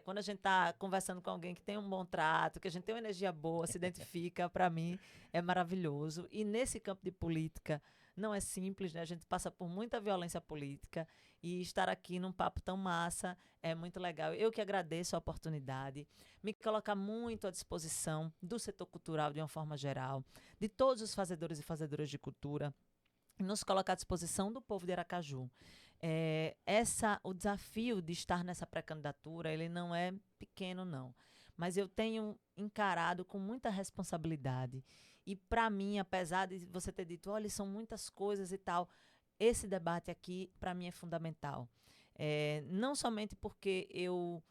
quando a gente está conversando com alguém que tem um bom trato, que a gente tem uma energia boa, se identifica, para mim é maravilhoso. E nesse campo de política não é simples, né? A gente passa por muita violência política e estar aqui num papo tão massa é muito legal. Eu que agradeço a oportunidade, me colocar muito à disposição do setor cultural de uma forma geral, de todos os fazedores e fazedoras de cultura, nos colocar à disposição do povo de Aracaju. O desafio de estar nessa pré-candidatura, ele não é pequeno, não. Mas eu tenho encarado com muita responsabilidade. E, para mim, apesar de você ter dito, olha, são muitas coisas e tal, esse debate aqui, para mim, é fundamental. Não somente porque eu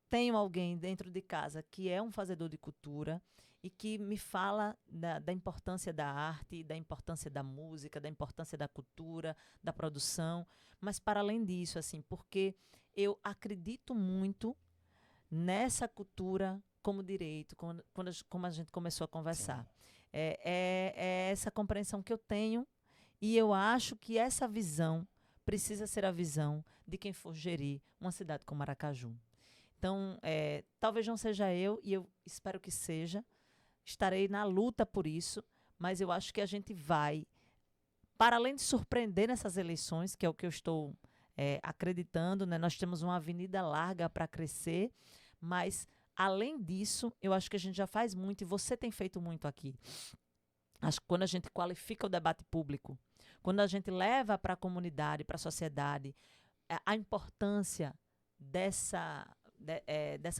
tenho alguém dentro de casa que é um fazedor de cultura e que me fala da importância da arte, da importância da música, da importância da cultura, da produção, mas para além disso, assim, porque eu acredito muito nessa cultura como direito, como a gente começou a conversar. É essa compreensão que eu tenho e eu acho que essa visão precisa ser a visão de quem for gerir uma cidade como Aracaju. Então, talvez não seja eu, e eu espero que seja. Estarei na luta por isso, mas eu acho que a gente vai, para além de surpreender nessas eleições, que é o que eu estou acreditando, né? Nós temos uma avenida larga para crescer, mas, além disso, eu acho que a gente já faz muito, e você tem feito muito aqui. Acho que quando a gente qualifica o debate público, quando a gente leva para a comunidade, para a sociedade, a importância dessa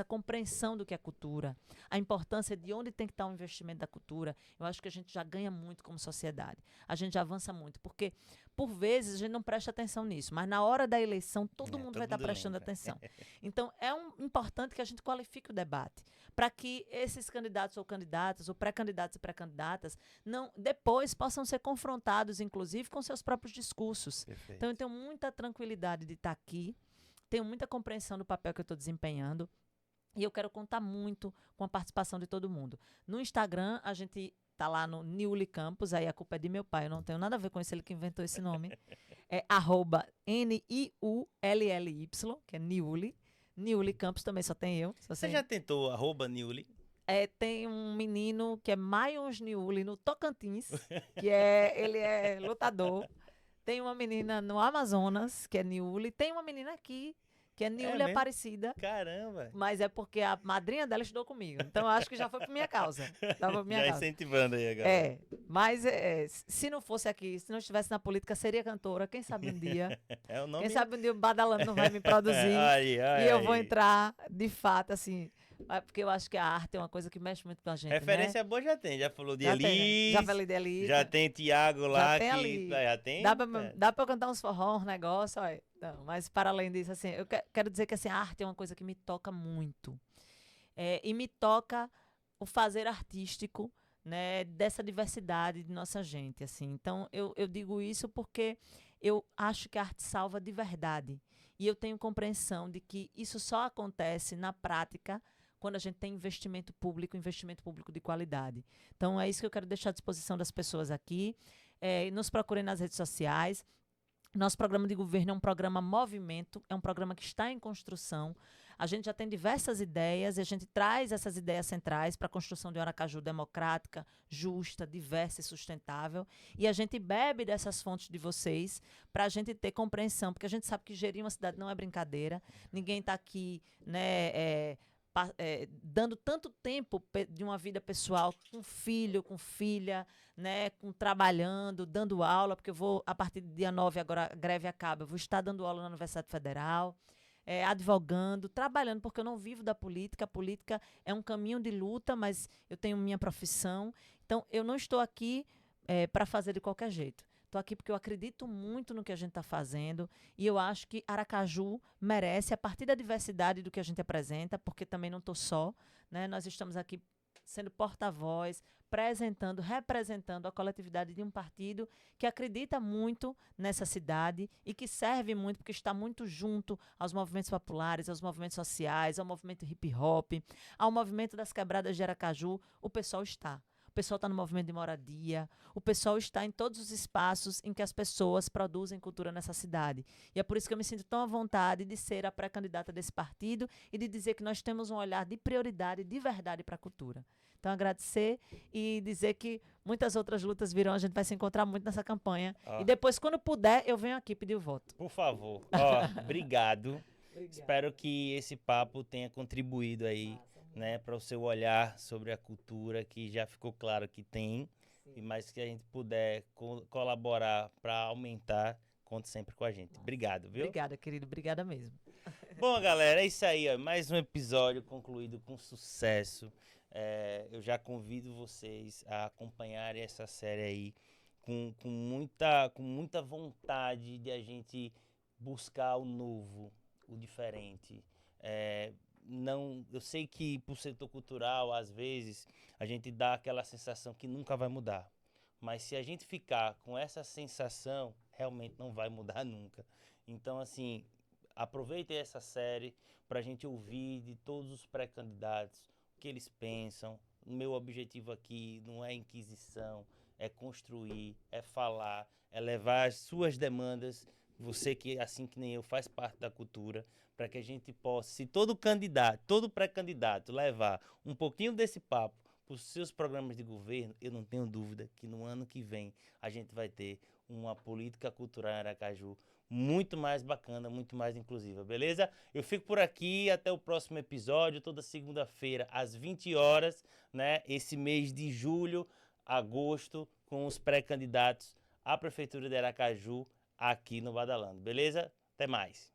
compreensão do que é cultura, a importância de onde tem que estar o investimento da cultura, eu acho que a gente já ganha muito como sociedade. A gente já avança muito, porque, por vezes, a gente não presta atenção nisso, mas na hora da eleição, todo mundo vai estar prestando atenção. Então, importante que a gente qualifique o debate, para que esses candidatos ou candidatas, ou pré-candidatos e pré-candidatas, depois possam ser confrontados, inclusive, com seus próprios discursos. Perfeito. Então, eu tenho muita tranquilidade de estar aqui, tenho muita compreensão do papel que eu estou desempenhando e eu quero contar muito com a participação de todo mundo. No Instagram, a gente tá lá no Niuli Campos, aí a culpa é de meu pai, eu não tenho nada a ver com isso, ele que inventou esse nome. É @NIULLY, que é Niuli. Niuli Campos também só tem eu. Você já tentou @Niuli? Tem um menino que é Mayons Niuli no Tocantins, ele é lutador. Tem uma menina no Amazonas, que é Niuli. Tem uma menina aqui, que é Niuli mesmo? Aparecida. Caramba! Mas é porque a madrinha dela estudou comigo. Então, eu acho que já foi por minha causa. Já incentivando aí agora. Mas se não fosse aqui, se não estivesse na política, seria cantora. Quem sabe um dia. É o nome... Quem sabe um dia o Badalando não vai me produzir. E eu vou entrar, de fato, assim... Porque eu acho que a arte é uma coisa que mexe muito com a gente, Referência né? boa já tem. Já falou de Já Elis. tem, né? Já falei de Elis. Já tem Tiago lá. Já tem ali. Já tem? Dá pra eu cantar uns forró, um negócio, olha. Não, mas para além disso, assim, eu quero dizer que assim, a arte é uma coisa que me toca muito. E me toca o fazer artístico, né, dessa diversidade de nossa gente, assim. Então, eu digo isso porque eu acho que a arte salva de verdade. E eu tenho compreensão de que isso só acontece na prática quando a gente tem investimento público de qualidade. Então, é isso que eu quero deixar à disposição das pessoas aqui. nos procurem nas redes sociais. Nosso programa de governo é um programa movimento, é um programa que está em construção. A gente já tem diversas ideias e a gente traz essas ideias centrais para a construção de uma Aracaju democrática, justa, diversa e sustentável. E a gente bebe dessas fontes de vocês para a gente ter compreensão, porque a gente sabe que gerir uma cidade não é brincadeira. Ninguém está aqui, né, dando tanto tempo de uma vida pessoal com filho, com filha, né, trabalhando, dando aula, porque eu vou, a partir do dia 9, agora a greve acaba, eu vou estar dando aula na Universidade Federal, advogando, trabalhando, porque eu não vivo da política. A política é um caminho de luta, mas eu tenho minha profissão. Então, eu não estou aqui para fazer de qualquer jeito. Estou aqui porque eu acredito muito no que a gente está fazendo e eu acho que Aracaju merece, a partir da diversidade do que a gente apresenta, porque também não estou só, né? Nós estamos aqui sendo porta-voz, representando a coletividade de um partido que acredita muito nessa cidade e que serve muito, porque está muito junto aos movimentos populares, aos movimentos sociais, ao movimento hip-hop, ao movimento das quebradas de Aracaju. O pessoal está. O pessoal está no movimento de moradia, o pessoal está em todos os espaços em que as pessoas produzem cultura nessa cidade. E é por isso que eu me sinto tão à vontade de ser a pré-candidata desse partido e de dizer que nós temos um olhar de prioridade, de verdade para a cultura. Então, agradecer e dizer que muitas outras lutas virão, a gente vai se encontrar muito nessa campanha. E depois, quando puder, eu venho aqui pedir o voto. Por favor. Obrigado. Espero que esse papo tenha contribuído aí, né, para o seu olhar sobre a cultura, que já ficou claro que tem, mas que a gente puder colaborar para aumentar, conte sempre com a gente. Obrigado, viu? Obrigada, querido. Obrigada mesmo. Bom, galera, é isso aí. Ó. Mais um episódio concluído com sucesso. Eu já convido vocês a acompanharem essa série aí com muita vontade de a gente buscar o novo, o diferente. Eu sei que pro setor cultural, às vezes, a gente dá aquela sensação que nunca vai mudar. Mas se a gente ficar com essa sensação, realmente não vai mudar nunca. Então, assim, aproveitem essa série para a gente ouvir de todos os pré-candidatos o que eles pensam. O meu objetivo aqui não é inquisição, é construir, é falar, é levar as suas demandas. Você que, assim que nem eu, faz parte da cultura, para que a gente possa, se todo pré-candidato levar um pouquinho desse papo para os seus programas de governo, eu não tenho dúvida que no ano que vem a gente vai ter uma política cultural em Aracaju muito mais bacana, muito mais inclusiva, beleza? Eu fico por aqui, até o próximo episódio, toda segunda-feira, às 20 horas, né? Esse mês de julho, agosto, com os pré-candidatos à Prefeitura de Aracaju, aqui no Badalando, beleza? Até mais.